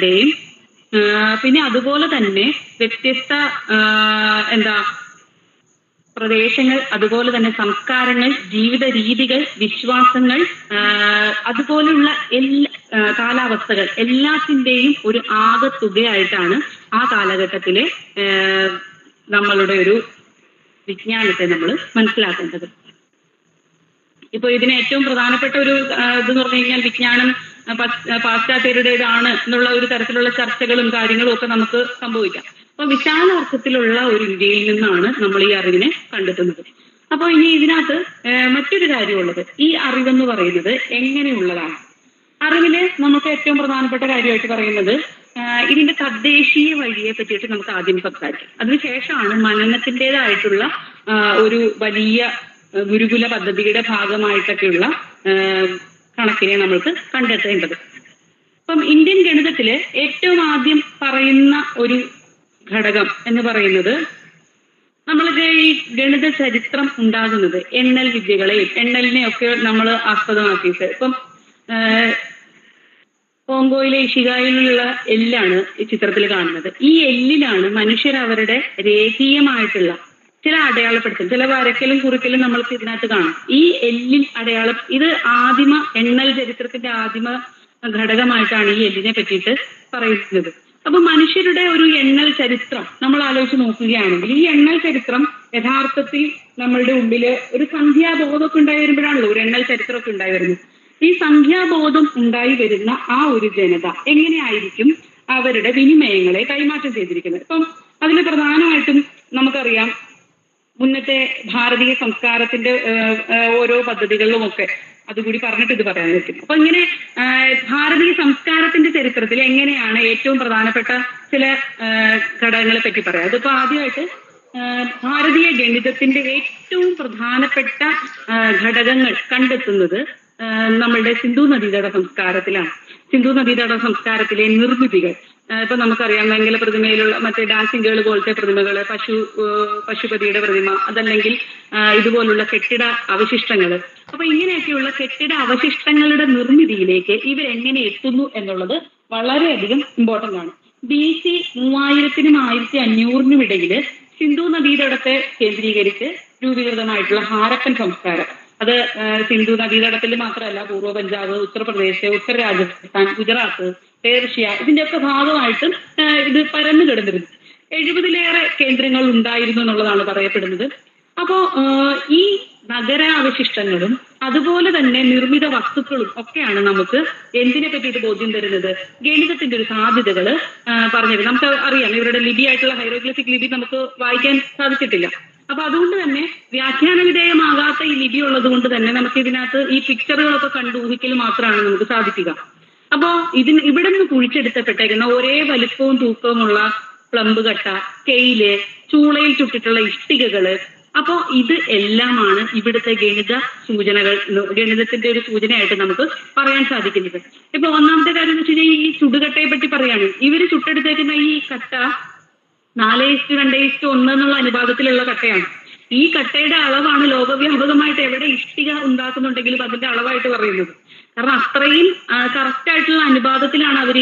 യും പിന്നെ അതുപോലെ തന്നെ വ്യത്യസ്ത പ്രദേശങ്ങൾ, അതുപോലെ തന്നെ സംസ്കാരങ്ങൾ, ജീവിത രീതികൾ, വിശ്വാസങ്ങൾ, അതുപോലുള്ള എല്ലാ കാലാവസ്ഥകൾ എല്ലാത്തിൻ്റെയും ഒരു ആകെത്തുകയായിട്ടാണ് ആ കാലഘട്ടത്തിലെ നമ്മളുടെ ഒരു വിജ്ഞാനത്തെ നമ്മൾ മനസ്സിലാക്കേണ്ടത്. ഇപ്പൊ ഇതിന് ഏറ്റവും പ്രധാനപ്പെട്ട ഒരു ഇതെന്ന് പറഞ്ഞു കഴിഞ്ഞാൽ വിജ്ഞാനം പാശ്ചാത്യരുടേതാണ് എന്നുള്ള ഒരു തരത്തിലുള്ള ചർച്ചകളും കാര്യങ്ങളും ഒക്കെ നമുക്ക് സംഭവിക്കാം. അപ്പൊ വിശാല അർത്ഥത്തിലുള്ള ഒരു ഇന്ത്യയിൽ നിന്നാണ് നമ്മൾ ഈ അറിവിനെ കണ്ടെത്തുന്നത്. അപ്പൊ ഇനി ഇതിനകത്ത് മറ്റൊരു കാര്യമുള്ളത്, ഈ അറിവെന്ന് പറയുന്നത് എങ്ങനെയുള്ളതാണ്? അറിവില് നമുക്ക് ഏറ്റവും പ്രധാനപ്പെട്ട കാര്യമായിട്ട് പറയുന്നത് ഇതിന്റെ തദ്ദേശീയ വഴിയെ പറ്റിയിട്ട് നമുക്ക് ആദ്യം സംസാരിക്കാം. അതിനുശേഷമാണ് മനനത്തിൻ്റെതായിട്ടുള്ള ഒരു വലിയ ഗുരുകുല പദ്ധതിയുടെ ഭാഗമായിട്ടൊക്കെയുള്ള കണക്കിനെ നമ്മൾക്ക് കണ്ടെത്തേണ്ടത്. അപ്പം ഇന്ത്യൻ ഗണിതത്തില് ഏറ്റവും ആദ്യം പറയുന്ന ഒരു ഘടകം എന്ന് പറയുന്നത്, നമ്മൾക്ക് ഈ ഗണിത ചരിത്രം ഉണ്ടാകുന്നത് എണ്ണൽ വിദ്യകളെയും എണ്ണലിനെയൊക്കെ നമ്മൾ ആസ്പദമാക്കിയിട്ട്, ഇപ്പം കോങ്കോയിലെ ഇഷിഗായിലുള്ള എല്ലാണ് ഈ ചിത്രത്തിൽ കാണുന്നത്. ഈ എല്ലിലാണ് മനുഷ്യർ അവരുടെ രേഖീയമായിട്ടുള്ള ചില അടയാളപ്പെടുത്തും, ചില വരക്കലും കുറിക്കലും നമ്മൾക്ക് ഇതിനകത്ത് കാണാം. ഈ എല്ലിൽ അടയാളം, ഇത് ആദിമ എണ്ണൽ ചരിത്രത്തിന്റെ ആദിമ ഘടകമായിട്ടാണ് ഈ എല്ലിനെ പറ്റിയിട്ട് പറയുന്നത്. അപ്പൊ മനുഷ്യരുടെ ഒരു എണ്ണൽ ചരിത്രം നമ്മൾ ആലോചിച്ച് നോക്കുകയാണെങ്കിൽ, ഈ എണ്ണൽ ചരിത്രം യഥാർത്ഥത്തിൽ നമ്മളുടെ ഉള്ളില് ഒരു സംഖ്യാബോധമൊക്കെ ഉണ്ടായി വരുമ്പോഴാണല്ലോ ഒരു എണ്ണൽ ചരിത്രമൊക്കെ ഉണ്ടായി വരുന്നത്. ഈ സംഖ്യാബോധം ഉണ്ടായി വരുന്ന ആ ഒരു ജനത എങ്ങനെയായിരിക്കും അവരുടെ വിനിമയങ്ങളെ കൈമാറ്റം ചെയ്തിരിക്കുന്നത്? ഇപ്പം അതിന് പ്രധാനമായിട്ടും നമുക്കറിയാം, മുന്നത്തെ ഭാരതീയ സംസ്കാരത്തിന്റെ ഓരോ പദ്ധതികളിലും ഒക്കെ അതുകൂടി പറഞ്ഞിട്ട് ഇത് പറയാൻ പറ്റും. അപ്പൊ ഇങ്ങനെ ഭാരതീയ സംസ്കാരത്തിന്റെ ചരിത്രത്തിൽ എങ്ങനെയാണ് ഏറ്റവും പ്രധാനപ്പെട്ട ചില ഘടകങ്ങളെ പറ്റി പറയാം. അതിപ്പോ ആദ്യമായിട്ട് ഭാരതീയ ഗണിതത്തിന്റെ ഏറ്റവും പ്രധാനപ്പെട്ട ഘടകങ്ങൾ കണ്ടെത്തുന്നത് നമ്മളുടെ സിന്ധു നദീതട സംസ്കാരത്തിലാണ്. സിന്ധു നദീതട സംസ്കാരത്തിലെ നിർമ്മിതികൾ, ഇപ്പൊ നമുക്കറിയാം വെങ്കല പ്രതിമയിലുള്ള മറ്റേ ഡാൻസിംഗ് ഗേൾ പോലത്തെ പ്രതിമകള്, പശുപതിയുടെ പ്രതിമ, അതല്ലെങ്കിൽ ഇതുപോലുള്ള കെട്ടിട അവശിഷ്ടങ്ങള്. അപ്പൊ ഇങ്ങനെയൊക്കെയുള്ള കെട്ടിട അവശിഷ്ടങ്ങളുടെ നിർമ്മിതിയിലേക്ക് ഇവരെങ്ങനെ എത്തുന്നു എന്നുള്ളത് വളരെയധികം ഇമ്പോർട്ടന്റ് ആണ്. BC 3000-നും 1500-നും ഇടയില് സിന്ധു നദീതടത്തെ കേന്ദ്രീകരിച്ച് രൂപീകൃതമായിട്ടുള്ള ഹാരപ്പൻ സംസ്കാരം, അത് സിന്ധു നദീതടത്തിൽ മാത്രമല്ല, പൂർവ്വ പഞ്ചാബ്, ഉത്തർപ്രദേശ്, ഉത്തര രാജസ്ഥാൻ, ഗുജറാത്ത്, പേർഷ്യ, ഇതിന്റെയൊക്കെ ഭാഗമായിട്ടും ഇത് പരന്നു കിടന്നിരുന്നു. 70-ലേറെ കേന്ദ്രങ്ങൾ ഉണ്ടായിരുന്നു എന്നുള്ളതാണ് പറയപ്പെടുന്നത്. അപ്പോ ഈ നഗരാവശിഷ്ടങ്ങളും അതുപോലെ തന്നെ നിർമ്മിത വസ്തുക്കളും ഒക്കെയാണ് നമുക്ക് എന്തിനെ പറ്റി ഇത് ബോധ്യം തരുന്നത്? ഗണിതത്തിന്റെ ഒരു സാധ്യതകൾ പറഞ്ഞിരുന്നത്. നമുക്ക് അറിയാം, ഇവരുടെ ലിപിയായിട്ടുള്ള ഹൈറോഗ്ലിഫിക് ലിപി നമുക്ക് വായിക്കാൻ സാധിച്ചിട്ടില്ല. അപ്പൊ അതുകൊണ്ട് തന്നെ വ്യാഖ്യാന വിധേയമാകാത്ത ഈ ലിപി ഉള്ളത് കൊണ്ട് തന്നെ നമുക്ക് ഇതിനകത്ത് ഈ പിക്ചറുകളൊക്കെ കണ്ടു ഊഹിക്കൽ മാത്രമാണ് നമുക്ക് സാധിക്കുക. അപ്പോ ഇവിടെ നിന്ന് കുഴിച്ചെടുക്കപ്പെട്ടേക്കുന്ന ഒരേ വലിപ്പവും തൂക്കവുമുള്ള പ്ലംബ് കട്ട, സ്കെയില്, ചൂളയിൽ ചുട്ടിട്ടുള്ള ഇഷ്ടികകള്, അപ്പോ ഇത് എല്ലാമാണ് ഇവിടുത്തെ ഗണിത സൂചനകൾ, ഗണിതത്തിന്റെ ഒരു സൂചനയായിട്ട് നമുക്ക് പറയാൻ സാധിക്കുന്നത്. ഇപ്പൊ ഒന്നാമത്തെ കാര്യം എന്ന് വെച്ച് കഴിഞ്ഞാൽ ഈ ചുടുകട്ടയെ പറ്റി പറയാണ്. ഇവര് ചുട്ടെടുത്തേക്കുന്ന ഈ കട്ട 4:2:1 എന്നുള്ള അനുപാതത്തിലുള്ള കട്ടയാണ്. ഈ കട്ടയുടെ അളവാണ് ലോകവ്യാപകമായിട്ട് എവിടെ ഇഷ്ടിക ഉണ്ടാക്കുന്നുണ്ടെങ്കിലും അതിന്റെ അളവായിട്ട് പറയുന്നത്. കാരണം അത്രയും കറക്റ്റ് ആയിട്ടുള്ള അനുപാതത്തിലാണ് അവർ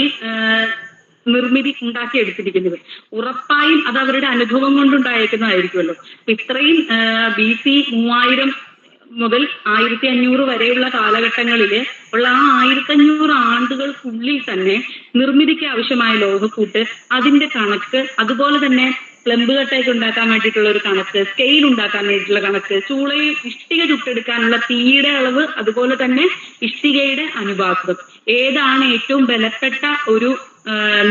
നിർമ്മിതി ഉണ്ടാക്കിയെടുത്തിരിക്കുന്നത്. ഉറപ്പായും അത് അവരുടെ അനുഭവം കൊണ്ടുണ്ടായിരിക്കുന്നതായിരിക്കുമല്ലോ. ഇത്രയും BC 3000 മുതൽ 1500 വരെയുള്ള കാലഘട്ടങ്ങളിൽ ഉള്ള ആ 1500 ആണ്ടുകൾക്കുള്ളിൽ തന്നെ നിർമ്മിതിക്ക് ആവശ്യമായ ലോഹക്കൂട്ട്, അതിന്റെ കണക്ക്, അതുപോലെ തന്നെ പ്ലംബ് കട്ടയൊക്കെ ഉണ്ടാക്കാൻ വേണ്ടിയിട്ടുള്ള ഒരു കണക്ക്, സ്കെയിൽ ഉണ്ടാക്കാൻ വേണ്ടിയിട്ടുള്ള കണക്ക്, ചൂളയിൽ ഇഷ്ടിക ചുട്ടെടുക്കാനുള്ള തീയുടെ അളവ്, അതുപോലെ തന്നെ ഇഷ്ടികയുടെ അനുപാതം, ഏതാണ് ഏറ്റവും ബലപ്പെട്ട ഒരു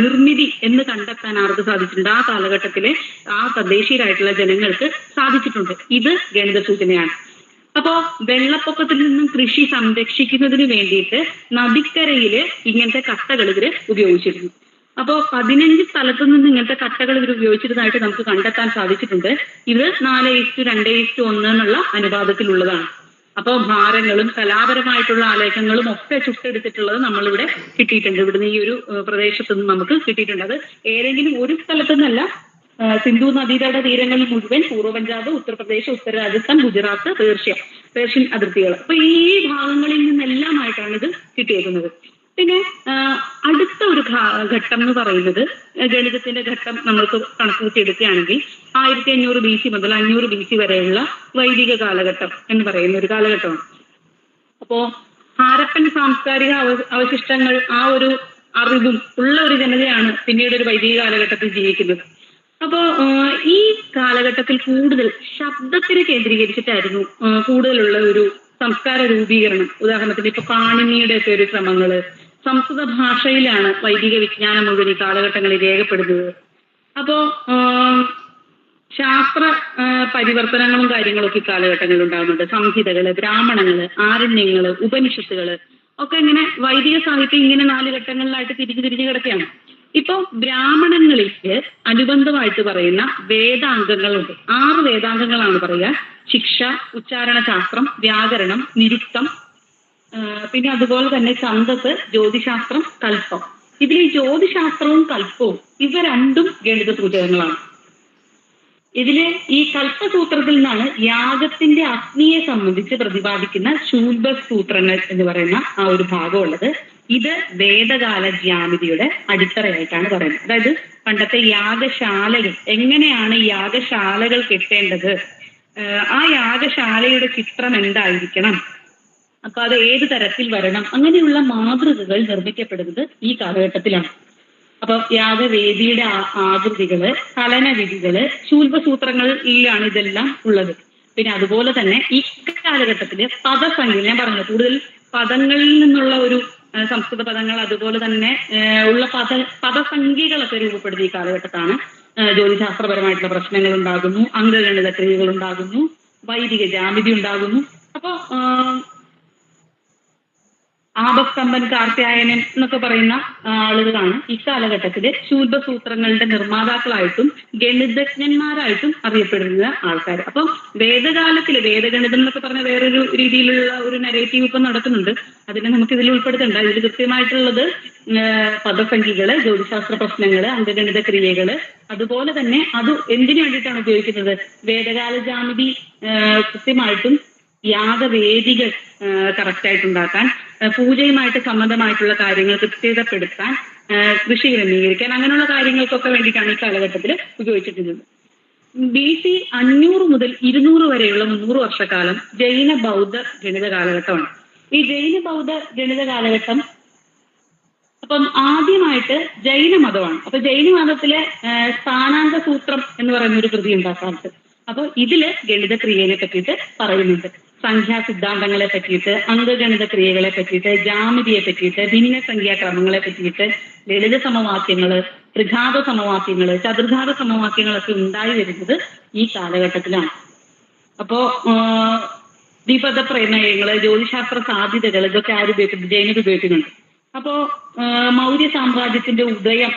നിർമ്മിതി എന്ന് കണ്ടെത്താൻ ആർക്ക് സാധിച്ചിട്ടുണ്ട്? ആ കാലഘട്ടത്തിലെ ആ തദ്ദേശീയരായിട്ടുള്ള ജനങ്ങൾക്ക് സാധിച്ചിട്ടുണ്ട്. ഇത് ഗണിത സൂചനയാണ്. അപ്പോ വെള്ളപ്പൊക്കത്തിൽ നിന്നും കൃഷി സംരക്ഷിക്കുന്നതിന് വേണ്ടിയിട്ട് നദിക്കരയില് ഇങ്ങനത്തെ കട്ടകൾ ഇവര് ഉപയോഗിച്ചിരുന്നു. അപ്പോ 15 സ്ഥലത്തു നിന്ന് ഇങ്ങനത്തെ കട്ടകൾ ഇവർ ഉപയോഗിച്ചിരുന്നതായിട്ട് നമുക്ക് കണ്ടെത്താൻ സാധിച്ചിട്ടുണ്ട്. ഇത് 4:2:1 എന്നുള്ള അനുപാതത്തിലുള്ളതാണ്. അപ്പോൾ ഭാരങ്ങളും കലാപരമായിട്ടുള്ള ആലേഖങ്ങളും ഒക്കെ ചുട്ടെടുത്തിട്ടുള്ളത് നമ്മളിവിടെ കിട്ടിയിട്ടുണ്ട്. ഇവിടുന്ന് ഈ ഒരു പ്രദേശത്ത് നിന്ന് നമുക്ക് കിട്ടിയിട്ടുണ്ട്. അത് ഏതെങ്കിലും ഒരു സ്ഥലത്തു നിന്നല്ല, സിന്ധു നദീതട തീരങ്ങളിൽ മുഴുവൻ, പൂർവ്വ പഞ്ചാബ്, ഉത്തർപ്രദേശ്, ഉത്തര രാജസ്ഥാൻ, ഗുജറാത്ത്, പേർഷ്യൻ അതിർത്തികൾ, അപ്പൊ ഈ ഭാഗങ്ങളിൽ നിന്നെല്ലാമായിട്ടാണ് ഇത് കിട്ടിയേക്കുന്നത്. പിന്നെ അടുത്ത ഒരു ഘട്ടം എന്ന് പറയുന്നത് ഗണിതത്തിന്റെ ഘട്ടം നമ്മൾക്ക് കണക്കുകൂട്ടിയെടുക്കുകയാണെങ്കിൽ 1500 BC മുതൽ 500 BC വരെയുള്ള വൈദിക കാലഘട്ടം എന്ന് പറയുന്ന ഒരു കാലഘട്ടമാണ്. അപ്പോ ഹാരപ്പൻ സാംസ്കാരിക അവശിഷ്ടങ്ങൾ ആ ഒരു അറിവും ഉള്ള ഒരു ജനതയാണ് പിന്നീട് ഒരു വൈദിക കാലഘട്ടത്തിൽ ജീവിക്കുന്നത്. അപ്പോ ഈ കാലഘട്ടത്തിൽ കൂടുതൽ ശബ്ദത്തിനെ കേന്ദ്രീകരിച്ചിട്ടായിരുന്നു കൂടുതലുള്ള ഒരു സംസ്കാര രൂപീകരണം. ഉദാഹരണത്തിന് ഇപ്പൊ പാണിനിയുടെ ഒക്കെ ഒരു ശ്രമങ്ങള്, സംസ്കൃത ഭാഷയിലാണ് വൈദിക വിജ്ഞാനം മുഴുവൻ ഈ കാലഘട്ടങ്ങളിൽ രേഖപ്പെടുന്നത്. അപ്പോ ശാസ്ത്ര പരിവർത്തനങ്ങളും കാര്യങ്ങളൊക്കെ ഈ കാലഘട്ടങ്ങളിൽ ഉണ്ടാകുന്നുണ്ട്. സംഹിതകള്, ബ്രാഹ്മണങ്ങള്, ആരണ്യങ്ങള്, ഉപനിഷത്തുകള് ഒക്കെ ഇങ്ങനെ വൈദിക സാഹിത്യം ഇങ്ങനെ 4 ഘട്ടങ്ങളിലായിട്ട് തിരിഞ്ഞു കിടക്കുകയാണ്. ഇപ്പൊ ബ്രാഹ്മണങ്ങളില് അനുബന്ധമായിട്ട് പറയുന്ന വേദാംഗങ്ങളുണ്ട്. 6 വേദാംഗങ്ങളാണ് പറയുക. ശിക്ഷ, ഉച്ചാരണ ശാസ്ത്രം, വ്യാകരണം, നിരുക്തം, പിന്നെ അതുപോലെ തന്നെ ഛന്ദസ്, ജ്യോതിശാസ്ത്രം, കൽപ്പം. ഇതിൽ ഈ ജ്യോതിശാസ്ത്രവും കൽപ്പവും ഇവ രണ്ടും ഗണിത സൂചകങ്ങളാണ്. ഇതില് ഈ കൽപ്പസൂത്രത്തിൽ നിന്നാണ് യാഗത്തിന്റെ അഗ്നിയെ സംബന്ധിച്ച് പ്രതിപാദിക്കുന്ന ശൂൽബസൂത്രങ്ങൾ എന്ന് പറയുന്ന ആ ഒരു ഭാഗമുള്ളത്. ഇത് വേദകാല ജ്യാമിതിയുടെ അടിത്തറയായിട്ടാണ് പറയുന്നത്. അതായത് പണ്ടത്തെ യാഗശാലകൾ, എങ്ങനെയാണ് യാഗശാലകൾ കെട്ടേണ്ടത്, ആ യാഗശാലയുടെ ചിത്രം എന്തായിരിക്കണം, അപ്പൊ അത് ഏത് തരത്തിൽ വരണം, അങ്ങനെയുള്ള മാതൃകകൾ നിർമ്മിക്കപ്പെടുന്നത് ഈ കാലഘട്ടത്തിലാണ്. അപ്പൊ യാഗവേദിയുടെ ആകൃതികള്, ചലനവിധികള്, ശൂൽബസൂത്രങ്ങളിലാണ് ഇതെല്ലാം ഉള്ളത്. പിന്നെ അതുപോലെ തന്നെ ഈ കാലഘട്ടത്തില് പദസംഖ്യ, ഞാൻ പറഞ്ഞു കൂടുതൽ പദങ്ങളിൽ നിന്നുള്ള ഒരു സംസ്കൃത പദങ്ങൾ അതുപോലെ തന്നെ ഉള്ള പദസംഖ്യകളൊക്കെ രൂപപ്പെടുത്തിയ ഈ കാലഘട്ടത്താണ്. ജ്യോതിശാസ്ത്രപരമായിട്ടുള്ള പ്രശ്നങ്ങൾ ഉണ്ടാകുന്നു, അംഗഗണിത ക്രിയകൾ ഉണ്ടാകുന്നു, വൈദിക ജാമിതി ഉണ്ടാകുന്നു. അപ്പോ ആപസ്തംഭൻ, കാർത്യായനൻ എന്നൊക്കെ പറയുന്ന ആളുകളാണ് ഇക്കാലഘട്ടത്തില് ശൂൽബസൂത്രങ്ങളുടെ നിർമ്മാതാക്കളായിട്ടും ഗണിതജ്ഞന്മാരായിട്ടും അറിയപ്പെടുന്ന ആൾക്കാർ. അപ്പം വേദകാലത്തില് വേദഗണിതം എന്നൊക്കെ പറഞ്ഞ വേറൊരു രീതിയിലുള്ള ഒരു നരേറ്റീവ് ഇപ്പം നടക്കുന്നുണ്ട്. അതിനെ നമുക്ക് ഇതിൽ ഉൾപ്പെടുത്തണ്ട. ഇതിൽ കൃത്യമായിട്ടുള്ളത് പദസംഖ്യകള്, ജ്യോതിശാസ്ത്ര പ്രശ്നങ്ങള്, അംഗഗണിത ക്രിയകള്, അതുപോലെ തന്നെ അത് എന്തിനു വേണ്ടിയിട്ടാണ് ഉപയോഗിക്കുന്നത്, വേദകാല ജാമിതി കൃത്യമായിട്ടും യാഗവേദികൾ കറക്റ്റായിട്ടുണ്ടാക്കാൻ, പൂജയുമായിട്ട് സംബന്ധമായിട്ടുള്ള കാര്യങ്ങൾ കൃത്യതപ്പെടുത്താൻ, കൃഷി ക്രമീകരിക്കാൻ, അങ്ങനെയുള്ള കാര്യങ്ങൾക്കൊക്കെ വേണ്ടിയിട്ടാണ് ഈ കാലഘട്ടത്തിൽ ഉപയോഗിച്ചിട്ടുള്ളത്. BC 500 മുതൽ 200 വരെയുള്ള 300 വർഷക്കാലം ജൈന ബൗദ്ധ ഗണിത കാലഘട്ടമാണ്. ഈ ജൈന ബൗദ്ധ ഗണിത കാലഘട്ടം അപ്പം ആദ്യമായിട്ട് ജൈന മതമാണ്. അപ്പൊ ജൈന മതത്തിലെ സ്ഥാനാങ്ക സൂത്രം എന്ന് പറയുന്ന ഒരു കൃതി ഉണ്ടാക്കാറുണ്ട്. അപ്പൊ ഇതില് ഗണിത ക്രിയനെ പറ്റിയിട്ട് പറയുന്നുണ്ട്. സംഖ്യാ സിദ്ധാന്തങ്ങളെ പറ്റിയിട്ട്, അംഗഗണിത ക്രിയകളെ പറ്റിയിട്ട്, ജാമിതിയെ പറ്റിയിട്ട്, ഭിന്നസംഖ്യാക്രമങ്ങളെ പറ്റിയിട്ട്, ലളിത സമവാക്യങ്ങള്, ത്രിഘാത സമവാക്യങ്ങള്, ചതുർഘാത സമവാക്യങ്ങളൊക്കെ ഉണ്ടായി വരുന്നത് ഈ കാലഘട്ടത്തിലാണ്. അപ്പോ ദ്വിപദ പ്രമേയങ്ങള്, ജ്യോതിശാസ്ത്ര സാധ്യതകൾ, ഇതൊക്കെ ആര് ഉപയോഗിക്കുന്നുണ്ട്, ജൈനർ ഉപയോഗിക്കുന്നുണ്ട്. അപ്പോ മൗര്യ സാമ്രാജ്യത്തിന്റെ ഉദയം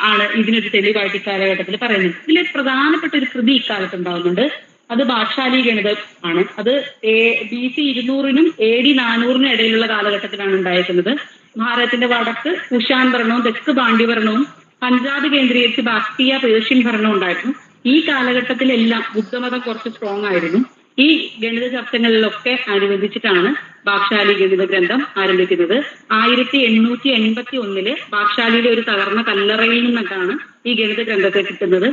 ആണ് ഇതിനൊരു തെളിവായിട്ട് ഇക്കാലഘട്ടത്തിൽ പറയുന്നത്. ഇതിൽ പ്രധാനപ്പെട്ട ഒരു കൃതി ഇക്കാലത്ത് ഉണ്ടാകുന്നുണ്ട്. അത് ബാക്ഷാലി ഗണിതം ആണ്. അത് BC 200-നും AD 400-നും ഇടയിലുള്ള കാലഘട്ടത്തിലാണ് ഉണ്ടായിരിക്കുന്നത്. ഭാരതത്തിന്റെ വടക്ക് കുഷാൻ ഭരണവും തെക്ക് പാണ്ഡ്യഭരണവും പഞ്ചാബ് കേന്ദ്രീകരിച്ച് ബാക്ടീയ പേർഷ്യൻ ഭരണവും ഉണ്ടായിരുന്നു. ഈ കാലഘട്ടത്തിലെല്ലാം ബുദ്ധമതം കുറച്ച് സ്ട്രോങ് ആയിരുന്നു. ഈ ഗണിത ചർച്ചകളിലൊക്കെ അനുബന്ധിച്ചിട്ടാണ് ബാക്ഷാലി ഗണിത ഗ്രന്ഥം ആരംഭിക്കുന്നത്. 1881 ബാക്ഷാലിയിലെ ഒരു തകർന്ന കല്ലറയിൽ നിന്നൊക്കെയാണ് ഈ ഗണിത ഗ്രന്ഥത്തെ കിട്ടുന്നത്.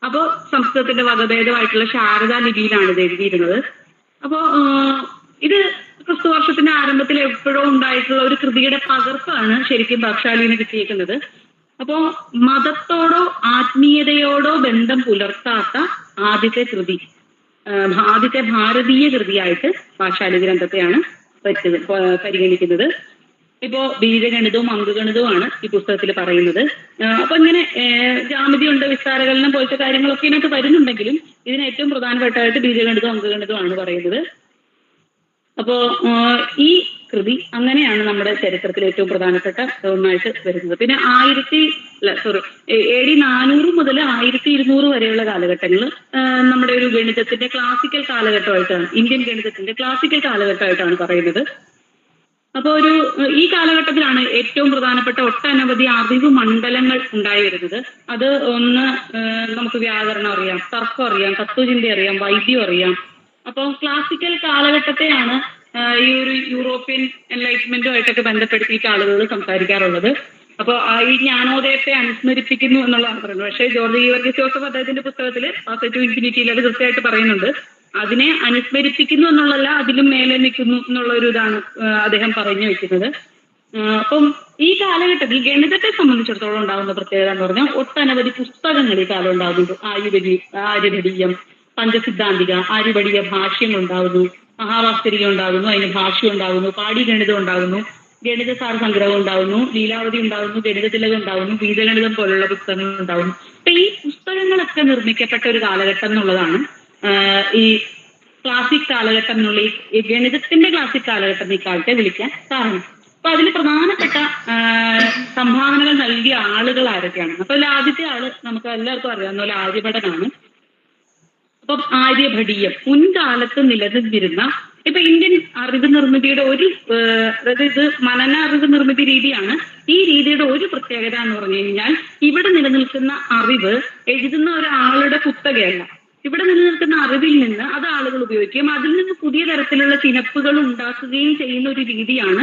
അപ്പോ സംസ്കൃതത്തിന്റെ വകഭേദമായിട്ടുള്ള ശാരദാ ലിപിയിലാണ് ഇത് എഴുതിയിരുന്നത്. അപ്പോ ഇത് ക്രിസ്തുവർഷത്തിന്റെ ആരംഭത്തിൽ എപ്പോഴോ ഉണ്ടായിട്ടുള്ള ഒരു കൃതിയുടെ പകർപ്പാണ് ശരിക്കും ബാക്ഷാലിന് കിട്ടിയേക്കുന്നത്. അപ്പോ മതത്തോടോ ആത്മീയതയോടോ ബന്ധം പുലർത്താത്ത ആദ്യത്തെ കൃതി, ആദ്യത്തെ ഭാരതീയ കൃതിയായിട്ട് ബാക്ഷാലി ഗ്രന്ഥത്തെയാണ് പരിഗണിക്കുന്നത്. ഇപ്പോ ബീജഗണിതവും അംഗഗണിതവുമാണ് ഈ പുസ്തകത്തിൽ പറയുന്നത്. അപ്പൊ ഇങ്ങനെ ജാമിതിയുണ്ട്, വിസ്താരകലനം പോലത്തെ കാര്യങ്ങളൊക്കെ ഇതിനകത്ത് വരുന്നുണ്ടെങ്കിലും ഇതിന് ഏറ്റവും പ്രധാനപ്പെട്ടായിട്ട് ബീജഗണിതവും അംഗഗണിതവുമാണ് പറയുന്നത്. അപ്പോ ഈ കൃതി അങ്ങനെയാണ് നമ്മുടെ ചരിത്രത്തിൽ ഏറ്റവും പ്രധാനപ്പെട്ട ഒന്നായിട്ട് വരുന്നത്. പിന്നെ AD 400 മുതൽ 1200 വരെയുള്ള കാലഘട്ടങ്ങൾ നമ്മുടെ ഒരു ഗണിതത്തിന്റെ ക്ലാസിക്കൽ കാലഘട്ടമായിട്ടാണ്, ഇന്ത്യൻ ഗണിതത്തിന്റെ ക്ലാസിക്കൽ കാലഘട്ടമായിട്ടാണ് പറയുന്നത്. അപ്പൊ ഈ കാലഘട്ടത്തിലാണ് ഏറ്റവും പ്രധാനപ്പെട്ട ഒട്ടനവധി അറിവ് മണ്ഡലങ്ങൾ ഉണ്ടായി വരുന്നത്. അത് ഒന്ന് നമുക്ക് വ്യാകരണം അറിയാം, തർക്കം അറിയാം, തത്വചിന്ത അറിയാം, വൈദ്യം അറിയാം. അപ്പൊ ക്ലാസിക്കൽ കാലഘട്ടത്തെയാണ് ഈ ഒരു യൂറോപ്യൻ എൻലൈറ്റ്മെന്റുമായിട്ടൊക്കെ ബന്ധപ്പെടുത്തിയിട്ട് ആളുകൾ സംസാരിക്കാറുള്ളത്. അപ്പോൾ ഈ ജ്ഞാനോദയത്തെ അനുസ്മരിപ്പിക്കുന്നു എന്നുള്ളതാണ് പറയുന്നത്. പക്ഷേ ജോർജ് ഗീവർഗീസ് ജോസഫ് അദ്ദേഹത്തിന്റെ പുസ്തകത്തിൽ പാത്ത് ടു ഇൻഫിനിറ്റിയിൽ അത് കൃത്യമായിട്ട് പറയുന്നുണ്ട്. അതിനെ അനുസ്മരിപ്പിക്കുന്നു എന്നുള്ളതല്ല, അതിലും മേലെ നിൽക്കുന്നു എന്നുള്ള ഒരു ഇതാണ് അദ്ദേഹം പറഞ്ഞു വെക്കുന്നത്. അപ്പം ഈ കാലഘട്ടത്തിൽ ഗണിതത്തെ സംബന്ധിച്ചിടത്തോളം ഉണ്ടാകുന്ന പ്രത്യേകത എന്ന് പറഞ്ഞാൽ ഒട്ടനവധി പുസ്തകങ്ങൾ ഈ കാലം ഉണ്ടാകുന്നുണ്ട്. ആര്യഭടീയം, പഞ്ചസിദ്ധാന്തിക, ആര്യഭടീയ ഭാഷ്യങ്ങൾ ഉണ്ടാകുന്നു, മഹാഭാസ്കരീയം ഉണ്ടാകുന്നു, അതിന് ഭാഷ്യം ഉണ്ടാകുന്നു, പാടി ഗണിതം ഉണ്ടാകുന്നു, ഗണിതസാര സംഗ്രഹം ഉണ്ടാകുന്നു, ലീലാവതി ഉണ്ടാകുന്നു, ഗണിതത്തിലകം ഉണ്ടാകുന്നു, ബീജഗണിതം പോലുള്ള പുസ്തകങ്ങൾ ഉണ്ടാകുന്നു. അപ്പൊ ഈ പുസ്തകങ്ങളൊക്കെ നിർമ്മിക്കപ്പെട്ട ഒരു കാലഘട്ടം എന്നുള്ളതാണ് ഈ ക്ലാസിക് കാലഘട്ടം എന്നുള്ള ഈ ഗണിതത്തിന്റെ ക്ലാസിക് കാലഘട്ടം ഈ കാലത്തെ വിളിക്കാൻ കാരണം. അപ്പൊ അതിൽ പ്രധാനപ്പെട്ട സംഭാവനകൾ നൽകിയ ആളുകൾ ആരൊക്കെയാണ്? അപ്പൊ അതിൽ ആദ്യത്തെ ആള് നമുക്ക് എല്ലാവർക്കും അറിയാവുന്ന പോലെ ആര്യഭടനാണ്. അപ്പം ആര്യഭടീയം മുൻകാലത്ത് നിലനിന്നിരുന്ന ഇപ്പൊ ഇന്ത്യൻ അറിവ് നിർമ്മിതിയുടെ ഒരു അതായത് ഇത് മനന അറിവ് നിർമ്മിതി രീതിയാണ്. ഈ രീതിയുടെ ഒരു പ്രത്യേകത എന്ന് പറഞ്ഞു കഴിഞ്ഞാൽ ഇവിടെ നിലനിൽക്കുന്ന അറിവ് എഴുതുന്ന ഒരാളുടെ കുത്തകയല്ല. ഇവിടെ നിലനിൽക്കുന്ന അറിവിൽ നിന്ന് അത് ആളുകൾ ഉപയോഗിക്കുകയും അതിൽ നിന്ന് പുതിയ തരത്തിലുള്ള ചിനപ്പുകൾ ഉണ്ടാക്കുകയും ചെയ്യുന്ന ഒരു രീതിയാണ്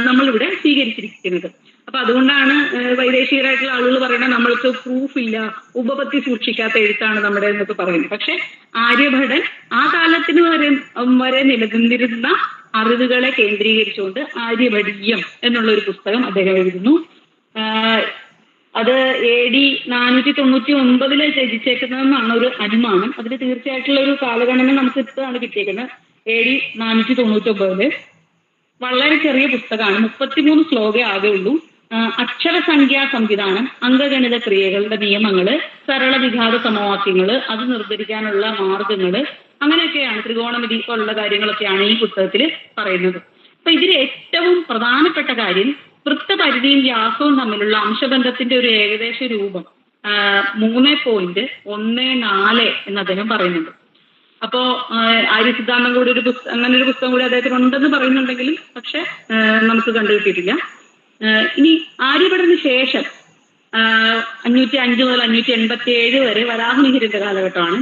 നമ്മളിവിടെ സ്വീകരിച്ചിരിക്കുന്നത്. അപ്പൊ അതുകൊണ്ടാണ് വൈദേശികരായിട്ടുള്ള ആളുകൾ പറയുന്നത് നമ്മൾക്ക് പ്രൂഫ് ഇല്ല, ഉപപത്തി സൂക്ഷിക്കാത്ത എഴുത്താണ് നമ്മുടെ എന്നൊക്കെ പറയുന്നത്. പക്ഷെ ആര്യഭടൻ ആ കാലത്തിന് വരെ നിലനിന്നിരുന്ന അറിവുകളെ കേന്ദ്രീകരിച്ചുകൊണ്ട് ആര്യഭടീയം എന്നുള്ള ഒരു പുസ്തകം അദ്ദേഹം എഴുതുന്നു. അത് AD 499 രചിച്ചേക്കുന്നതെന്നാണ് ഒരു അനുമാനം. അതിന് തീർച്ചയായിട്ടുള്ള ഒരു കാലഗണന നമുക്ക് ഇതാണ് കിട്ടിയേക്കുന്നത്. AD 499 വളരെ ചെറിയ പുസ്തകമാണ്. 33 ശ്ലോകേ ആകെ ഉള്ളൂ. അക്ഷരസംഖ്യാ സംവിധാനം, അംഗഗണിത ക്രിയകളുടെ നിയമങ്ങള്, സരള വിഘാത സമവാക്യങ്ങള്, അത് നിർദ്ധരിക്കാനുള്ള മാർഗങ്ങള്, അങ്ങനെയൊക്കെയാണ് ത്രികോണമിതി പോലുള്ള കാര്യങ്ങളൊക്കെയാണ് ഈ പുസ്തകത്തിൽ പറയുന്നത്. അപ്പൊ ഇതിൽ ഏറ്റവും പ്രധാനപ്പെട്ട കാര്യം വൃത്തപരിധിയും വ്യാസവും തമ്മിലുള്ള അംശബന്ധത്തിന്റെ ഒരു ഏകദേശ രൂപം 3.14 എന്ന് അദ്ദേഹം പറയുന്നുണ്ട്. അപ്പോ ആര്യസിദ്ധാന്തം കൂടി ഒരു അങ്ങനെ ഒരു പുസ്തകം കൂടി അദ്ദേഹത്തിന് ഉണ്ടെന്ന് പറയുന്നുണ്ടെങ്കിലും പക്ഷെ നമുക്ക് കണ്ടുകിട്ടിയിട്ടില്ല. ഇനി ആര്യഭടന് ശേഷം 505 മുതൽ 587 വരെ വരാഹമിഹിരന്റെ കാലഘട്ടമാണ്.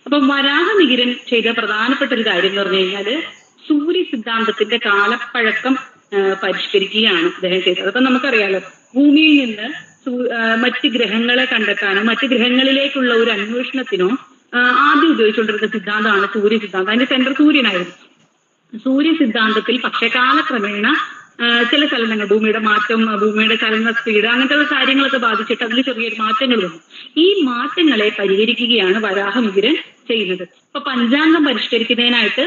അപ്പൊ വരാഹമിഹിരൻ ചെയ്ത പ്രധാനപ്പെട്ട ഒരു കാര്യം എന്ന് പറഞ്ഞു കഴിഞ്ഞാല് സൂര്യ സിദ്ധാന്തത്തിന്റെ കാലപ്പഴക്കം പരിഷ്കരിക്കുകയാണ് അദ്ദേഹം ചെയ്തത്. അപ്പൊ നമുക്കറിയാലോ, ഭൂമിയിൽ നിന്ന് മറ്റ് ഗ്രഹങ്ങളെ കണ്ടെത്താനോ മറ്റ് ഗ്രഹങ്ങളിലേക്കുള്ള ഒരു അന്വേഷണത്തിനോ ആദ്യം ഉപയോഗിച്ചുകൊണ്ടിരുന്ന സിദ്ധാന്തമാണ് സൂര്യ സിദ്ധാന്തം. അതിന്റെ സെന്റർ സൂര്യനായിരുന്നു. സൂര്യ സിദ്ധാന്തത്തിൽ പക്ഷേ കാലക്രമേണ ചില ചലനങ്ങൾ, ഭൂമിയുടെ മാറ്റം, ഭൂമിയുടെ ചലന സ്പീഡ്, അങ്ങനത്തെ കാര്യങ്ങളൊക്കെ ബാധിച്ചിട്ട് അതിൽ ചെറിയൊരു മാറ്റങ്ങൾ വന്നു. ഈ മാറ്റങ്ങളെ പരിഹരിക്കുകയാണ് വരാഹമിഹിരൻ ചെയ്യുന്നത്. അപ്പൊ പഞ്ചാംഗം പരിഷ്കരിക്കുന്നതിനായിട്ട്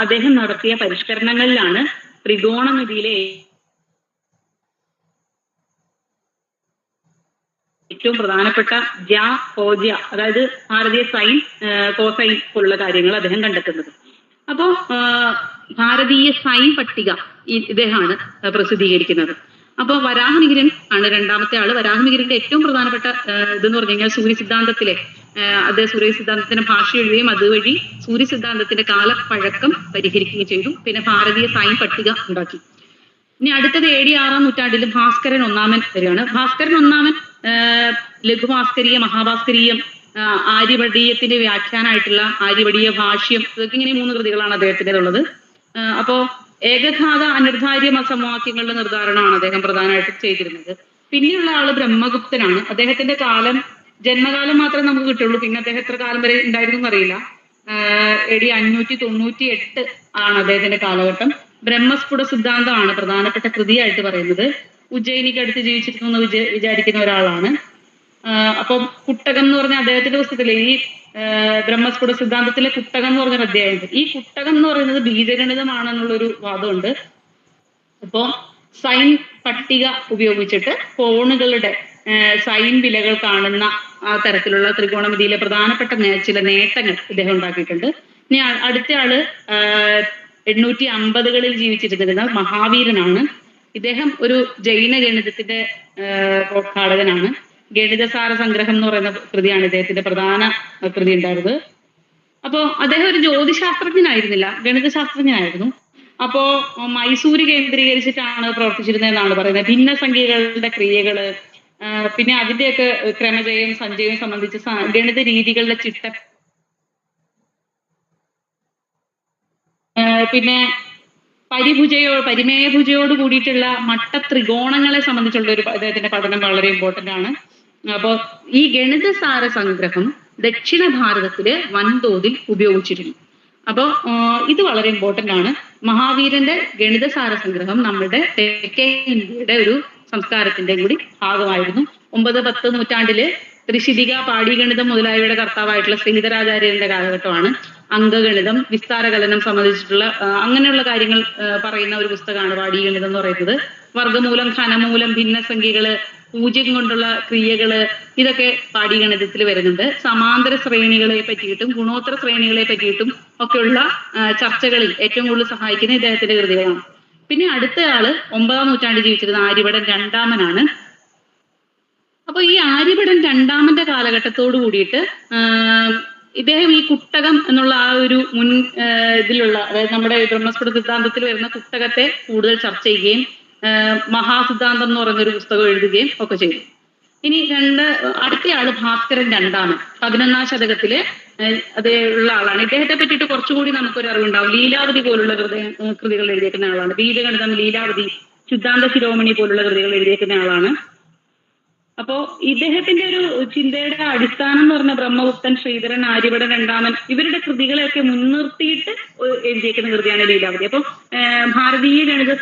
അദ്ദേഹം നടത്തിയ പരിഷ്കരണങ്ങളിലാണ് ത്രികോണമിതിയിലെ ഏറ്റവും പ്രധാനപ്പെട്ട കോജ്യ, അതായത് ഭാരതീയ സൈൻ, കോസൈൻ പോലുള്ള കാര്യങ്ങൾ അദ്ദേഹം കണ്ടെത്തുന്നത്. അപ്പോ ഭാരതീയ സൈൻ പട്ടിക ഇദ്ദേഹമാണ് പ്രസിദ്ധീകരിക്കുന്നത്. അപ്പോൾ വരാഹമിഹിരൻ ആണ് രണ്ടാമത്തെ ആള്. വരാഹമിഹിരന്റെ ഏറ്റവും പ്രധാനപ്പെട്ട ഇതെന്ന് പറഞ്ഞു കഴിഞ്ഞാൽ സൂര്യ സിദ്ധാന്തത്തിലെ അദ്ദേഹം സൂര്യ സിദ്ധാന്തത്തിന്റെ ഭാഷ എഴുതുകയും അതുവഴി സൂര്യ സിദ്ധാന്തത്തിന്റെ കാലപ്പഴക്കം പരിഹരിക്കുകയും ചെയ്തു. പിന്നെ ഭാരതീയ സൈൻ പട്ടിക ഉണ്ടാക്കി. ഇനി അടുത്തത് AD 6-ാം നൂറ്റാണ്ടിൽ ഭാസ്കരൻ ഒന്നാമൻ വരികയാണ്. ഭാസ്കരൻ ഒന്നാമൻ ലഘുഭാസ്കരീയ, മഹാഭാസ്കരീയം, ആര്യഭടീയത്തിന്റെ വ്യാഖ്യാനമായിട്ടുള്ള ആര്യഭടീയ ഭാഷ്യം, ഇതൊക്കെ ഇങ്ങനെ 3 കൃതികളാണ് അദ്ദേഹത്തിൻ്റെതുള്ളത്. അപ്പോ ഏകഘാത അനിർധാര്യ സമവാക്യങ്ങളുടെ നിർദ്ധാരണമാണ് അദ്ദേഹം പ്രധാനമായിട്ടും ചെയ്തിരുന്നത്. പിന്നെയുള്ള ആള് ബ്രഹ്മഗുപ്തനാണ്. അദ്ദേഹത്തിന്റെ കാലം, ജന്മകാലം മാത്രമേ നമുക്ക് കിട്ടുള്ളൂ. പിന്നെ അദ്ദേഹം എത്ര കാലം വരെ ഉണ്ടായിരുന്നു എന്നറിയില്ല. AD 598 ആണ് അദ്ദേഹത്തിന്റെ കാലഘട്ടം. ബ്രഹ്മസ്ഫുട സിദ്ധാന്തമാണ് പ്രധാനപ്പെട്ട കൃതിയായിട്ട് പറയുന്നത്. ഉജ്ജയിനിക്ക് അടുത്ത് ജീവിച്ചിരുന്നു എന്ന് വിചാരിക്കുന്ന ഒരാളാണ്. അപ്പം കുട്ടകം എന്ന് പറഞ്ഞ അദ്ദേഹത്തിന്റെ പുസ്തകത്തിലെ ഈ ബ്രഹ്മസ്ഫുട സിദ്ധാന്തത്തിലെ കുട്ടകം എന്ന് പറഞ്ഞൊരു അധ്യായമുണ്ട്. ഈ കുട്ടകം എന്ന് പറയുന്നത് ബീജഗണിതമാണെന്നുള്ളൊരു വാദമുണ്ട്. അപ്പോ സൈൻ പട്ടിക ഉപയോഗിച്ചിട്ട് കോണുകളുടെ സൈൻ വിലകൾ കാണുന്ന ആ തരത്തിലുള്ള ത്രികോണമിതിയിലെ പ്രധാനപ്പെട്ട ചില നേട്ടങ്ങൾ ഇദ്ദേഹം ഉണ്ടാക്കിയിട്ടുണ്ട്. ഇനി അടുത്ത ആള് 850-കളിൽ ജീവിച്ചിരുന്നിരുന്ന മഹാവീരനാണ്. ഇദ്ദേഹം ഒരു ജൈന ഗണിതത്തിന്റെ പ്രോത്സാഹകനാണ്. ഗണിതസാര സംഗ്രഹം എന്ന് പറയുന്ന കൃതിയാണ് ഇദ്ദേഹത്തിന്റെ പ്രധാന കൃതി ഉണ്ടായിരുന്നത്. അപ്പോ അദ്ദേഹം ഒരു ജ്യോതിശാസ്ത്രജ്ഞനായിരുന്നില്ല, ഗണിതശാസ്ത്രജ്ഞനായിരുന്നു. അപ്പോ മൈസൂര് കേന്ദ്രീകരിച്ചിട്ടാണ് പ്രവർത്തിച്ചിരുന്നതെന്നാണ് പറയുന്നത്. ഭിന്നസംഖ്യകളുടെ ക്രിയകള്, പിന്നെ അതിന്റെയൊക്കെ ക്രമജയവും സഞ്ചയവും സംബന്ധിച്ച് ഗണിത രീതികളുടെ ചിട്ട, പിന്നെ പരിമേയഭുജയോട് കൂടിയിട്ടുള്ള മട്ട ത്രികോണങ്ങളെ സംബന്ധിച്ചുള്ള ഒരു അദ്ദേഹത്തിന്റെ പഠനം വളരെ ഇമ്പോർട്ടന്റ് ആണ്. അപ്പോൾ ഈ ഗണിതസാര സംഗ്രഹം ദക്ഷിണ ഭാരതത്തില് വൻതോതിൽ ഉപയോഗിച്ചിരുന്നു. അപ്പോൾ ഇത് വളരെ ഇമ്പോർട്ടന്റ് ആണ്. മഹാവീരന്റെ ഗണിതസാര സംഗ്രഹം നമ്മുടെ തെക്കേ ഇന്ത്യയുടെ ഒരു സംസ്കാരത്തിന്റെ കൂടി ഭാഗമായിരുന്നു. 9-10 നൂറ്റാണ്ടില് ത്രിശിതിക, പാടിഗണിതം മുതലായവയുടെ കർത്താവായിട്ടുള്ള ശ്രീധരാചാര്യന്റെ കാലഘട്ടമാണ്. അംഗഗണിതം, വിസ്താരകലനം സംബന്ധിച്ചിട്ടുള്ള അങ്ങനെയുള്ള കാര്യങ്ങൾ പറയുന്ന ഒരു പുസ്തകമാണ് പാടിഗണിതം എന്ന് പറയുന്നത്. വർഗമൂലം, ഘനമൂലം, ഭിന്നസംഖ്യകള്, പൂജ്യം കൊണ്ടുള്ള ക്രിയകള്, ഇതൊക്കെ പാടിഗണിതത്തിൽ വരുന്നുണ്ട്. സമാന്തര ശ്രേണികളെ പറ്റിയിട്ടും ഗുണോത്തര ശ്രേണികളെ പറ്റിയിട്ടും ഒക്കെയുള്ള ചർച്ചകളിൽ ഏറ്റവും കൂടുതൽ സഹായിക്കുന്ന ഇദ്ദേഹത്തിന്റെ കൃതികളാണ്. പിന്നെ അടുത്ത ആള് 9-ാം നൂറ്റാണ്ടിൽ ജീവിച്ചിരുന്ന ആര്യഭടൻ രണ്ടാമനാണ്. അപ്പൊ ഈ ആര്യഭടൻ രണ്ടാമന്റെ കാലഘട്ടത്തോട് കൂടിയിട്ട് ഇദ്ദേഹം ഈ കുട്ടകം എന്നുള്ള ആ ഒരു ഇതിലുള്ള, അതായത് നമ്മുടെ ബ്രഹ്മസ്ഫുട സിദ്ധാന്തത്തിൽ വരുന്ന കുട്ടകത്തെ കൂടുതൽ ചർച്ച ചെയ്യുകയും മഹാസിദ്ധാന്തം എന്ന് പറയുന്ന ഒരു പുസ്തകം എഴുതുകയും ഒക്കെ ചെയ്തു. ഇനി അടുത്തയാള് ഭാസ്കരൻ രണ്ടാമൻ, 11-ാം ശതകത്തില് ഉള്ള ആളാണ്. ഇദ്ദേഹത്തെ പറ്റിയിട്ട് കുറച്ചുകൂടി നമുക്കൊരു അറിവുണ്ടാവും. ലീലാവതി പോലുള്ള കൃതികൾ എഴുതിയേക്കുന്ന ആളാണ്. ബീജഗണിതം, ലീലാവതി, സിദ്ധാന്ത ശിരോമണി പോലുള്ള കൃതികൾ എഴുതിയേക്കുന്ന ആളാണ്. അപ്പോ ഇദ്ദേഹത്തിന്റെ ഒരു ചിന്തയുടെ അടിസ്ഥാനം എന്ന് പറഞ്ഞ ബ്രഹ്മഗുപ്തൻ, ശ്രീധരൻ, ആര്യഭടൻ രണ്ടാമൻ ഇവരുടെ കൃതികളെയൊക്കെ മുൻനിർത്തിയിട്ട് എഴുതിയേക്കുന്ന കൃതിയാണ് ലീലാവതി. അപ്പൊ ഭാരതീയ ഗണിത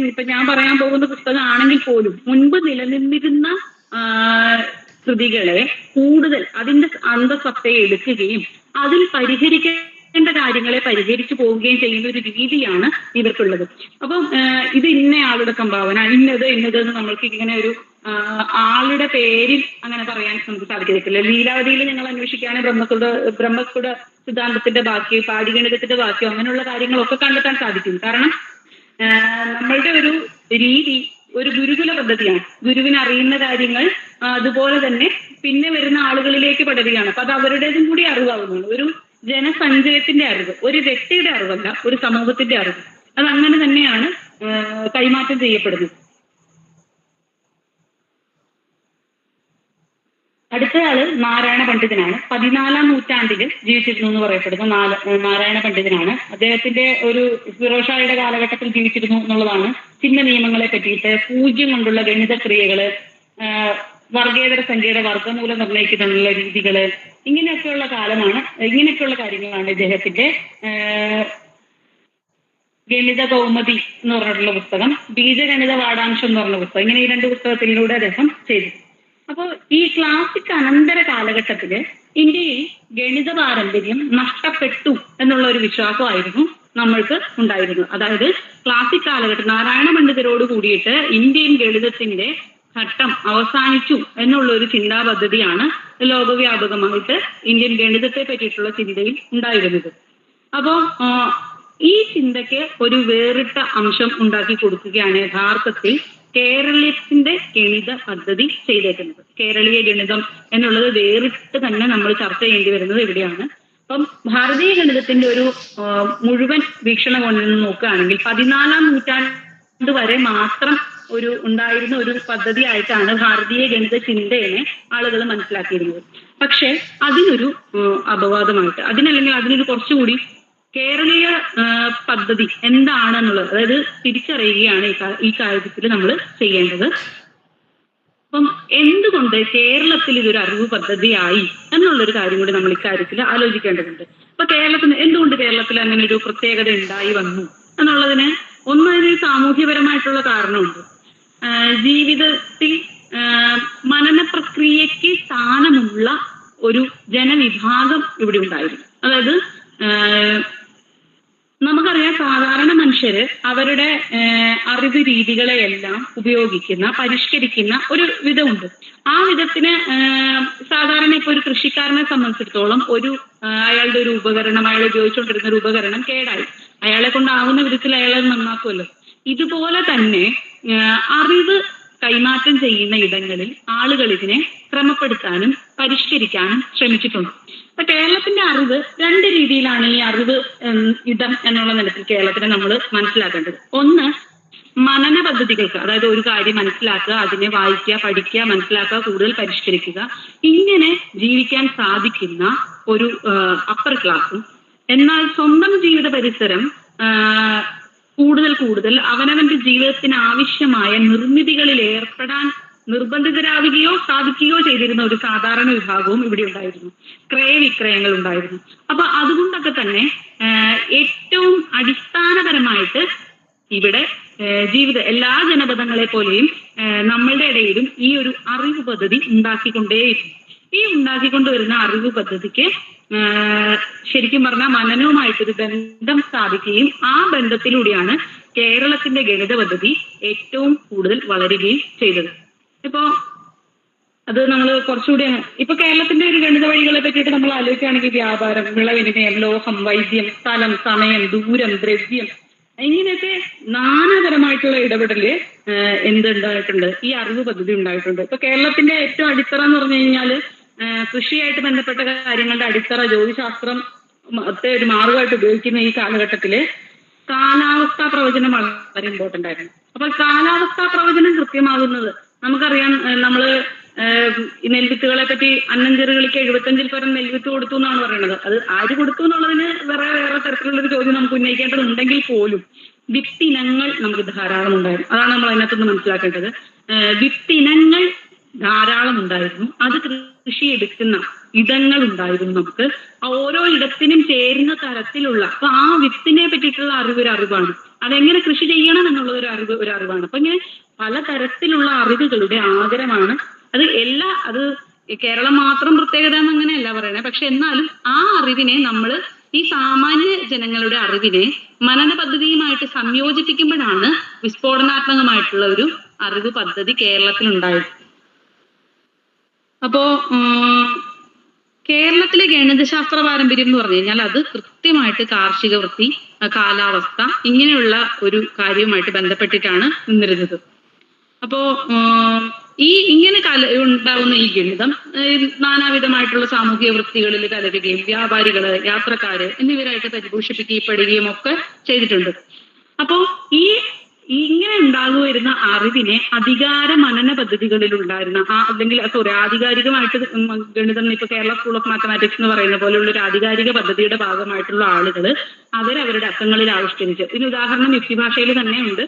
ഇപ്പൊ ഞാൻ പറയാൻ പോകുന്ന പുസ്തകം ആണെങ്കിൽ പോലും മുൻപ് നിലനിന്നിരുന്ന കൃതികളെ കൂടുതൽ അതിന്റെ അന്തസത്തയെ എടുക്കുകയും അതിൽ പരിഹരിക്കേണ്ട കാര്യങ്ങളെ പരിഹരിച്ചു പോവുകയും ചെയ്യുന്ന ഒരു രീതിയാണ് ഇവർക്കുള്ളത്. അപ്പം ഇത് ഇന്നയാളുടെ സംഭാവന, ഇന്നത് എന്ന് നമ്മൾക്ക് ഇങ്ങനെ ഒരു ആളുടെ പേരിൽ അങ്ങനെ പറയാൻ നമുക്ക് സാധിക്കത്തില്ല. ലീലാവതിയിൽ നിങ്ങൾ അന്വേഷിക്കുകയാണെങ്കിൽ ബ്രഹ്മസ്ഫുട സിദ്ധാന്തത്തിന്റെ ബാക്കി, പാടിഗണിതത്തിന്റെ ബാക്കിയോ അങ്ങനെയുള്ള കാര്യങ്ങളൊക്കെ കണ്ടെത്താൻ സാധിക്കും. കാരണം നമ്മളുടെ ഒരു രീതി ഒരു ഗുരുകുല പദ്ധതിയാണ്. ഗുരുവിന് അറിയുന്ന കാര്യങ്ങൾ അതുപോലെ തന്നെ പിന്നെ വരുന്ന ആളുകളിലേക്ക് പടരുകയാണ്. അപ്പൊ അത് അവരുടേതും കൂടി അറിവാകുന്നുള്ളൂ. ഒരു ജനസഞ്ചയത്തിന്റെ അറിവ്, ഒരു വ്യക്തിയുടെ അറിവല്ല, ഒരു സമൂഹത്തിന്റെ അറിവ്. അത് അങ്ങനെ തന്നെയാണ് കൈമാറ്റം ചെയ്യപ്പെടുന്നത്. അടുത്തയാള് നാരായണ പണ്ഡിതനാണ്. 14-ാം നൂറ്റാണ്ടിൽ ജീവിച്ചിരുന്നു എന്ന് പറയപ്പെടുന്ന നാരായണ പണ്ഡിതനാണ്. അദ്ദേഹത്തിന്റെ ഒരു ഫിറോഷായുടെ കാലഘട്ടത്തിൽ ജീവിച്ചിരുന്നു എന്നുള്ളതാണ്. ചിഹ്ന നിയമങ്ങളെ പറ്റിയിട്ട്, പൂജ്യം കൊണ്ടുള്ള ഗണിത ക്രിയകള്, വർഗേതര സംഖ്യയുടെ വർഗ്ഗമൂലം നിർണ്ണയിക്കുന്നതിനുള്ള രീതികള്, ഇങ്ങനെയൊക്കെയുള്ള കാലമാണ്. ഇങ്ങനെയൊക്കെയുള്ള കാര്യങ്ങളാണ് ഇദ്ദേഹത്തിന്റെ ഗണിത കൗമുദി എന്ന് പറഞ്ഞിട്ടുള്ള പുസ്തകം, ബീജഗണിത പാഠാംശം എന്ന് പറഞ്ഞ പുസ്തകം, ഇങ്ങനെ ഈ 2 പുസ്തകത്തിലൂടെ അദ്ദേഹം ചെയ്തു. അപ്പോൾ ഈ ക്ലാസിക് അനന്തര കാലഘട്ടത്തില് ഇന്ത്യയിൽ ഗണിത പാരമ്പര്യം നഷ്ടപ്പെട്ടു എന്നുള്ള ഒരു വിശ്വാസമായിരുന്നു നമ്മൾക്ക് ഉണ്ടായിരുന്നത്. അതായത് ക്ലാസിക് കാലഘട്ടം നാരായണ പണ്ഡിതരോട് കൂടിയിട്ട് ഇന്ത്യൻ ഗണിതത്തിന്റെ ഘട്ടം അവസാനിച്ചു എന്നുള്ള ഒരു ചിന്താ പദ്ധതിയാണ് ലോകവ്യാപകമായിട്ട് ഇന്ത്യൻ ഗണിതത്തെ പറ്റിയിട്ടുള്ള ചിന്തയിൽ ഉണ്ടായിരുന്നത്. അപ്പോ ഈ ചിന്തയ്ക്ക് ഒരു വേറിട്ട അംശം ഉണ്ടാക്കി കൊടുക്കുകയാണ് യഥാർത്ഥത്തിൽ കേരളത്തിന്റെ ഗണിത പദ്ധതി ചെയ്തേക്കുന്നത്. കേരളീയ ഗണിതം എന്നുള്ളത് വേറിട്ട് തന്നെ നമ്മൾ ചർച്ച ചെയ്യേണ്ടി വരുന്നത് എവിടെയാണ്. അപ്പം ഭാരതീയ ഗണിതത്തിന്റെ ഒരു മുഴുവൻ വീക്ഷണകോണിൽ നിന്ന് നോക്കുകയാണെങ്കിൽ 14-ാം നൂറ്റാണ്ട് വരെ മാത്രം ഉണ്ടായിരുന്ന ഒരു പദ്ധതി ആയിട്ടാണ് ഭാരതീയ ഗണിത ചിന്തയെ ആളുകൾ മനസ്സിലാക്കിയിരുന്നത്. പക്ഷെ അതിനൊരു അപവാദമായിട്ട് അതിനൊരു കുറച്ചുകൂടി കേരളീയ പദ്ധതി എന്താണെന്നുള്ളത്, അതായത് തിരിച്ചറിയുകയാണ് ഈ കാര്യത്തിൽ നമ്മൾ ചെയ്യേണ്ടത്. അപ്പം എന്തുകൊണ്ട് കേരളത്തിൽ ഇതൊരു അറിവ് പദ്ധതിയായി എന്നുള്ളൊരു കാര്യം കൂടി നമ്മൾ ഇക്കാര്യത്തിൽ ആലോചിക്കേണ്ടതുണ്ട്. അപ്പൊ എന്തുകൊണ്ട് കേരളത്തിൽ അങ്ങനെ ഒരു പ്രത്യേകത ഉണ്ടായി വന്നു എന്നുള്ളതിന് അതിന് സാമൂഹ്യപരമായിട്ടുള്ള കാരണമുണ്ട്. ജീവിതത്തിൽ മനന പ്രക്രിയയ്ക്ക് സ്ഥാനമുള്ള ഒരു ജനവിഭാഗം ഇവിടെ ഉണ്ടായിരുന്നു. അതായത് നമുക്കറിയാം, സാധാരണ മനുഷ്യര് അവരുടെ അറിവ് രീതികളെയെല്ലാം പരിഷ്കരിക്കുന്ന ഒരു വിധമുണ്ട്. ആ വിധത്തിന് സാധാരണ ഇപ്പൊ ഒരു കൃഷിക്കാരനെ സംബന്ധിച്ചിടത്തോളം അയാളുടെ ഒരു ഉപകരണം, അയാൾ ഉപയോഗിച്ചുകൊണ്ടിരുന്ന ഒരു ഉപകരണം കേടായി, അയാളെ കൊണ്ടാവുന്ന വിധത്തിൽ അയാളെ നന്നാക്കുമല്ലോ. ഇതുപോലെ തന്നെ അറിവ് കൈമാറ്റം ചെയ്യുന്ന ഇടങ്ങളിൽ ആളുകൾ ഇതിനെ ക്രമപ്പെടുത്താനും പരിഷ്കരിക്കാനും ശ്രമിച്ചിട്ടുണ്ട്. അപ്പൊ കേരളത്തിന്റെ അറിവ് 2 രീതിയിലാണ് ഈ അറിവ് ഇടം എന്നുള്ള നിലത്തിൽ കേരളത്തിനെ നമ്മൾ മനസ്സിലാക്കേണ്ടത്. ഒന്ന്, മനന പദ്ധതികൾക്ക്, അതായത് ഒരു കാര്യം മനസ്സിലാക്കുക, അതിനെ വായിക്കുക, പഠിക്കുക, മനസ്സിലാക്കുക, കൂടുതൽ പരിഷ്കരിക്കുക, ഇങ്ങനെ ജീവിക്കാൻ സാധിക്കുന്ന ഒരു അപ്പർ ക്ലാസ്സും, എന്നാൽ സ്വന്തം ജീവിത പരിസരം കൂടുതൽ കൂടുതൽ അവനവന്റെ ജീവിതത്തിന് ആവശ്യമായ നിർമ്മിതികളിൽ ഏർപ്പെടാൻ നിർബന്ധിതരാവുകയോ സാധിക്കുകയോ ചെയ്തിരുന്ന ഒരു സാധാരണ വിഭാഗവും ഇവിടെ ഉണ്ടായിരുന്നു. ക്രയവിക്രയങ്ങൾ ഉണ്ടായിരുന്നു. അപ്പൊ അതുകൊണ്ടൊക്കെ തന്നെ ഏറ്റവും അടിസ്ഥാനപരമായിട്ട് ഇവിടെ എല്ലാ ജനപദങ്ങളെ പോലെയും നമ്മളുടെ ഇടയിലും ഈ ഒരു അറിവ് പദ്ധതി ഉണ്ടാക്കിക്കൊണ്ടേയിരുന്നു. ഈ ഉണ്ടാക്കിക്കൊണ്ടുവരുന്ന അറിവ് പദ്ധതിക്ക് ശരിക്കും പറഞ്ഞാൽ മനനവുമായിട്ടൊരു ബന്ധം സ്ഥാപിക്കുകയും ആ ബന്ധത്തിലൂടെയാണ് കേരളത്തിന്റെ ഗണിത പദ്ധതി ഏറ്റവും കൂടുതൽ വളരുകയും ചെയ്തത്. ഇപ്പോ അത് നമ്മൾ കുറച്ചുകൂടി ഇപ്പൊ കേരളത്തിന്റെ ഒരു ഗണിത വഴികളെ പറ്റിയിട്ട് നമ്മൾ ആലോചിക്കുകയാണെങ്കിൽ വ്യാപാരം, വിളവിനിമയം, ലോഹം, വൈദ്യം, സ്ഥലം, സമയം, ദൂരം, ദ്രവ്യം, ഇങ്ങനെയൊക്കെ നാനാതരമായിട്ടുള്ള ഇടപെടല് എന്തുണ്ടായിട്ടുണ്ട്, ഈ അറിവ് പദ്ധതി ഉണ്ടായിട്ടുണ്ട്. ഇപ്പൊ കേരളത്തിന്റെ ഏറ്റവും അടിത്തറ എന്ന് പറഞ്ഞു കഴിഞ്ഞാല് കൃഷിയായിട്ട് ബന്ധപ്പെട്ട കാര്യങ്ങളുടെ അടിത്തറ ജ്യോതിശാസ്ത്രം ഒരു മാർഗമായിട്ട് ഉപയോഗിക്കുന്ന ഈ കാലഘട്ടത്തില് കാലാവസ്ഥാ പ്രവചനം വളരെ ഇമ്പോർട്ടന്റ് ആയിരുന്നു. അപ്പൊ കാലാവസ്ഥാ പ്രവചനം കൃത്യമാകുന്നത് നമുക്കറിയാം. നമ്മള് നെൽവിത്തുകളെ പറ്റി അന്നഞ്ചെറുകളിക്ക് 75 പരം നെൽവിത്ത് കൊടുത്തു എന്നാണ് പറയുന്നത്. അത് ആര് കൊടുത്തു എന്നുള്ളതിന് വേറെ തരത്തിലുള്ളൊരു ചോദ്യം നമുക്ക് ഉന്നയിക്കേണ്ടതുണ്ടെങ്കിൽ പോലും വിത്തിനങ്ങൾ നമുക്ക് ധാരാളം ഉണ്ടായിരുന്നു. അതാണ് നമ്മൾ അതിനകത്തുനിന്ന് മനസ്സിലാക്കേണ്ടത്. വിത്തിനങ്ങൾ ധാരാളം ഉണ്ടായിരുന്നു. അത് കൃഷി എടുക്കുന്ന ഇടങ്ങൾ ഉണ്ടായിരുന്നു. നമുക്ക് ഓരോ ഇടത്തിനും ചേരുന്ന തരത്തിലുള്ള അപ്പൊ ആ വിത്തിനെ പറ്റിയിട്ടുള്ള അറിവ് ഒരു അറിവാണ്. അതെങ്ങനെ കൃഷി ചെയ്യണം എന്നുള്ളത് ഒരു അറിവാണ്. അപ്പൊ ഇങ്ങനെ പലതരത്തിലുള്ള അറിവുകളുടെ ആകരമാണ് അത്. അത് കേരളം മാത്രം പ്രത്യേകത എന്നങ്ങനെയല്ല പറയണേ. പക്ഷെ എന്നാലും ആ അറിവിനെ നമ്മൾ ഈ സാമാന്യ ജനങ്ങളുടെ അറിവിനെ മനന പദ്ധതിയുമായിട്ട് സംയോജിപ്പിക്കുമ്പോഴാണ് വിസ്ഫോടനാത്മകമായിട്ടുള്ള ഒരു അറിവ് പദ്ധതി കേരളത്തിൽ ഉണ്ടായത്. അപ്പോ കേരളത്തിലെ ഗണിതശാസ്ത്ര പാരമ്പര്യം എന്ന് പറഞ്ഞു കഴിഞ്ഞാൽ അത് കൃത്യമായിട്ട് കാർഷിക വൃത്തി, കാലാവസ്ഥ ഇങ്ങനെയുള്ള ഒരു കാര്യവുമായിട്ട് ബന്ധപ്പെട്ടിട്ടാണ് നിന്നിരുന്നത്. അപ്പോ ഇങ്ങനെ ഉണ്ടാവുന്ന ഈ ഗണിതം നാനാവിധമായിട്ടുള്ള സാമൂഹിക വൃത്തികളിൽ കലരുകയും വ്യാപാരികള്, യാത്രക്കാര് എന്നിവരായിട്ട് പരിപോഷിപ്പിക്കപ്പെടുകയും ഒക്കെ ചെയ്തിട്ടുണ്ട്. അപ്പോ ഇങ്ങനെ ഉണ്ടാകുവരുന്ന അറിവിനെ അധികാര മനന പദ്ധതികളിൽ ഉണ്ടായിരുന്ന അല്ലെങ്കിൽ ആധികാരികമായിട്ട് ഗണിതം ഇപ്പൊ കേരള സ്കൂൾ ഓഫ് മാത്തമാറ്റിക്സ് എന്ന് പറയുന്ന പോലെയുള്ള ഒരു ആധികാരിക പദ്ധതിയുടെ ഭാഗമായിട്ടുള്ള ആളുകള് അവരവരുടെ അക്കങ്ങളിൽ ആവിഷ്കരിച്ച്, ഇതിന് ഉദാഹരണം യുക്തിഭാഷയിൽ തന്നെ ഉണ്ട്.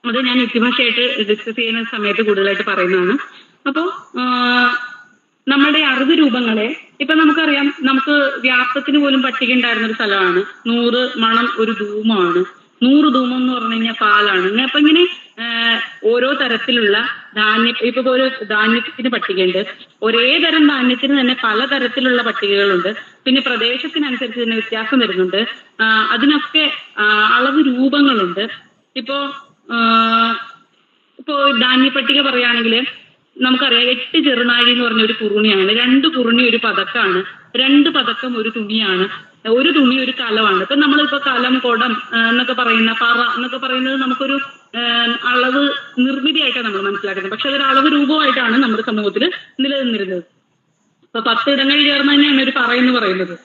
അത് ഞാൻ യുക്തിഭാഷയായിട്ട് ഡിസ്കസ് ചെയ്യുന്ന സമയത്ത് കൂടുതലായിട്ട് പറയുന്നതാണ്. അപ്പോ നമ്മുടെ അറിവ് രൂപങ്ങളെ ഇപ്പൊ നമുക്കറിയാം, നമുക്ക് വ്യാപ്തത്തിന് പോലും പട്ടിക ഉണ്ടായിരുന്ന ഒരു സ്ഥലമാണ് 100 മണം ഒരു ധൂമമാണ്. 100 ധൂമം എന്ന് പറഞ്ഞു കഴിഞ്ഞാൽ പാലാണ്. അപ്പൊ ഇങ്ങനെ ഓരോ തരത്തിലുള്ള ഇപ്പൊ ഒരു ധാന്യത്തിന് പട്ടികയുണ്ട്. ഒരേ തരം ധാന്യത്തിന് തന്നെ പലതരത്തിലുള്ള പട്ടികകളുണ്ട്. പിന്നെ പ്രദേശത്തിനനുസരിച്ച് തന്നെ വ്യത്യാസം വരുന്നുണ്ട്. അതിനൊക്കെ അളവ് രൂപങ്ങളുണ്ട്. ഇപ്പോ ധാന്യപ്പട്ടിക പറയുകയാണെങ്കിൽ നമുക്കറിയാം 8 ചെറുനാഴി എന്ന് പറഞ്ഞ ഒരു കുറുണിയാണ്, 2 കുറുണി ഒരു പതക്കാണ്, 2 പതക്കം ഒരു തുണിയാണ്, ഒരു തുണി ഒരു കലമാണ്. ഇപ്പൊ നമ്മളിപ്പോ കലം, കുടം എന്നൊക്കെ പറയുന്ന പറ എന്നൊക്കെ പറയുന്നത് നമുക്കൊരു അളവ് നിർമ്മിതിയായിട്ടാണ് നമ്മൾ മനസ്സിലാക്കുന്നത്. പക്ഷെ അതൊരു അളവ് രൂപമായിട്ടാണ് നമ്മുടെ സമൂഹത്തിൽ നിലനിന്നിരുന്നത്. ഇപ്പൊ 10 ഇടങ്ങൾ ചേർന്നതിനെയാണ് ഒരു പറ എന്ന് പറയുന്നത്,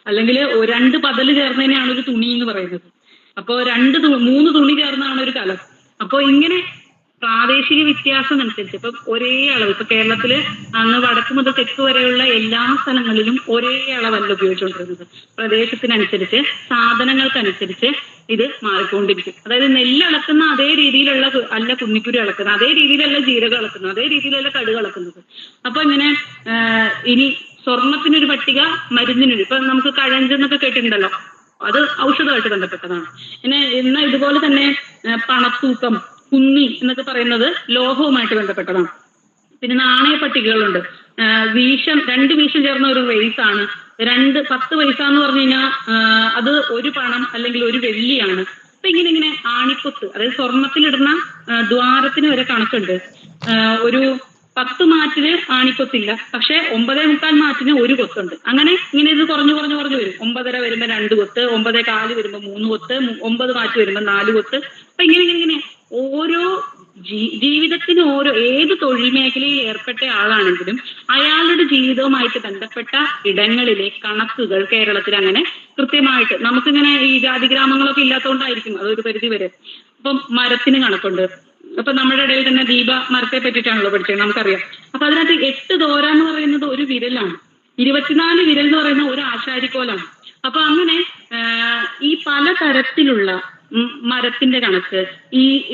അല്ലെങ്കിൽ 2 പതല് ചേർന്നതിനെയാണ് ഒരു തുണി എന്ന് പറയുന്നത്. അപ്പോ 3 തുണി ചേർന്നാണ് ഒരു കലം. അപ്പൊ ഇങ്ങനെ പ്രാദേശിക വ്യത്യാസം അനുസരിച്ച് ഇപ്പൊ ഒരേ അളവ്, ഇപ്പൊ കേരളത്തില് അങ്ങ് വടക്ക് മുതൽ തെക്ക് വരെയുള്ള എല്ലാ സ്ഥലങ്ങളിലും ഒരേ അളവല്ല ഉപയോഗിച്ചുകൊണ്ടിരുന്നത്. പ്രദേശത്തിനനുസരിച്ച്, സാധനങ്ങൾക്കനുസരിച്ച് ഇത് മാറിക്കൊണ്ടിരിക്കും. അതായത് നെല്ല് അളക്കുന്ന അതേ രീതിയിലുള്ള അല്ല കുന്നിക്കുരു അളക്കുന്നത്, അതേ രീതിയിലല്ല ജീരകം അളക്കുന്നത്, അതേ രീതിയിലല്ല കടുക് അളക്കുന്നത്. അപ്പൊ ഇങ്ങനെ ഇനി സ്വർണത്തിനൊരു പട്ടിക, മരുന്നിനൊരു, ഇപ്പൊ നമുക്ക് കഴഞ്ചെന്നൊക്കെ കേട്ടിട്ടുണ്ടല്ലോ, അത് ഔഷധമായിട്ട് ബന്ധപ്പെട്ടതാണ്. എന്നാൽ ഇതുപോലെ തന്നെ പണത്തൂക്കം, കുന്നി എന്നൊക്കെ പറയുന്നത് ലോഹവുമായിട്ട് ബന്ധപ്പെട്ടതാണ്. പിന്നെ നാണയ പട്ടികകളുണ്ട്. 2 വീശം ചേർന്ന ഒരു റേസ് ആണ്. 10 പൈസ എന്ന് പറഞ്ഞു കഴിഞ്ഞാൽ അത് ഒരു പണം അല്ലെങ്കിൽ ഒരു വെള്ളിയാണ്. അപ്പൊ ഇങ്ങനെ ആണിക്കൊത്ത്, അതായത് സ്വർണത്തിലിടുന്ന ദ്വാരത്തിന് വരെ കണക്കുണ്ട്. ഒരു 10 മാറ്റിന് ആണിക്കൊത്തില്ല, പക്ഷെ 9.25 മാറ്റിന് ഒരു കൊത്തുണ്ട്. ഇങ്ങനെ ഇത് കുറഞ്ഞു വരും. 9.5 വരുമ്പോ 2 കൊത്ത്, 9.25 വരുമ്പോ 3 കൊത്ത്, 9 മാറ്റ് വരുമ്പോ 4 കൊത്ത്. അപ്പൊ ഇങ്ങനെ ഓരോ ജീവിതത്തിന് ഏത് തൊഴിൽ മേഖലയിൽ ഏർപ്പെട്ട ആളാണെങ്കിലും അയാളുടെ ജീവിതവുമായിട്ട് ബന്ധപ്പെട്ട ഇടങ്ങളിലെ കണക്കുകൾ കേരളത്തിൽ അങ്ങനെ കൃത്യമായിട്ട്, നമുക്കിങ്ങനെ ഈ ജാതി ഗ്രാമങ്ങളൊക്കെ ഇല്ലാത്തതുകൊണ്ടായിരിക്കും അതൊരു പരിധി വരെ. അപ്പം മരത്തിന് കണക്കുണ്ട്. അപ്പൊ നമ്മുടെ ഇടയിൽ തന്നെ ദീപ മരത്തെ പറ്റിയിട്ടാണല്ലോ പഠിച്ചത്, നമുക്കറിയാം. അപ്പൊ അതിനകത്ത് 8 ദോര എന്ന് പറയുന്നത് ഒരു വിരലാണ്, 24 വിരൽ എന്ന് പറയുന്ന ഒരു ആശാരിക്കോലാണ്. അപ്പൊ അങ്ങനെ ഈ പലതരത്തിലുള്ള മരത്തിന്റെ കണക്ക്,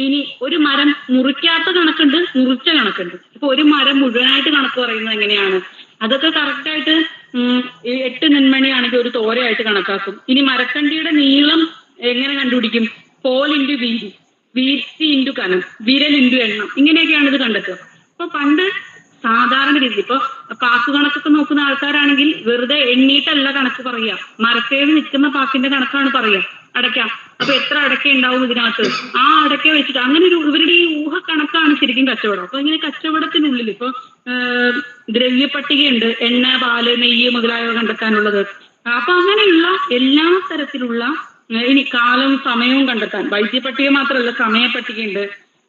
ഇനി ഒരു മരം മുറിക്കാത്ത കണക്കുണ്ട്, മുറിച്ച കണക്കുണ്ട്. ഇപ്പൊ ഒരു മരം മുഴുവനായിട്ട് കണക്ക് പറയുന്നത് എങ്ങനെയാണ്? അതൊക്കെ കറക്റ്റായിട്ട് 8 നെന്മണിയാണെങ്കിൽ ഒരു തോരയായിട്ട് കണക്കാക്കും. ഇനി മരക്കണ്ടിയുടെ നീളം എങ്ങനെ കണ്ടുപിടിക്കും? കോൽ ഇൻറ്റു വീതി, വീതി ഇൻറ്റു കനം, വിരൽ ഇൻറ്റു എണ്ണം, ഇങ്ങനെയൊക്കെയാണ് ഇത് കണ്ടെത്തുക. അപ്പൊ പണ്ട് സാധാരണ രീതി ഇപ്പൊ പാക്ക് കണക്കൊക്കെ നോക്കുന്ന ആൾക്കാരാണെങ്കിൽ വെറുതെ എണ്ണീട്ടല്ല കണക്ക് പറയുക, മരത്തേന്ന് നിൽക്കുന്ന പാക്കിന്റെ കണക്കാണ് പറയുക. അടയ്ക്ക, അപ്പൊ എത്ര അടയ്ക്ക ഉണ്ടാവും ഇതിനകത്ത്, ആ അടയ്ക്ക വെച്ചിട്ട് അങ്ങനെ ഒരു ഇവരുടെ ഈ ഊഹ കണക്കാണ് ശരിക്കും കച്ചവടം. അപ്പൊ ഇങ്ങനെ കച്ചവടത്തിനുള്ളിൽ ഇപ്പൊ ദ്രവ്യപട്ടികയുണ്ട്, എണ്ണ, പാല്, നെയ്യ് മുതലായവ കണ്ടെത്താനുള്ളത്. അപ്പൊ അങ്ങനെയുള്ള എല്ലാ തരത്തിലുള്ള ഇനി കാലവും സമയവും കണ്ടെത്താൻ വൈദ്യപട്ടിക മാത്രമല്ല, സമയപട്ടികയുണ്ട്.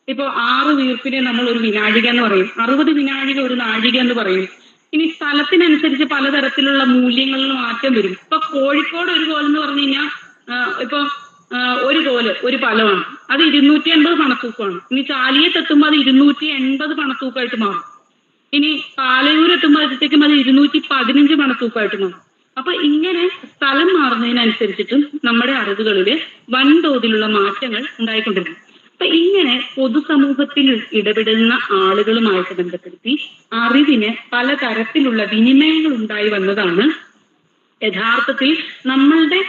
ഇപ്പൊ 6 വീർപ്പിനെ നമ്മൾ ഒരു വിനാഴിക എന്ന് പറയും, 60 വിനാഴിക ഒരു നാഴിക എന്ന് പറയും. ഇനി സ്ഥലത്തിനനുസരിച്ച് പലതരത്തിലുള്ള മൂല്യങ്ങളിൽ മാറ്റം വരും. ഇപ്പൊ കോഴിക്കോട് ഒരു കോലെന്ന് പറഞ്ഞു കഴിഞ്ഞാൽ ഇപ്പൊ ഒരു കോല് ഒരു ഫലമാണ്, അത് 250 പണത്തൂക്കമാണ്. ഇനി ചാലിയത്തെത്തുമ്പോൾ അത് 280 പണത്തൂക്കമായിട്ട് മാറും. ഇനി പാലയൂരെത്തുമ്പോഴത്തേക്കും അത് 215 പണത്തൂക്കമായിട്ട് മാറും. അപ്പൊ ഇങ്ങനെ സ്ഥലം മാറുന്നതിനനുസരിച്ചിട്ടും നമ്മുടെ അറിവുകളിൽ വൻതോതിലുള്ള മാറ്റങ്ങൾ ഉണ്ടായിക്കൊണ്ടിരുന്നു. അപ്പൊ ഇങ്ങനെ പൊതുസമൂഹത്തിൽ ഇടപെടുന്ന ആളുകളുമായിട്ട് ബന്ധപ്പെടുത്തി അറിവിന് പലതരത്തിലുള്ള വിനിമയങ്ങൾ ഉണ്ടായി വന്നതാണ് യഥാർത്ഥത്തിൽ നമ്മളുടെ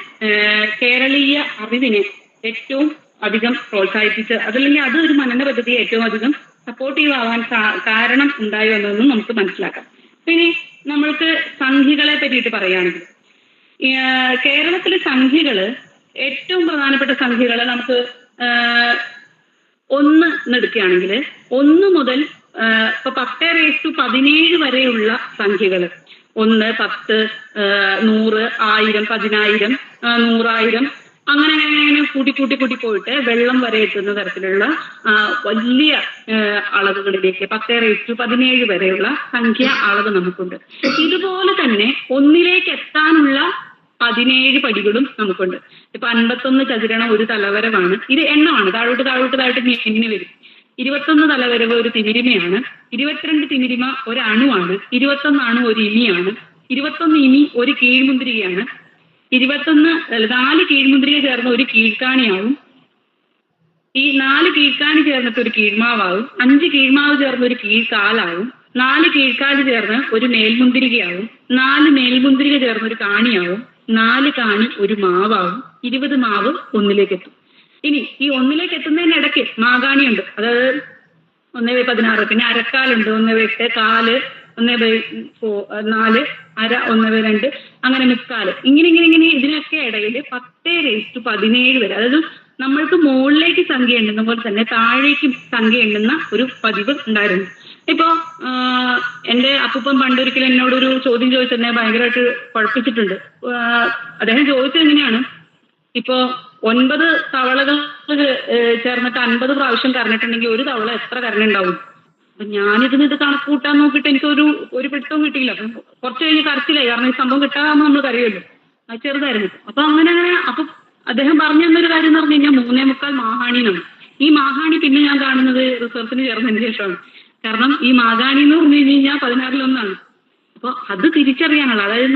കേരളീയ അറിവിനെ ഏറ്റവും അധികം പ്രോത്സാഹിപ്പിച്ച്, അതല്ലെങ്കിൽ അത് ഒരു മനന പദ്ധതിയെ ഏറ്റവും അധികം സപ്പോർട്ടീവ് ആവാൻ കാരണം ഉണ്ടായി വന്നതെന്നും നമുക്ക് മനസ്സിലാക്കാം. ഇനി നമ്മൾക്ക് സംഖ്യകളെ പറ്റിയിട്ട് പറയുകയാണെങ്കിൽ കേരളത്തിലെ സംഖ്യകള് ഏറ്റവും പ്രധാനപ്പെട്ട സംഖ്യകള് നമുക്ക് 1 എടുക്കുകയാണെങ്കിൽ 1 മുതൽ ഇപ്പൊ 10⁻17 വരെയുള്ള സംഖ്യകള് 1, 10, 100, 1000, 10000, 100000 അങ്ങനെ കൂട്ടി പോയിട്ട് വെള്ളം വരെ എത്തുന്ന തരത്തിലുള്ള വലിയ അളവുകളിലേക്ക് 10⁻17 വരെയുള്ള സംഖ്യ അളവ് നമുക്കുണ്ട്. ഇതുപോലെ തന്നെ 1ലേക്ക് എത്താനുള്ള 17 പടികളും നമുക്കുണ്ട്. ഇപ്പൊ 51 ചതുരണം ഒരു തലവരവാണ്, ഇത് എണ്ണമാണ്, താഴോട്ട് എണ്ണി വരും. 21 തലവരവ് ഒരു തിമിരിമയാണ്, 22 തിമിരിമ ഒരു അണുവാണ്, 21 അണു ഒരു ഇമിയാണ്, 21 ഇമി ഒരു കീഴ്മുന്തിരികയാണ്, 4 കീഴ്മുന്തിരിക ചേർന്ന് ഒരു കീഴ്ക്കാണിയാവും, ഈ 4 കീഴ്ക്കാണി ചേർന്നിട്ട് ഒരു കീഴ്മാവാകും, 5 കീഴ്മാവ് ചേർന്ന് ഒരു കീഴ്ക്കാലാവും, 4 കീഴ്ക്കാല് ചേർന്ന് ഒരു മേൽമുന്തിരികയാവും, 4 മേൽമുന്തിരിക ചേർന്ന് ഒരു കാണിയാവും, 4 കാണി ഒരു മാവാകും, 20 മാവ് 1ലേക്ക് എത്തും. ഇനി ഈ 1ലേക്ക് എത്തുന്നതിനിടയ്ക്ക് മാകാണിയുണ്ട്, അതായത് 1/16, പിന്നെ അരക്കാലുണ്ട്, 1/8, കാല് 1/4, അര 1/2, അങ്ങനെ മുക്കാല്, ഇങ്ങനെ ഇതിനൊക്കെ ഇടയിൽ 10⁻17 വരെ, അതായത് നമ്മൾക്ക് മുകളിലേക്ക് സംഖ്യ എണ്ണുന്ന പോലെ തന്നെ താഴേക്കും സംഖ്യ എണ്ണുന്ന ഒരു പതിവ് ഉണ്ടായിരുന്നു. ഇപ്പോ എന്റെ അപ്പൂപ്പൻ പണ്ടൊരിക്കലും എന്നോടൊരു ചോദ്യം ചോദിച്ചെന്നെ ഭയങ്കരമായിട്ട് കുഴപ്പിച്ചിട്ടുണ്ട്. അദ്ദേഹം ചോദിച്ചത് എങ്ങനെയാണ്, ഇപ്പോ 9 തവളകൾ ചേർന്നിട്ട് 50 പ്രാവശ്യം കരഞ്ഞിട്ടുണ്ടെങ്കിൽ ഒരു തവള എത്ര കരഞ്ഞുണ്ടാവും? അപ്പൊ ഞാനിത് കണക്ക് കൂട്ടാൻ നോക്കിയിട്ട് ഒരു പിടുത്തവും കിട്ടിയില്ല. അപ്പം കുറച്ച് കഴിഞ്ഞ് കരച്ചിലായി, കാരണം ഈ സംഭവം കിട്ടാതാകുമ്പോൾ നമ്മൾ കരയുമല്ലോ, അത് ചെറുതായിരുന്നു. അപ്പൊ അപ്പൊ അദ്ദേഹം പറഞ്ഞു തന്നൊരു കാര്യം എന്ന് പറഞ്ഞു കഴിഞ്ഞാൽ 3.25 മാഹാണി എന്നാണ്. ഈ മാഹാണി പിന്നെ ഞാൻ കാണുന്നത് റിസർച്ചിന് ചേർന്നതിന് ശേഷമാണ്. കാരണം ഈ മാഗാണി എന്ന് പറഞ്ഞു കഴിഞ്ഞാൽ 16-1. അപ്പൊ അത് തിരിച്ചറിയാനുള്ള, അതായത്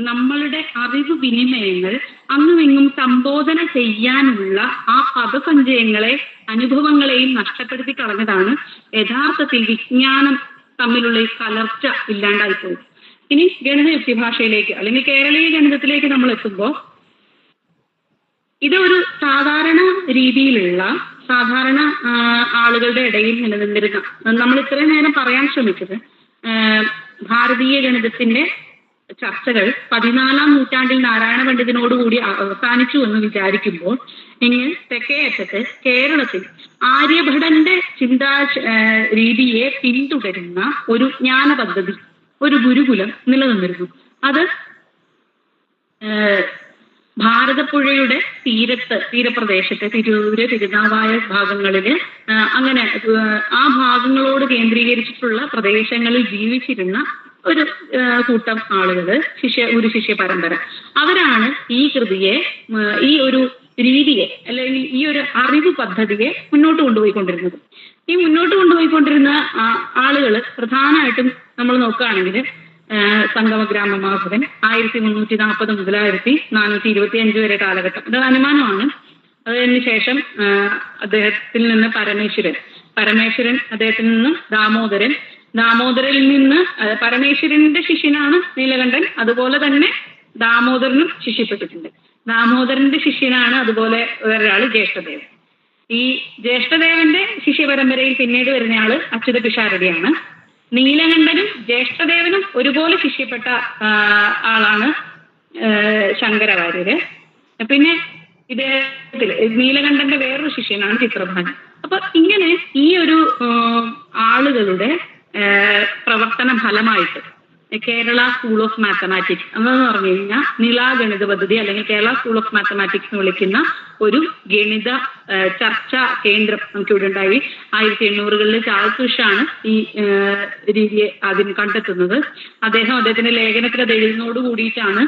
നമ്മളുടെ അറിവ് വിനിമയങ്ങൾ അങ്ങുമിങ്ങും സംബോധന ചെയ്യാനുള്ള ആ പദസഞ്ചയങ്ങളെ അനുഭവങ്ങളെയും നഷ്ടപ്പെടുത്തി കളഞ്ഞതാണ് യഥാർത്ഥത്തിൽ വിജ്ഞാനം തമ്മിലുള്ള ഈ കലർച്ച ഇല്ലാണ്ടായിപ്പോയി. ഇനി ഗണിത യുക്തിഭാഷയിലേക്ക് അല്ലെങ്കിൽ കേരളീയ ഗണിതത്തിലേക്ക് നമ്മൾ എത്തുമ്പോൾ ഇത് ഒരു സാധാരണ രീതിയിലുള്ള സാധാരണ ആളുകളുടെ ഇടയിൽ നിലനിന്നിരുന്ന, നമ്മൾ ഇത്രയും നേരം പറയാൻ ശ്രമിച്ചത് ഭാരതീയ ഗണിതത്തിന്റെ ചർച്ചകൾ 14-ാം നൂറ്റാണ്ടിൽ നാരായണ പണ്ഡിതനോടുകൂടി അവസാനിച്ചു എന്ന് വിചാരിക്കുമ്പോൾ ഇങ്ങനെ തെക്കേ അറ്റത്ത് കേരളത്തിൽ ആര്യഭടന്റെ ചിന്താ രീതിയെ പിന്തുടരുന്ന ഒരു ജ്ഞാന പദ്ധതി, ഒരു ഗുരുകുലം നിലനിന്നിരുന്നു. അത് ഭാരതപ്പുഴയുടെ തീരപ്രദേശത്ത് തിരൂര്, തിരുനാവായ ഭാഗങ്ങളില് അങ്ങനെ ആ ഭാഗങ്ങളോട് കേന്ദ്രീകരിച്ചിട്ടുള്ള പ്രദേശങ്ങളിൽ ജീവിച്ചിരുന്ന ഒരു കൂട്ടം ആളുകള്, ഒരു ശിഷ്യ പരമ്പര, അവരാണ് ഈ കൃതിയെ, ഈ ഒരു രീതിയെ അല്ലെങ്കിൽ ഈ ഒരു അറിവ് പദ്ധതിയെ മുന്നോട്ട് കൊണ്ടുപോയിക്കൊണ്ടിരുന്നത്. ഈ മുന്നോട്ട് കൊണ്ടുപോയിക്കൊണ്ടിരുന്ന ആളുകൾ പ്രധാനമായിട്ടും നമ്മൾ നോക്കുകയാണെങ്കിൽ സംഗമഗ്രാമ മാധവൻ 1340 മുതൽ 1425 വരെ കാലഘട്ടം, ഇത് അനുമാനമാണ്. അതിന് ശേഷം അദ്ദേഹത്തിൽ നിന്ന് പരമേശ്വരൻ അദ്ദേഹത്തിൽ നിന്ന് ദാമോദരിൽ നിന്ന് പരമേശ്വരന്റെ ശിഷ്യനാണ് നീലകണ്ഠൻ. അതുപോലെ തന്നെ ദാമോദരനും ശിഷ്യപ്പെട്ടിട്ടുണ്ട്. ദാമോദരന്റെ ശിഷ്യനാണ് അതുപോലെ വേറൊരാള് ജ്യേഷ്ഠദേവൻ. ഈ ജ്യേഷ്ഠദേവന്റെ ശിഷ്യ പരമ്പരയിൽ പിന്നീട് വരുന്നയാള് അച്യുത പിഷാരടിയാണ്. നീലകണ്ഠനും ജ്യേഷ്ഠദേവനും ഒരുപോലെ ശിഷ്യപ്പെട്ട ആളാണ് ശങ്കരവാര്യര്. പിന്നെ ഇദ്ദേഹത്തില് നീലകണ്ഠന്റെ വേറൊരു ശിഷ്യനാണ് ചിത്രഭാനു. അപ്പൊ ഇങ്ങനെ ഈ ഒരു ആളുകളുടെ പ്രവർത്തന ഫലമായിട്ട് കേരള സ്കൂൾ ഓഫ് മാത്തമാറ്റിക്സ് എന്ന് പറഞ്ഞു കഴിഞ്ഞാൽ നിള ഗണിത പദ്ധതി അല്ലെങ്കിൽ കേരള സ്കൂൾ ഓഫ് മാത്തമാറ്റിക്സ് എന്ന് വിളിക്കുന്ന ഒരു ഗണിത ചർച്ചാ കേന്ദ്രം നമുക്കിവിടെ ഉണ്ടായി. 1800-കളിൽ ചാൾസ് ഫിഷാണ് ഈ രീതിയെ ആദ്യം കണ്ടെത്തുന്നത്. അദ്ദേഹത്തിന്റെ ലേഖനത്തിൽ അത് എഴുതുന്നതോട് കൂടിയിട്ടാണ്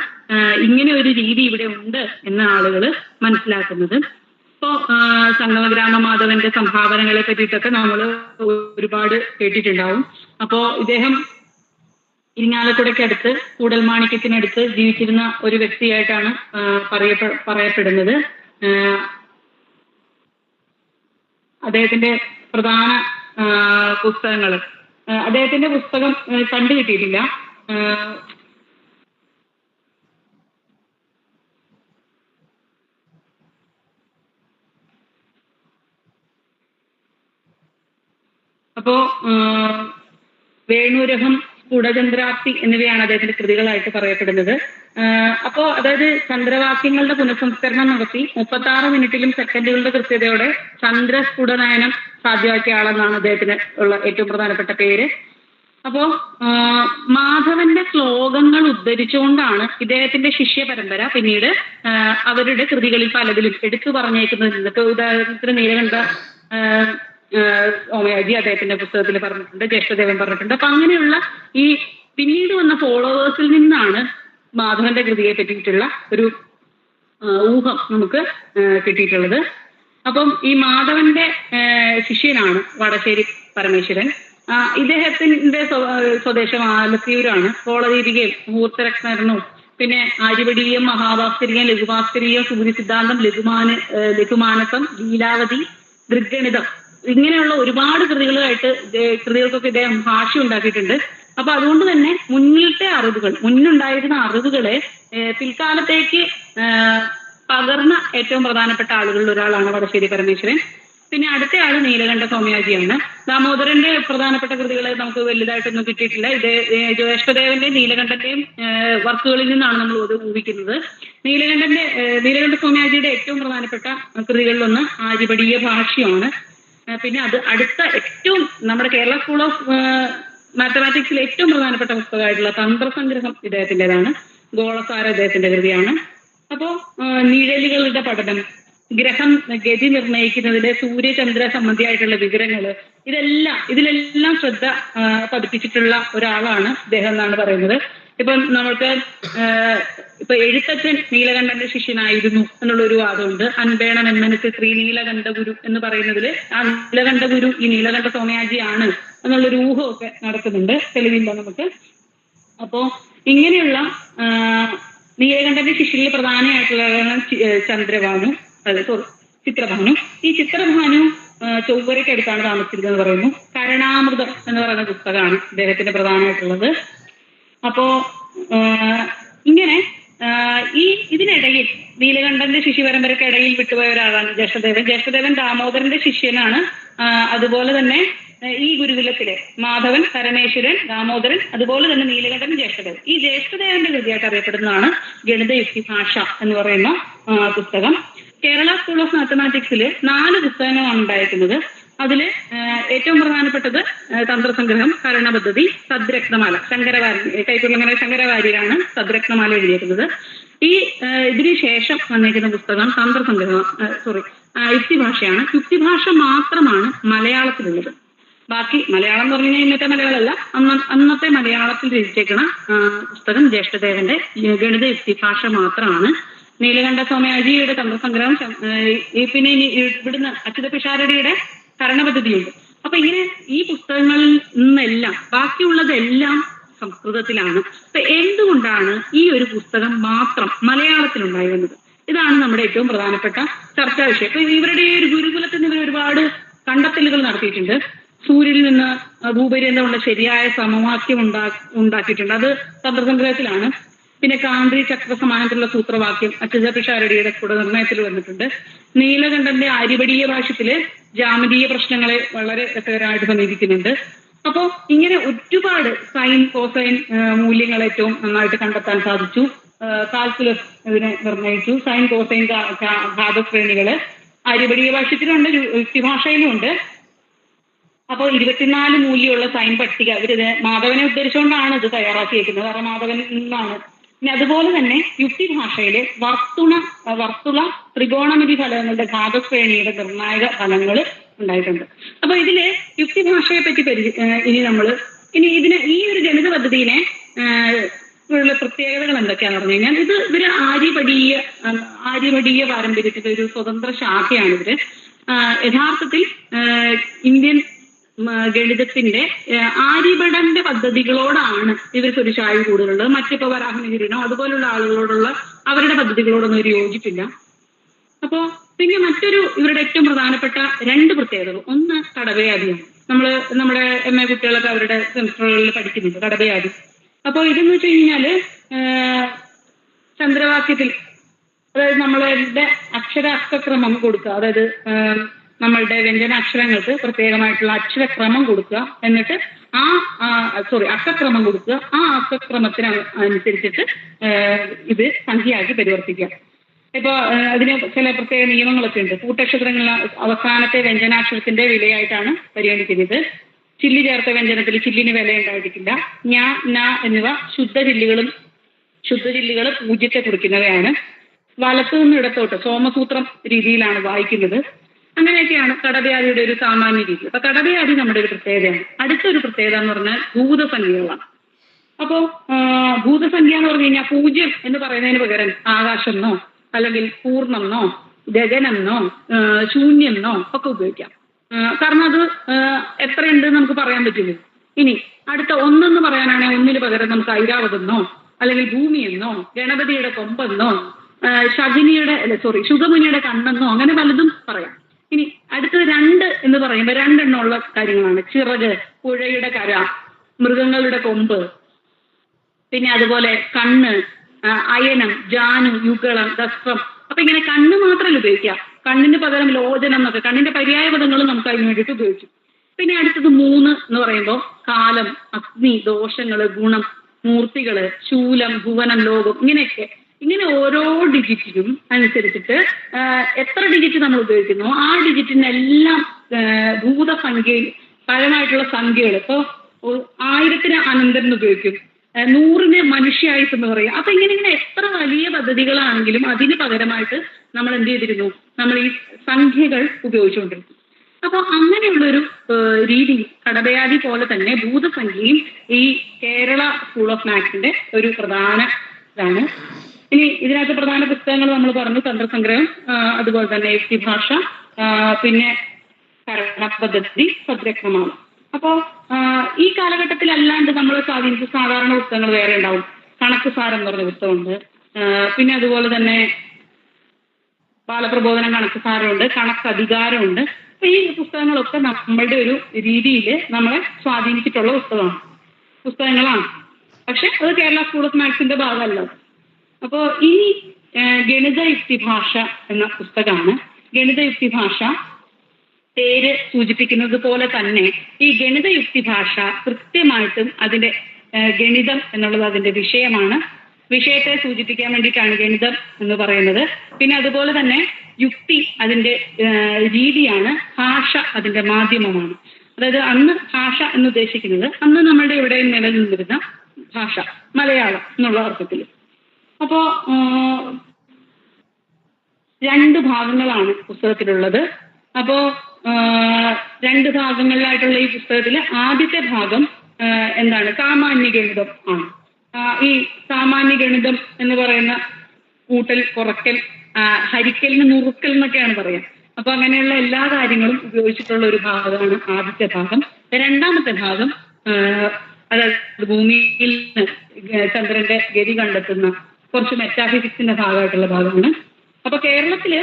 ഇങ്ങനെ ഒരു രീതി ഇവിടെ ഉണ്ട് എന്ന് ആളുകൾ മനസ്സിലാക്കുന്നത്. ഇപ്പോ സംഗമഗ്രാമ മാധവന്റെ സംഭാവനകളെ പറ്റിയിട്ടൊക്കെ നമ്മൾ ഒരുപാട് കേട്ടിട്ടുണ്ടാവും. അപ്പോ ഇദ്ദേഹം ഇരിങ്ങാലക്കുടയ്ക്കടുത്ത് കൂടൽമാണിക്യത്തിനടുത്ത് ജീവിച്ചിരുന്ന ഒരു വ്യക്തിയായിട്ടാണ് പറയപ്പെടുന്നത്. അദ്ദേഹത്തിന്റെ പ്രധാന പുസ്തകങ്ങൾ, അദ്ദേഹത്തിന്റെ പുസ്തകം കണ്ടുകിട്ടിയിട്ടില്ല. അപ്പോ വേണുരഹം, സ്ഫുടചന്ദ്രാപ്തി എന്നിവയാണ് അദ്ദേഹത്തിന്റെ കൃതികളായിട്ട് പറയപ്പെടുന്നത്. അപ്പോ അതായത് ചന്ദ്രവാക്യങ്ങളുടെ പുനഃസംസ്കരണം നടത്തി 36 മിനിറ്റിലും സെക്കൻഡുകളുടെ കൃത്യതയോടെ ചന്ദ്രസ്ഫുടനയനം സാധ്യമാക്കിയ ആളെന്നാണ് അദ്ദേഹത്തിന് ഉള്ള ഏറ്റവും പ്രധാനപ്പെട്ട പേര്. അപ്പോ മാധവന്റെ ശ്ലോകങ്ങൾ ഉദ്ധരിച്ചുകൊണ്ടാണ് ഇദ്ദേഹത്തിന്റെ ശിഷ്യ പരമ്പര പിന്നീട് അവരുടെ കൃതികളിൽ പലതിലും എടുത്തു പറഞ്ഞേക്കുന്നത്. ഇപ്പൊ ഉദാഹരണത്തിന് നീലകണ്ഠ സോമയാജി അദ്ദേഹത്തിന്റെ പുസ്തകത്തിൽ പറഞ്ഞിട്ടുണ്ട്, ജ്യേഷ്ഠദേവൻ പറഞ്ഞിട്ടുണ്ട്. അപ്പൊ അങ്ങനെയുള്ള ഈ പിന്നീട് വന്ന ഫോളോവേഴ്സിൽ നിന്നാണ് മാധവന്റെ കൃതിയെ പറ്റിയിട്ടുള്ള ഒരു ഊഹം നമുക്ക് കിട്ടിയിട്ടുള്ളത്. അപ്പം ഈ മാധവന്റെ ശിഷ്യനാണ് വടശ്ശേരി പരമേശ്വരൻ. ഇദ്ദേഹത്തിന്റെ സ്വദേശം ആലത്തിയൂരാണ്. കോളദീപികയും മുഹൂർത്തരത്നവും പിന്നെ ആര്യവടീയം, മഹാഭാസ്കരീയം, ലഘുഭാസ്കരീയം, സൂര്യ സിദ്ധാന്തം, ലഘുമാനസം, ലീലാവതി, ദൃഗണിതം ഇങ്ങനെയുള്ള ഒരുപാട് കൃതികൾക്കൊക്കെ ഇദ്ദേഹം ഭാഷ്യം ഉണ്ടാക്കിയിട്ടുണ്ട്. അപ്പൊ അതുകൊണ്ട് തന്നെ മുന്നുണ്ടായിരുന്ന അറിവുകളെ പിൽക്കാലത്തേക്ക് പകർന്ന ഏറ്റവും പ്രധാനപ്പെട്ട ആളുകളിൽ ഒരാളാണ് വടശ്ശേരി പരമേശ്വരൻ. പിന്നെ അടുത്ത ആള് നീലകണ്ഠ സോമയാജിയാണ്. ദാമോദരന്റെ പ്രധാനപ്പെട്ട കൃതികളെ നമുക്ക് വലുതായിട്ടൊന്നും കിട്ടിയിട്ടില്ല. ഇത് ജ്യേഷ്ഠദേവന്റെയും നീലകണ്ഠന്റെയും വർക്കുകളിൽ നിന്നാണ് നമ്മൾ അത് ഊഹിക്കുന്നത്. നീലകണ്ഠ സോമയാജിയുടെ ഏറ്റവും പ്രധാനപ്പെട്ട കൃതികളിലൊന്ന് ആര്യഭടീയ ഭാഷ്യമാണ്. പിന്നെ അത് അടുത്ത ഏറ്റവും നമ്മുടെ കേരള സ്കൂൾ ഓഫ് മാത്തമാറ്റിക്സിലെ ഏറ്റവും പ്രധാനപ്പെട്ട പുസ്തകമായിട്ടുള്ള തന്ത്രസംഗ്രഹം ഇദ്ദേഹത്തിൻ്റെതാണ്. ഗോളസാര ഇദ്ദേഹത്തിന്റെ കൃതിയാണ്. അപ്പോ നിഴലുകളുടെ പഠനം, ഗ്രഹം ഗതി നിർണ്ണയിക്കുന്നതിലെ സൂര്യചന്ദ്ര സംബന്ധിയായിട്ടുള്ള വിവരങ്ങൾ, ഇതിലെല്ലാം ശ്രദ്ധ പതിപ്പിച്ചിട്ടുള്ള ഒരാളാണ് ഇദ്ദേഹം എന്നാണ് പറയുന്നത്. ഇപ്പൊ നമ്മൾക്ക് ഇപ്പൊ എഴുത്തച്ഛൻ നീലകണ്ഠന്റെ ശിഷ്യനായിരുന്നു എന്നുള്ളൊരു വാദമുണ്ട്. അൻപേണം എന്നനുസരിച്ച് ശ്രീ നീലകണ്ഠ ഗുരു എന്ന് പറയുന്നതിൽ ആ നീലകണ്ഠ ഗുരു ഈ നീലകണ്ഠ സോമയാജിയാണ് എന്നുള്ളൊരു ഊഹമൊക്കെ നടക്കുന്നുണ്ട്. തെളിവില്ല നമുക്ക്. അപ്പോ ഇങ്ങനെയുള്ള നീലകണ്ഠന്റെ ശിഷ്യരിൽ പ്രധാനമായിട്ടുള്ള ചിത്രഭാനു. ഈ ചിത്രഭാനു ചൊവ്വരയ്ക്കടുത്താണ് താമസിച്ചിരുന്നത് പറയുന്നു. കരണാമൃതം എന്ന് പറയുന്ന പുസ്തകമാണ് ഇദ്ദേഹത്തിന്റെ പ്രധാനമായിട്ടുള്ളത്. അപ്പോ ഇങ്ങനെ ഇതിനിടയിൽ നീലകണ്ഠന്റെ ശിഷ്യ പരമ്പരയ്ക്കിടയിൽ വിട്ടുപോയ ഒരാളാണ് ജ്യേഷ്ഠദേവൻ ദാമോദരന്റെ ശിഷ്യനാണ്. അതുപോലെ തന്നെ ഈ ഗുരുകുലത്തിലെ മാധവൻ, പരമേശ്വരൻ, ദാമോദരൻ, അതുപോലെ തന്നെ നീലകണ്ഠൻ, ജ്യേഷ്ഠദേവൻ. ഈ ജ്യേഷ്ഠദേവന്റെ കൃതിയായിട്ട് അറിയപ്പെടുന്നതാണ് ഗണിതയുക്തി ഭാഷ എന്ന് പറയുന്ന പുസ്തകം. കേരള സ്കൂൾ ഓഫ് മാത്തമാറ്റിക്സിൽ 4 പുസ്തകങ്ങളാണ് ഉണ്ടായിരിക്കുന്നത്. അതില് ഏറ്റവും പ്രധാനപ്പെട്ടത് തന്ത്രസംഗ്രഹം, കരണപദ്ധതി, സദ്രത്നമാല, കൈക്കുള്ളങ്ങനെ ശങ്കരവാര്യരാണ് സദ്രത്നമാല എഴുതിയിരിക്കുന്നത്. ഇതിനു ശേഷം വന്നിരിക്കുന്ന പുസ്തകം യുക്തിഭാഷയാണ്. യുക്തിഭാഷ മാത്രമാണ് മലയാളത്തിലുള്ളത്. ബാക്കി മലയാളം എന്ന് പറഞ്ഞു കഴിഞ്ഞാൽ ഇന്നത്തെ മലയാളമല്ല, അന്നത്തെ മലയാളത്തിൽ രചിച്ചേക്കണ പുസ്തകം ജ്യേഷ്ഠദേവന്റെ ഗണിത യുക്തിഭാഷ മാത്രമാണ്. നീലകണ്ഠ സോമയാജിയുടെ തന്ത്രസംഗ്രഹം, പിന്നെ ഇവിടുന്ന് അച്യുത പിഷാരടിയുടെ കരണപദ്ധതിയുണ്ട്. അപ്പൊ ഇങ്ങനെ ഈ പുസ്തകങ്ങളിൽ നിന്നെല്ലാം ബാക്കിയുള്ളതെല്ലാം സംസ്കൃതത്തിലാണ്. അപ്പൊ എന്തുകൊണ്ടാണ് ഈ ഒരു പുസ്തകം മാത്രം മലയാളത്തിലുണ്ടായിരുന്നത്? ഇതാണ് നമ്മുടെ ഏറ്റവും പ്രധാനപ്പെട്ട ചർച്ചാ വിഷയം. ഇപ്പൊ ഇവരുടെ ഒരു ഗുരുകുലത്തിൽ നിന്ന് ഒരുപാട് കണ്ടെത്തലുകൾ നടത്തിയിട്ടുണ്ട്. സൂര്യനിൽ നിന്ന് ഭൂപര്യന്തമുള്ള ശരിയായ സമവാക്യം ഉണ്ടാക്കിയിട്ടുണ്ട്. അത് തന്ത്രസംഗ്രഹത്തിലാണ്. പിന്നെ കാന്ത്രി ചക്ര സമാനത്തിലുള്ള സൂത്രവാക്യം അച്യുതപിഷാരടിയുടെ കൂടെ നിർണയത്തിൽ വന്നിട്ടുണ്ട്. നീലകണ്ഠന്റെ ആര്യഭടീയ ഭാഷ്യത്തില് ജാമിതീയ പ്രശ്നങ്ങളെ വളരെ രസകരമായിട്ട് സമീപിക്കുന്നുണ്ട്. അപ്പോ ഇങ്ങനെ ഒരുപാട് സൈൻ കോസൈൻ മൂല്യങ്ങൾ ഏറ്റവും നന്നായിട്ട് കണ്ടെത്താൻ സാധിച്ചു. കാൽക്കുലസ് ഇതിനെ നിർണ്ണയിച്ചു. സൈൻ കോസൈൻ ഘാതശ്രേണികള് ആര്യഭടീയ ഭാഷ്യത്തിലുണ്ട്, യുക്തിഭാഷയിലും ഉണ്ട്. അപ്പോൾ 24 മൂല്യമുള്ള സൈൻ പട്ടിക ഇവരിത് മാധവനെ ഉദ്ധരിച്ചുകൊണ്ടാണ് ഇത് തയ്യാറാക്കിയിരിക്കുന്നത്. കാരണം മാധവനിൽ നിന്നാണ്. പിന്നെ അതുപോലെ തന്നെ യുക്തിഭാഷയിലെ വർത്തുള ത്രികോണമിതി ഫലങ്ങളുടെ ഘാതശ്രേണിയുടെ നിർണായക ഫലങ്ങൾ ഉണ്ടായിട്ടുണ്ട്. അപ്പൊ ഇതില് യുക്തിഭാഷയെ പറ്റി ഇനി ഈ ഒരു ഗണിത പദ്ധതിനെ ഉള്ള പ്രത്യേകതകൾ എന്തൊക്കെയാന്ന് പറഞ്ഞു കഴിഞ്ഞാൽ, ഇവര് ആര്യഭടീയ പാരമ്പര്യത്തിന്റെ ഒരു സ്വതന്ത്ര ശാഖയാണ് ഇവര്. യഥാർത്ഥത്തിൽ ഇന്ത്യൻ ഗണിതത്തിന്റെ ആര്യഭടന്റെ പദ്ധതികളോടാണ് ഇവർക്കൊരു ചായ്വ് കൂടുതലുള്ളത്. മറ്റിപ്പോ വരാഹമിഹിരനോ അതുപോലുള്ള ആളുകളോടുള്ള അവരുടെ പദ്ധതികളോടൊന്നും ഒരു യോജിപ്പില്ല. അപ്പോ പിന്നെ മറ്റൊരു ഇവരുടെ ഏറ്റവും പ്രധാനപ്പെട്ട 2 പ്രത്യേകതകൾ, ഒന്ന് കടവയാദിയാണ്. നമ്മുടെ MA കുട്ടികളൊക്കെ അവരുടെ സെമിസ്റ്ററുകളിൽ പഠിക്കുന്നുണ്ട് കടവയാദി. അപ്പോ ഇതെന്ന് വെച്ച് കഴിഞ്ഞാല് ചന്ദ്രവാക്യത്തിൽ, അതായത് നമ്മളുടെ അക്ഷരക്രമം കൊടുക്കുക, അതായത് നമ്മളുടെ വ്യഞ്ജനാക്ഷരങ്ങൾക്ക് പ്രത്യേകമായിട്ടുള്ള അക്ഷരക്രമം കൊടുക്കുക, എന്നിട്ട് അക്കക്രമം കൊടുക്കുക, ആ അക്കക്രമത്തിന് അനുസരിച്ചിട്ട് ഇത് സംഖ്യയാക്കി പരിവർത്തിക്കുക. ഇപ്പൊ അതിന് ചില പ്രത്യേക നിയമങ്ങളൊക്കെ ഉണ്ട്. കൂട്ടക്ഷരങ്ങൾ അവസാനത്തെ വ്യഞ്ജനാക്ഷരത്തിന്റെ വിലയായിട്ടാണ് പരിഗണിക്കുന്നത്. ചില്ലി ചേർത്ത വ്യഞ്ജനത്തിൽ ചില്ലിന് വില ഉണ്ടായിരിക്കില്ല. ന എന്നിവ ശുദ്ധചില്ലികൾ 0 കുറിക്കുന്നവയാണ്. വലത്തു നിന്ന് ഇടത്തോട്ട് സോമസൂത്രം രീതിയിലാണ് വായിക്കുന്നത്. അങ്ങനെയൊക്കെയാണ് കടവയാദിയുടെ ഒരു സാമാന്യ രീതി. അപ്പൊ കടവയാദി നമ്മുടെ ഒരു പ്രത്യേകതയാണ്. അടുത്തൊരു പ്രത്യേകത എന്ന് പറഞ്ഞാൽ ഭൂതസംഖ്യകളാണ്. അപ്പോ ഭൂതസംഖ്യ എന്ന് പറഞ്ഞു കഴിഞ്ഞാൽ 0 എന്ന് പറയുന്നതിന് പകരം ആകാശമെന്നോ അല്ലെങ്കിൽ പൂർണ്ണമെന്നോ ഗഗനെന്നോ ശൂന്യെന്നോ ഒക്കെ ഉപയോഗിക്കാം. കാരണം അത് എത്രയുണ്ട് നമുക്ക് പറയാൻ പറ്റില്ല. ഇനി അടുത്ത 1 എന്ന് പറയാനാണെങ്കിൽ 1-ന് പകരം നമുക്ക് ഐരാവതെന്നോ അല്ലെങ്കിൽ ഭൂമിയെന്നോ ഗണപതിയുടെ കൊമ്പെന്നോ ശുഗമുനിയുടെ കണ്ണെന്നോ അങ്ങനെ പലതും പറയാം. ഇനി അടുത്തത് 2 എന്ന് പറയുമ്പോൾ 2 എണ്ണമുള്ള കാര്യങ്ങളാണ്. ചിറക്, പുഴയുടെ കര, മൃഗങ്ങളുടെ കൊമ്പ്, പിന്നെ അതുപോലെ കണ്ണ്, അയനം, ജാനു, യുഗളം, ദസ്ത്രം. അപ്പൊ ഇങ്ങനെ കണ്ണ് മാത്രമല്ല ഉപയോഗിക്കുക. കണ്ണിന് പകരം ലോചനം എന്നൊക്കെ കണ്ണിന്റെ പര്യായ പദങ്ങളും നമുക്ക് അതിന് വേണ്ടിയിട്ട് ഉപയോഗിച്ചു. പിന്നെ അടുത്തത് 3 എന്ന് പറയുമ്പോൾ കാലം, അഗ്നി, ദോഷങ്ങള്, ഗുണം, മൂർത്തികള്, ശൂലം, ഭുവനം, ലോകം, ഇങ്ങനെ ഓരോ ഡിജിറ്റിനും അനുസരിച്ചിട്ട് എത്ര ഡിജിറ്റ് നമ്മൾ ഉപയോഗിക്കുന്നു ആ ഡിജിറ്റിനെല്ലാം ഭൂതസംഖ്യയിൽ പരമായിട്ടുള്ള സംഖ്യകൾ. ഇപ്പൊ 1000-ന് അനന്തൻ ഉപയോഗിക്കും, 100-ന് മനുഷ്യായുസ് എന്ന് പറയും. അപ്പൊ ഇങ്ങനെ എത്ര വലിയ പദ്ധതികളാണെങ്കിലും അതിന് പകരമായിട്ട് നമ്മൾ എന്ത് ചെയ്തിരുന്നു, നമ്മൾ ഈ സംഖ്യകൾ ഉപയോഗിച്ചുകൊണ്ടിരുന്നു. അപ്പൊ അങ്ങനെയുള്ളൊരു രീതി കടവയാദി പോലെ തന്നെ ഭൂതസംഖ്യയും ഈ കേരള സ്കൂൾ ഓഫ് മാത്സിന്റെ ഒരു പ്രധാന ഇതാണ്. ഇനി ഇതിനകത്ത് പ്രധാന പുസ്തകങ്ങൾ നമ്മൾ പറഞ്ഞു, തന്ത്രസംഗ്രഹം, അതുപോലെ തന്നെ യുക്തിഭാഷ, പിന്നെ ഭരണപദ്ധതി, ഭദ്രക്രമം. അപ്പോ ഈ കാലഘട്ടത്തിൽ അല്ലാണ്ട് നമ്മൾ സ്വാധീനിച്ച സാധാരണ പുസ്തകങ്ങൾ വേറെ ഉണ്ടാവും. കണക്ക് സാരം എന്ന് പറഞ്ഞ പുസ്തകമുണ്ട്. പിന്നെ അതുപോലെ തന്നെ ബാലപ്രബോധനം കണക്ക് സാരമുണ്ട്, കണക്ക് അധികാരമുണ്ട്. അപ്പൊ ഈ പുസ്തകങ്ങളൊക്കെ നമ്മളുടെ ഒരു രീതിയിൽ നമ്മളെ സ്വാധീനിച്ചിട്ടുള്ള പുസ്തകങ്ങളാണ്. പക്ഷെ അത് കേരള സ്കൂൾ ഓഫ് മാത്സിന്റെ ഭാഗമല്ല. അപ്പോ ഈ ഗണിത യുക്തിഭാഷ എന്ന പുസ്തകമാണ്. ഗണിത യുക്തിഭാഷ പേര് സൂചിപ്പിക്കുന്നത് പോലെ തന്നെ ഈ ഗണിത യുക്തിഭാഷ കൃത്യമായിട്ടും അതിന്റെ ഗണിതം എന്നുള്ളത് അതിന്റെ വിഷയമാണ്. വിഷയത്തെ സൂചിപ്പിക്കാൻ വേണ്ടിയിട്ടാണ് ഗണിതം എന്ന് പറയുന്നത്. പിന്നെ അതുപോലെ തന്നെ യുക്തി അതിന്റെ രീതിയാണ്, ഭാഷ അതിന്റെ മാധ്യമമാണ്. അതായത് അന്ന് ഭാഷ എന്ന് ഉദ്ദേശിക്കുന്നത് അന്ന് നമ്മളുടെ ഇവിടെ നിലനിന്നിരുന്ന ഭാഷ, മലയാളം എന്നുള്ള അർത്ഥത്തിൽ. അപ്പോ 2 ഭാഗങ്ങളാണ് പുസ്തകത്തിലുള്ളത്. അപ്പോ 2 ഭാഗങ്ങളിലായിട്ടുള്ള ഈ പുസ്തകത്തില് ആദ്യത്തെ ഭാഗം എന്താണ്, സാമാന്യ ഗണിതം ആണ്. ഈ സാമാന്യ ഗണിതം എന്ന് പറയുന്ന കൂട്ടൽ, കുറയ്ക്കൽ, ഹരിക്കലിന് നുറുക്കൽ എന്നൊക്കെയാണ് പറയാം. അപ്പൊ അങ്ങനെയുള്ള എല്ലാ കാര്യങ്ങളും ഉപയോഗിച്ചിട്ടുള്ള ഒരു ഭാഗമാണ് ആദ്യത്തെ ഭാഗം. രണ്ടാമത്തെ ഭാഗം അതായത് ഭൂമിയിൽ ചന്ദ്രന്റെ ഗതി കണ്ടെത്തുന്ന കുറച്ച് മെറ്റാഫിസിക്സിന്റെ ഭാഗമായിട്ടുള്ള ഭാഗമാണ്. അപ്പൊ കേരളത്തില്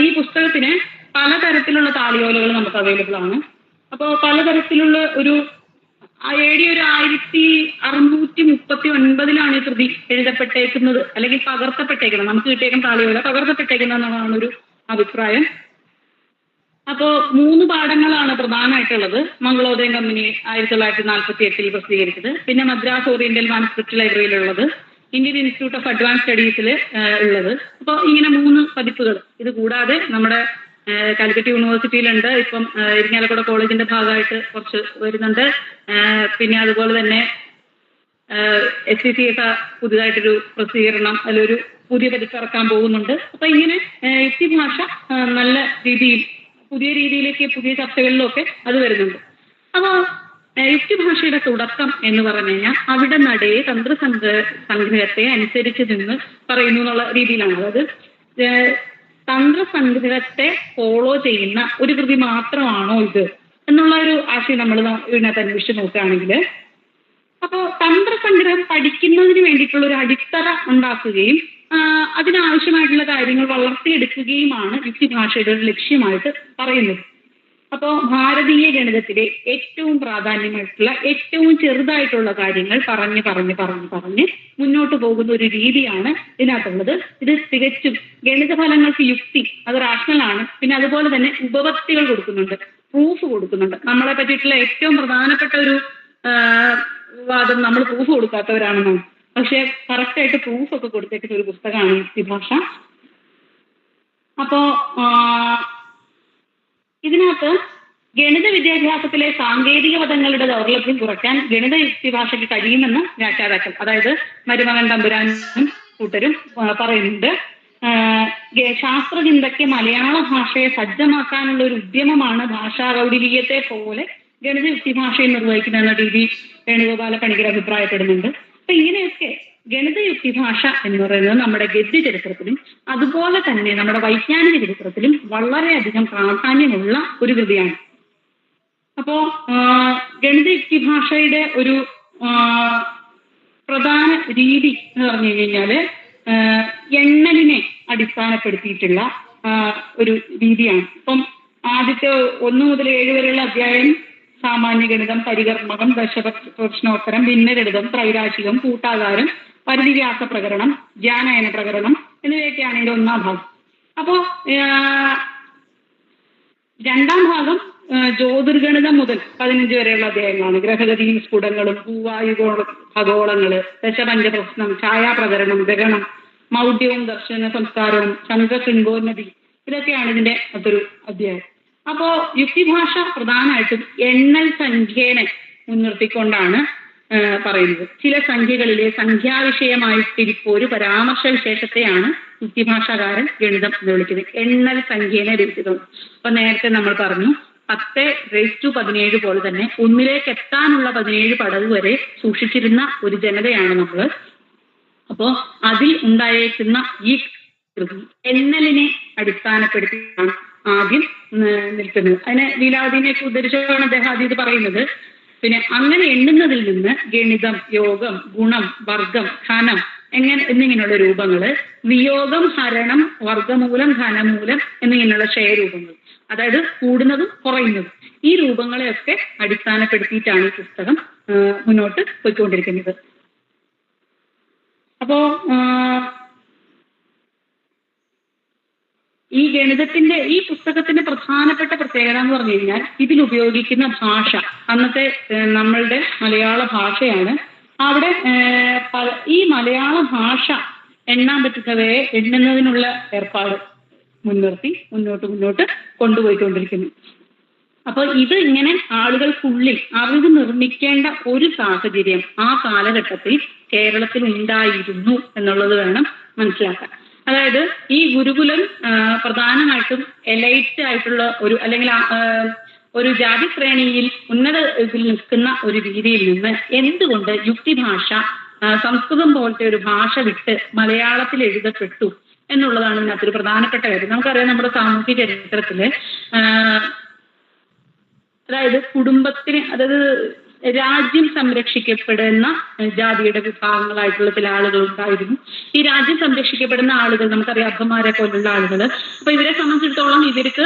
ഈ പുസ്തകത്തിന് പലതരത്തിലുള്ള താളിയോലകൾ നമുക്ക് അവൈലബിൾ ആണ്. അപ്പോൾ പലതരത്തിലുള്ള ഒരു AD 1639 ഈ കൃതി എഴുതപ്പെട്ടേക്കുന്നത്, അല്ലെങ്കിൽ പകർത്തപ്പെട്ടേക്കുന്നത്. നമുക്ക് കിട്ടിയേക്കുന്ന താളിയോല പകർത്തപ്പെട്ടേക്കുന്ന എന്നുള്ളതാണ് ഒരു അഭിപ്രായം. അപ്പോ 3 പാഠങ്ങളാണ് പ്രധാനമായിട്ടുള്ളത്. മംഗളോദയം കമ്പനി 1948 പ്രസിദ്ധീകരിച്ചത്, പിന്നെ മദ്രാസ് ഓറിയന്റൽ മാനുസ്ക്രിപ്റ്റ് ലൈബ്രറിയിലുള്ളത്, ഇന്ത്യൻ ഇൻസ്റ്റിറ്റ്യൂട്ട് ഓഫ് അഡ്വാൻസ് സ്റ്റഡീസിൽ ഉള്ളത്. അപ്പോൾ ഇങ്ങനെ 3 പതിപ്പുകൾ. ഇത് കൂടാതെ നമ്മുടെ കാലിക്കറ്റ് യൂണിവേഴ്സിറ്റിയിലുണ്ട്, ഇപ്പം ഇരിങ്ങാലക്കുട കോളേജിന്റെ ഭാഗമായിട്ട് കുറച്ച് വരുന്നുണ്ട്. പിന്നെ അതുപോലെ തന്നെ SCCS പുതിയതായിട്ടൊരു പ്രസിദ്ധീകരണം, അതിലൊരു പുതിയ പതിപ്പ് ഇറക്കാൻ പോകുന്നുണ്ട്. അപ്പൊ ഇങ്ങനെ യുക്തിഭാഷ നല്ല രീതിയിൽ പുതിയ രീതിയിലേക്ക്, പുതിയ ചർച്ചകളിലൊക്കെ അത് വരുന്നുണ്ട്. അപ്പോൾ യുക്തിഭാഷയുടെ തുടക്കം എന്ന് പറഞ്ഞു കഴിഞ്ഞാൽ അവിടെ നടയെ തന്ത്രസംഗ്രഹത്തെ അനുസരിച്ച് നിന്ന് പറയുന്നു എന്നുള്ള രീതിയിലാണ്. അതായത് തന്ത്രസംഗ്രഹത്തെ ഫോളോ ചെയ്യുന്ന ഒരു കൃതി മാത്രമാണോ ഇത് എന്നുള്ള ഒരു ആശയം നമ്മൾ ഇതിനകത്ത് അന്വേഷിച്ച് നോക്കുകയാണെങ്കിൽ, അപ്പോൾ തന്ത്രസംഗ്രഹം പഠിക്കുന്നതിന് വേണ്ടിയിട്ടുള്ള ഒരു അടിത്തറ ഉണ്ടാക്കുകയും അതിനാവശ്യമായിട്ടുള്ള കാര്യങ്ങൾ വളർത്തിയെടുക്കുകയുമാണ് യുക്തിഭാഷയുടെ ഒരു ലക്ഷ്യമായിട്ട് പറയുന്നത്. അപ്പോൾ ഭാരതീയ ഗണിതത്തിലെ ഏറ്റവും പ്രാധാന്യമായിട്ടുള്ള ഏറ്റവും ചെറുതായിട്ടുള്ള കാര്യങ്ങൾ പറഞ്ഞ് മുന്നോട്ട് പോകുന്ന ഒരു രീതിയാണ് ഇതിനകത്തുള്ളത്. ഇത് തികച്ചും ഗണിത ഫലങ്ങൾക്ക് യുക്തി, അത് റാഷണലാണ്. പിന്നെ അതുപോലെ തന്നെ ഉപപത്തികൾ കൊടുക്കുന്നുണ്ട്, പ്രൂഫ് കൊടുക്കുന്നുണ്ട്. നമ്മളെ പറ്റിയിട്ടുള്ള ഏറ്റവും പ്രധാനപ്പെട്ട ഒരു വാദം നമ്മൾ പ്രൂഫ് കൊടുക്കാത്തവരാണെന്നാണ്. പക്ഷെ കറക്റ്റായിട്ട് പ്രൂഫ് ഒക്കെ കൊടുത്തേക്കുന്ന ഒരു പുസ്തകമാണ് യുക്തിഭാഷ. അപ്പോ ഇതിനകത്ത് ഗണിത വിദ്യാഭ്യാസത്തിലെ സാങ്കേതിക പദങ്ങളുടെ ദൗർലഭ്യം കുറയ്ക്കാൻ ഗണിത യുക്തിഭാഷയ്ക്ക് കഴിയുമെന്ന് വ്യാഖ്യാതാക്കൾ, അതായത് മരുമകൻ തമ്പുരാനും കൂട്ടരും പറയുന്നുണ്ട്. ശാസ്ത്രചിന്തയ്ക്ക് മലയാള ഭാഷയെ സജ്ജമാക്കാനുള്ള ഒരു ഉദ്യമമാണ് ഭാഷാ കൗടില്യത്തെ പോലെ ഗണിത യുക്തിഭാഷയെ നിർവഹിക്കുന്ന എന്ന രീതി വേണുഗോപാല പണിക്കർ അഭിപ്രായപ്പെടുന്നുണ്ട്. അപ്പൊ ഇങ്ങനെയൊക്കെ ഗണിത യുക്തിഭാഷ എന്ന് പറയുന്നത് നമ്മുടെ ഗദ്യ ചരിത്രത്തിലും അതുപോലെ തന്നെ നമ്മുടെ വൈജ്ഞാനിക ചരിത്രത്തിലും വളരെയധികം പ്രാധാന്യമുള്ള ഒരു കൃതിയാണ്. അപ്പോ ഗണിത യുക്തിഭാഷയുടെ ഒരു പ്രധാന രീതി എന്ന് പറഞ്ഞു കഴിഞ്ഞാല് എണ്ണലിനെ അടിസ്ഥാനപ്പെടുത്തിയിട്ടുള്ള ഒരു രീതിയാണ്. ഇപ്പം ആദ്യത്തെ 1 മുതൽ 7 വരെയുള്ള അധ്യായം സാമാന്യ ഗണിതം, പരികർമ്മകം, ദശപ്രശ്നോത്തരം, ഭിന്നഗണിതം, ത്രൈരാശികം, കൂട്ടാകാരം, പരിധിവ്യാസ പ്രകരണം, ജ്ഞാനയന പ്രകരണം എന്നിവയൊക്കെയാണ് ഇതിന്റെ 1ാം ഭാഗം. അപ്പോ 2ാം ഭാഗം ജ്യോതിർഗണിതം മുതൽ 15 വരെയുള്ള അധ്യായങ്ങളാണ്. ഗ്രഹഗതിയും സ്ഫുടങ്ങളും, ഭൂവായു ഖഗോളങ്ങള്, ദശപഞ്ചപ്രശ്നം, ഛായാപ്രകരണം, ഗഗണം, മൗഢ്യവും ദർശന സംസ്കാരവും, ചന്ദ്രശൃംഗോന്നതി, ഇതൊക്കെയാണ് ഇതിന്റെ അതൊരു അധ്യായം. അപ്പോ യുക്തിഭാഷ പ്രധാനമായിട്ടും എണ്ണൽ സംഖ്യേനെ മുൻനിർത്തിക്കൊണ്ടാണ് പറയുന്നത്. ചില സംഖ്യകളിലെ സംഖ്യാവിഷയമായിട്ടിരിപ്പോ ഒരു പരാമർശ വിശേഷത്തെയാണ് യുക്തിഭാഷാകാരൻ ഗണിതം എന്ന് വിളിക്കുന്നത്. എണ്ണൽ സംഖ്യേനെ രചിതം. അപ്പൊ നേരത്തെ നമ്മൾ പറഞ്ഞു 10⁻17 പോലെ തന്നെ 1ലേക്ക് എത്താനുള്ള 17 പടവ് വരെ സൂക്ഷിച്ചിരുന്ന ഒരു ജനതയാണ് നമ്മൾ. അപ്പോ അതിൽ ഉണ്ടായേക്കുന്ന ഈ കൃതി എണ്ണലിനെ അടിസ്ഥാനപ്പെടുത്തിയാണ് ആദ്യം നിൽക്കുന്നത്. അതിനെ ലീലാവതിനെയൊക്കെ ഉദ്ധരിച്ചാണ് അദ്ദേഹം ആദ്യം ഇത് പറയുന്നത്. പിന്നെ അങ്ങനെ എണ്ണുന്നതിൽ നിന്ന് ഗണിതം, യോഗം, ഗുണം, വർഗം, ഘനം എന്നിങ്ങനെയുള്ള രൂപങ്ങള്, വിയോഗം, ഹരണം, വർഗമൂലം, ഘനമൂലം എന്നിങ്ങനെയുള്ള ക്ഷയരൂപങ്ങൾ, അതായത് കൂടുന്നതും കുറയുന്നതും, ഈ രൂപങ്ങളെയൊക്കെ അടിസ്ഥാനപ്പെടുത്തിയിട്ടാണ് ഈ പുസ്തകം മുന്നോട്ട് പോയിക്കൊണ്ടിരിക്കുന്നത്. അപ്പോ ഈ ഗണിതത്തിന്റെ ഈ പുസ്തകത്തിന്റെ പ്രധാനപ്പെട്ട പ്രത്യേകത എന്ന് പറഞ്ഞു കഴിഞ്ഞാൽ ഇതിൽ ഉപയോഗിക്കുന്ന ഭാഷ അന്നത്തെ നമ്മളുടെ മലയാള ഭാഷയാണ്. അവിടെ ഈ മലയാള ഭാഷ എണ്ണാൻ പറ്റുന്നവയെ എണ്ണുന്നതിനുള്ള ഏർപ്പാട് മുൻനിർത്തി മുന്നോട്ട് കൊണ്ടുപോയിക്കൊണ്ടിരിക്കുന്നു. അപ്പൊ ഇത് ഇങ്ങനെ ആളുകൾക്കുള്ളിൽ അറിവ് നിർമ്മിക്കേണ്ട ഒരു സാഹചര്യം ആ കാലഘട്ടത്തിൽ കേരളത്തിൽ ഉണ്ടായിരുന്നു എന്നുള്ളത് വേണം മനസ്സിലാക്കാൻ. അതായത് ഈ ഗുരുകുലം പ്രധാനമായിട്ടും എലൈറ്റ് ആയിട്ടുള്ള ഒരു, അല്ലെങ്കിൽ ഒരു ജാതി ശ്രേണിയിൽ ഉന്നത ഇതിൽ നിൽക്കുന്ന ഒരു രീതിയിൽ നിന്ന് എന്തുകൊണ്ട് യുക്തിഭാഷ സംസ്കൃതം പോലത്തെ ഒരു ഭാഷ വിട്ട് മലയാളത്തിൽ എഴുതപ്പെട്ടു എന്നുള്ളതാണ് ഇതിനകത്തൊരു പ്രധാനപ്പെട്ട കാര്യം. നമുക്കറിയാം നമ്മുടെ സാമൂഹ്യ ചരിത്രത്തില് അതായത് കുടുംബത്തിന്, അതായത് രാജ്യം സംരക്ഷിക്കപ്പെടുന്ന ജാതിയുടെ വിഭാഗങ്ങളായിട്ടുള്ള ചില ആളുകൾ ഉണ്ടായിരുന്നു. ഈ രാജ്യം സംരക്ഷിക്കപ്പെടുന്ന ആളുകൾ നമുക്കറിയാം, അഭന്മാരെ പോലുള്ള ആളുകൾ. അപ്പൊ ഇവരെ സംബന്ധിച്ചിടത്തോളം ഇവർക്ക്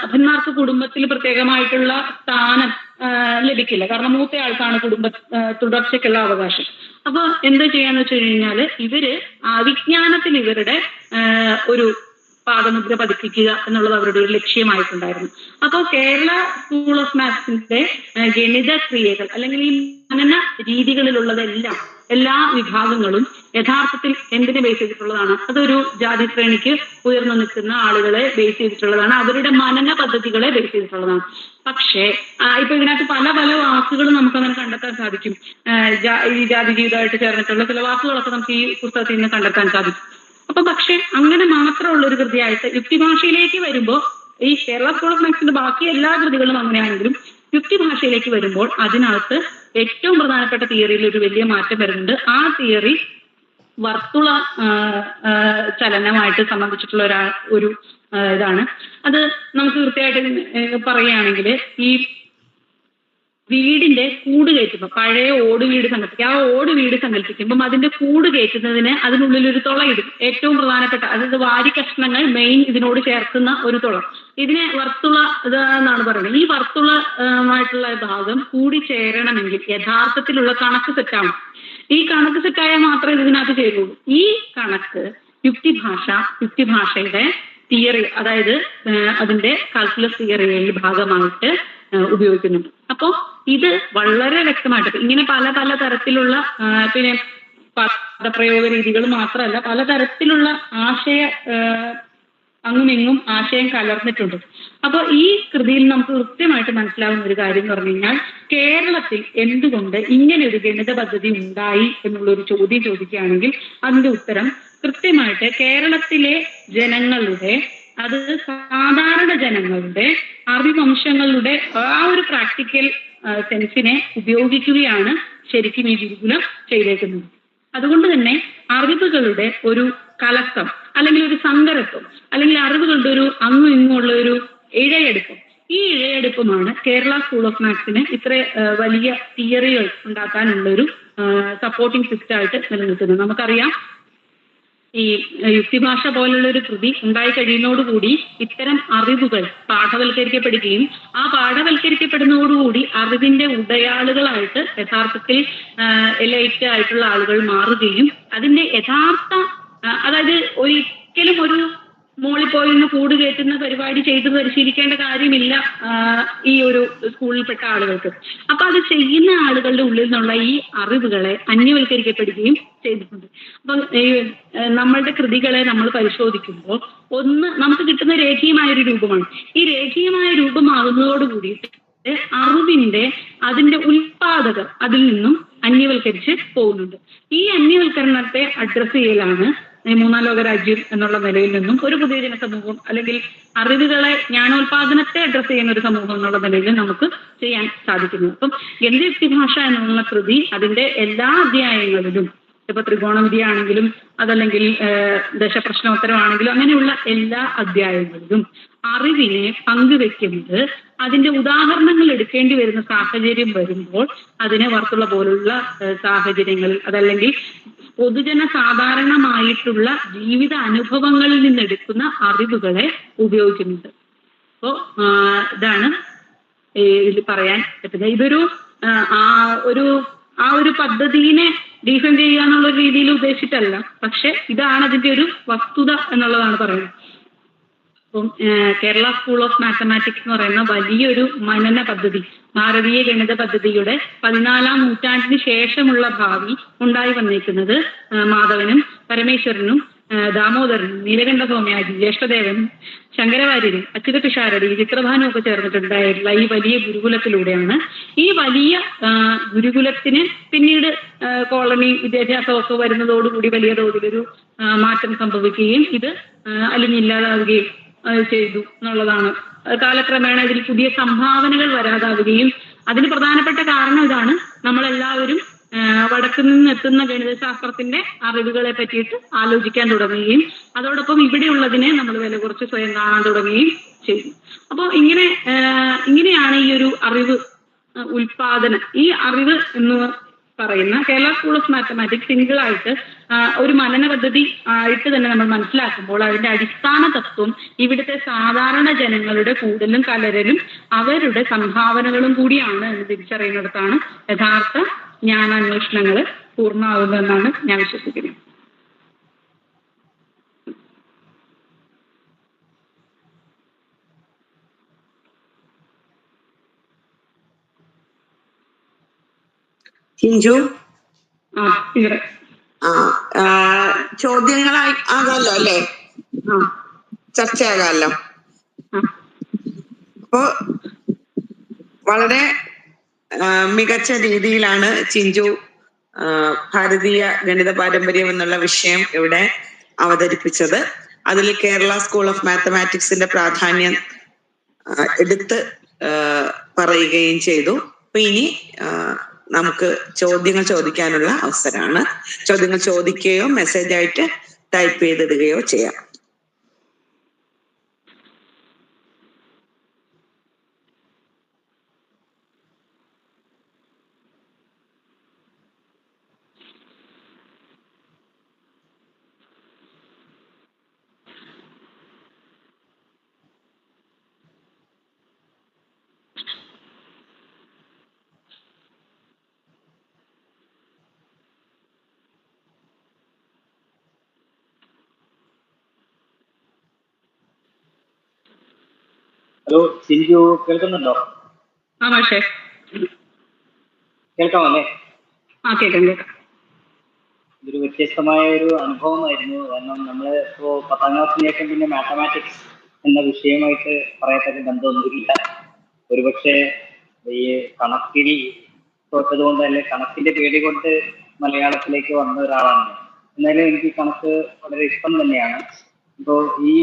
അഭന്മാർക്ക് കുടുംബത്തിൽ പ്രത്യേകമായിട്ടുള്ള സ്ഥാനം ലഭിക്കില്ല. കാരണം മൂത്ത ആൾക്കാണ് തുടർച്ചയ്ക്കുള്ള അവകാശം. അപ്പൊ എന്താ ചെയ്യാന്ന് വെച്ച് കഴിഞ്ഞാല് ഇവര് വിജ്ഞാനത്തിൽ ഇവരുടെ ഒരു പാദമുദ്ര പതിപ്പിക്കുക എന്നുള്ളത് അവരുടെ ഒരു ലക്ഷ്യമായിട്ടുണ്ടായിരുന്നു. അപ്പോൾ കേരള സ്കൂൾ ഓഫ് മാത്സിന്റെ ഗണിത ക്രിയകൾ അല്ലെങ്കിൽ ഈ മനന രീതികളിലുള്ളതെല്ലാം എല്ലാ വിഭാഗങ്ങളും യഥാർത്ഥത്തിൽ എന്തിനെ ബേസ് ചെയ്തിട്ടുള്ളതാണ്? അതൊരു ജാതി ശ്രേണിക്ക് ഉയർന്നു നിൽക്കുന്ന ആളുകളെ ബേസ് ചെയ്തിട്ടുള്ളതാണ്, അവരുടെ മനന പദ്ധതികളെ ബേസ് ചെയ്തിട്ടുള്ളതാണ്. പക്ഷേ ഇപ്പൊ ഇതിനകത്ത് പല പല വാക്കുകളും നമുക്കങ്ങനെ കണ്ടെത്താൻ സാധിക്കും. ഈ ജാതി ജീവിതമായിട്ട് ചേർന്നിട്ടുള്ള ചില വാക്കുകളൊക്കെ നമുക്ക് ഈ പുസ്തകത്തിൽ നിന്ന് കണ്ടെത്താൻ സാധിക്കും. അപ്പൊ പക്ഷെ അങ്ങനെ മാത്രമുള്ള ഒരു കൃതിയായിട്ട് യുക്തിഭാഷയിലേക്ക് വരുമ്പോൾ, ഈ കേരള സ്കൂൾ ഓഫ് മാത്സിന്റെ ബാക്കി എല്ലാ കൃതികളും അങ്ങനെയാണെങ്കിലും യുക്തിഭാഷയിലേക്ക് വരുമ്പോൾ അതിനകത്ത് ഏറ്റവും പ്രധാനപ്പെട്ട തിയറിയിൽ ഒരു വലിയ മാറ്റം വരുന്നുണ്ട്. ആ തിയറി വർത്തുള ചലനമായിട്ട് സംബന്ധിച്ചിട്ടുള്ള ഒരു ഇതാണ്. അത് നമുക്ക് കൃത്യമായിട്ട് പറയുകയാണെങ്കിൽ, ഈ വീടിന്റെ കൂട് കയറ്റുമ്പോൾ, പഴയ ഓട് വീട് സങ്കല്പിക്കുക, ആ ഓട് വീട് സങ്കല്പിക്കുമ്പം അതിന്റെ കൂട് കയറ്റുന്നതിന് അതിനുള്ളിൽ ഒരു തുളയിടും. ഏറ്റവും പ്രധാനപ്പെട്ട, അതായത് വാരി കഷ്ണങ്ങൾ മെയിൻ ഇതിനോട് ചേർക്കുന്ന ഒരു തുള. ഇതിനെ വർത്തുള എന്നാണ് പറയുന്നത്. ഈ വർത്തുളമായിട്ടുള്ള ഭാഗം കൂടി ചേരണമെങ്കിൽ യഥാർത്ഥത്തിലുള്ള കണക്ക് സെറ്റാണ്. ഈ കണക്ക് സെറ്റായാൽ മാത്രമേ ഇതിനകത്ത് ചേരുള്ളൂ. ഈ കണക്ക് യുക്തിഭാഷയുടെ തിയറി, അതായത് അതിന്റെ കാൽക്കുലസ് തിയറിയുടെ ഭാഗമായിട്ട് ഉപയോഗിക്കുന്നുണ്ട്. അപ്പോ ഇത് വളരെ വ്യക്തമായിട്ട് ഇങ്ങനെ പല പല തരത്തിലുള്ള പിന്നെ പദപ്രയോഗ രീതികൾ മാത്രമല്ല, പലതരത്തിലുള്ള അങ്ങുമിങ്ങും ആശയം കലർന്നിട്ടുണ്ട്. അപ്പോൾ ഈ കൃതിയിൽ നമുക്ക് കൃത്യമായിട്ട് മനസ്സിലാവുന്ന ഒരു കാര്യം എന്ന് പറഞ്ഞു കഴിഞ്ഞാൽ, കേരളത്തിൽ എന്തുകൊണ്ട് ഇങ്ങനെ ഒരു ഗണിത പദ്ധതി ഉണ്ടായി എന്നുള്ളൊരു ചോദ്യം ചോദിക്കുകയാണെങ്കിൽ അതിന്റെ ഉത്തരം കൃത്യമായിട്ട് കേരളത്തിലെ ജനങ്ങളുടെ, അത് സാധാരണ ജനങ്ങളുടെ അറിവംശങ്ങളുടെ ആ ഒരു പ്രാക്ടിക്കൽ സെൻസിനെ ഉപയോഗിക്കുകയാണ് ശരിക്കും ഈ ഗുരുകുലം ചെയ്തേക്കുന്നത്. അതുകൊണ്ട് തന്നെ അറിവുകളുടെ ഒരു കലക്കം അല്ലെങ്കിൽ ഒരു സങ്കരത്വം അല്ലെങ്കിൽ അറിവുകളുടെ ഒരു അങ്ങും ഇങ്ങുമുള്ള ഒരു ഇഴയെടുപ്പം, ഈ ഇഴയെടുപ്പമാണ് കേരള സ്കൂൾ ഓഫ് മാത്സിന് ഇത്ര വലിയ തിയറികൾ ഉണ്ടാക്കാനുള്ള ഒരു സപ്പോർട്ടിംഗ് സിസ്റ്റം ആയിട്ട് നിലനിൽക്കുന്നത്. നമുക്കറിയാം, ഈ യുക്തിഭാഷ പോലുള്ള ഒരു കൃതി ഉണ്ടായി കഴിയുന്നതോടുകൂടി ഇത്തരം അറിവുകൾ പാഠവൽക്കരിക്കപ്പെടുകയും ആ പാഠവൽക്കരിക്കപ്പെടുന്നതോടുകൂടി അറിവിന്റെ ഉടയാളുകളായിട്ട് യഥാർത്ഥത്തിൽ എലൈറ്റ് ആയിട്ടുള്ള ആളുകൾ മാറുകയും അതിന്റെ യഥാർത്ഥ, അതായത് ഒരിക്കലും ഒരു മോളിൽ പോയി നിന്ന് കൂട് കയറ്റുന്ന പരിപാടി ചെയ്ത് പരിശീലിക്കേണ്ട കാര്യമില്ല ഈ ഒരു സ്കൂളിൽപ്പെട്ട ആളുകൾക്ക്. അപ്പൊ അത് ചെയ്യുന്ന ആളുകളുടെ ഉള്ളിൽ നിന്നുള്ള ഈ അറിവുകളെ അന്യവൽക്കരിക്കപ്പെടുകയും ചെയ്തിട്ടുണ്ട്. അപ്പൊ നമ്മളുടെ കൃതികളെ നമ്മൾ പരിശോധിക്കുമ്പോൾ നമുക്ക് കിട്ടുന്ന രേഖീയമായ ഒരു രൂപമാണ്. ഈ രേഖീയമായ രൂപമാകുന്നതോടുകൂടിയിട്ട് അറിവിന്റെ അതിന്റെ ഉൽപാദകർ അതിൽ നിന്നും അന്യവൽക്കരിച്ച് പോകുന്നുണ്ട്. ഈ അന്യവൽക്കരണത്തെ അഡ്രസ് ചെയ്യലാണ് മൂന്നാം ലോക രാജ്യം എന്നുള്ള നിലയിൽ നിന്നും ഒരു പുതിയ ജനസമൂഹം അല്ലെങ്കിൽ അറിവുകളെ, ജ്ഞാനോൽപാദനത്തെ അഡ്രസ് ചെയ്യുന്ന ഒരു സമൂഹം എന്നുള്ള നിലയിൽ നമുക്ക് ചെയ്യാൻ സാധിക്കുന്നു. അപ്പം ഗണിത യുക്തിഭാഷ എന്നുള്ള കൃതി അതിന്റെ എല്ലാ അധ്യായങ്ങളിലും, ഇപ്പൊ ത്രികോണമിതി ആണെങ്കിലും അതല്ലെങ്കിൽ ദശപ്രശ്നോത്തരമാണെങ്കിലും അങ്ങനെയുള്ള എല്ലാ അധ്യായങ്ങളിലും അറിവിനെ പങ്കുവെക്കുന്നത്, അതിന്റെ ഉദാഹരണങ്ങൾ എടുക്കേണ്ടി വരുന്ന സാഹചര്യം വരുമ്പോൾ അതിനെ വർത്തുള്ള പോലുള്ള സാഹചര്യങ്ങളിൽ അതല്ലെങ്കിൽ പൊതുജന സാധാരണമായിട്ടുള്ള ജീവിത അനുഭവങ്ങളിൽ നിന്നെടുക്കുന്ന അറിവുകളെ ഉപയോഗിക്കുന്നുണ്ട്. അപ്പോ ഇതാണ് ഇതിൽ പറയാൻ പറ്റുന്നത്. ഇതൊരു ഒരു പദ്ധതിനെ ഡിഫൈൻ ചെയ്യുക എന്നുള്ള രീതിയിൽ ഉദ്ദേശിച്ചിട്ടല്ല, പക്ഷെ ഇതാണ് അതിന്റെ ഒരു വസ്തുത എന്നുള്ളതാണ് പറയുന്നത്. അപ്പം കേരള സ്കൂൾ ഓഫ് മാത്തമാറ്റിക്സ് എന്ന് പറയുന്ന വലിയൊരു മനന പദ്ധതി, ഭാരതീയ ഗണിത പദ്ധതിയുടെ 14ാം നൂറ്റാണ്ടിന് ശേഷമുള്ള ഭാവി ഉണ്ടായി വന്നിരിക്കുന്നത് മാധവനും പരമേശ്വരനും ദാമോദരനും നീലകണ്ഠ സ്വാമിയാജി, ജ്യേഷ്ഠദേവനും ശങ്കരവാര്യരും അച്യുത പിഷാരടി, ചിത്രഭാനും ഒക്കെ ചേർന്നിട്ടുണ്ടായിട്ടുള്ള ഈ വലിയ ഗുരുകുലത്തിലൂടെയാണ്. ഈ വലിയ ഗുരുകുലത്തിന് പിന്നീട് കോളനി വിദ്യാഭ്യാസമൊക്കെ വരുന്നതോടുകൂടി വലിയ തോതിലൊരു മാറ്റം സംഭവിക്കുകയും ഇത് അലിഞ്ഞില്ലാതാവുകയും ചെയ്തു എന്നുള്ളതാണ്. കാലക്രമേണ ഇതിൽ പുതിയ സംഭാവനകൾ വരാതാവുകയും അതിന് പ്രധാനപ്പെട്ട കാരണം ഇതാണ്. നമ്മളെല്ലാവരും വടക്കു നിന്ന് എത്തുന്ന ഗണിതശാസ്ത്രത്തിന്റെ അറിവുകളെ പറ്റിയിട്ട് ആലോചിക്കാൻ തുടങ്ങുകയും അതോടൊപ്പം ഇവിടെയുള്ളതിനെ നമ്മൾ വില കുറച്ച് സ്വയം കാണാൻ തുടങ്ങുകയും ചെയ്തു. അപ്പോൾ ഇങ്ങനെയാണ് ഈ ഒരു അറിവ് ഉൽപാദനം, ഈ അറിവ് എന്ന് പറയുന്ന Kerala school of mathematics single ആയിട്ട് ഒരു മനന പദ്ധതി ആയിട്ട് തന്നെ നമ്മൾ മനസ്സിലാക്കുമ്പോൾ അതിന്റെ അടിസ്ഥാന തത്വം ഇവിടുത്തെ സാധാരണ ജനങ്ങളുടെ കൂടലും കലരലും അവരുടെ സംഭാവനകളും കൂടിയാണ് എന്ന് തിരിച്ചറിയുന്നിടത്താണ് യഥാർത്ഥ ജ്ഞാനാന്വേഷണങ്ങൾ പൂർണ്ണമാകുന്നതെന്നാണ് ഞാൻ വിശ്വസിക്കുന്നത്. ചിഞ്ചു, ചോദ്യങ്ങളായി ആകാമല്ലോ അല്ലേ? ചർച്ചയാകാമല്ലോ. അപ്പോ വളരെ മികച്ച രീതിയിലാണ് ചിഞ്ചു ഭാരതീയ ഗണിത പാരമ്പര്യം എന്നുള്ള വിഷയം ഇവിടെ അവതരിപ്പിച്ചത്. അതിൽ കേരള സ്കൂൾ ഓഫ് മാത്തമാറ്റിക്സിന്റെ പ്രാധാന്യം എടുത്ത് പറയുകയും ചെയ്തു. അപ്പൊ ഇനി നമുക്ക് ചോദ്യങ്ങൾ ചോദിക്കാനുള്ള അവസരമാണ്. ചോദ്യങ്ങൾ ചോദിക്കുകയോ മെസ്സേജ് ആയിട്ട് ടൈപ്പ് ചെയ്തിടുകയോ ചെയ്യാം. ഹലോ ചിഞ്ചു, കേൾക്കുന്നുണ്ടോ? കേൾക്കാമല്ലേ? ഇതൊരു വ്യത്യസ്തമായ ഒരു അനുഭവമായിരുന്നു. കാരണം നമ്മള് ഇപ്പോ 10ാം ക്ലാസ്സിന് ശേഷം പിന്നെ മാത്തമാറ്റിക്സ് എന്ന വിഷയമായിട്ട് പറയത്തക്ക ബന്ധമൊന്നുമില്ല. ഒരുപക്ഷെ ഈ കണക്കിൽ തോറ്റത് കൊണ്ട് അല്ലെ കണക്കിന്റെ പേടി കൊണ്ട് മലയാളത്തിലേക്ക് വന്ന ഒരാളാണ്. എന്നാലും എനിക്ക് കണക്ക് വളരെ ഇഷ്ടം തന്നെയാണ്. ഇപ്പോ ഈ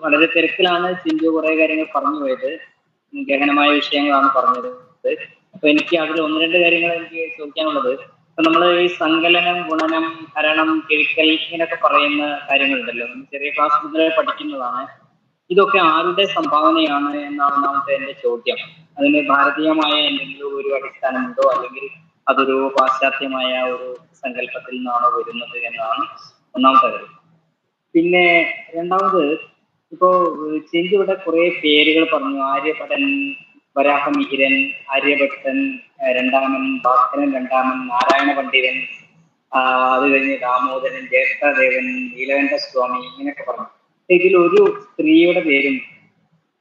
വളരെ തിരക്കിലാണ് ചിഞ്ചു കുറെ കാര്യങ്ങൾ പറഞ്ഞു പോയത്. ഗഹനമായ വിഷയങ്ങളാണ് പറഞ്ഞത്. അപ്പൊ എനിക്ക് അതിൽ 1-2 കാര്യങ്ങൾ എനിക്ക് ചോദിക്കാനുള്ളത്, ഇപ്പൊ നമ്മൾ ഈ സങ്കലനം, ഗുണനം, ഹരണം, കിഴിക്കൽ ഇങ്ങനെയൊക്കെ പറയുന്ന കാര്യങ്ങളുണ്ടല്ലോ, ചെറിയ ക്ലാസ് മുതലേ പഠിക്കുന്നതാണ്. ഇതൊക്കെ ആരുടെ സംഭാവനയാണ് എന്നാണ് ഒന്നാമത്തെ എന്റെ ചോദ്യം. അതിന് ഭാരതീയമായ എന്തെങ്കിലും ഒരു അടിസ്ഥാനമുണ്ടോ, അല്ലെങ്കിൽ അതൊരു പാശ്ചാത്യമായ ഒരു സങ്കല്പത്തിൽ നിന്നാണോ വരുന്നത് എന്നാണ് ഒന്നാമത്തെ കാര്യം. പിന്നെ രണ്ടാമത്, ഇപ്പോ ചിഞ്ചു ഇവിടെ കുറെ പേരുകൾ പറഞ്ഞു. ആര്യഭടൻ, വരാഹമിഹിരൻ, ആര്യഭട്ടൻ രണ്ടാമൻ, ഭാസ്കരൻ രണ്ടാമൻ, നാരായണ പണ്ഡിതൻ, അത് കഴിഞ്ഞ് ദാമോദരൻ, ജ്യേഷ്ഠദേവൻ, നീലകണ്ഠ സ്വാമി ഇങ്ങനെയൊക്കെ പറഞ്ഞു. ഇതിൽ ഒരു സ്ത്രീയുടെ പേരും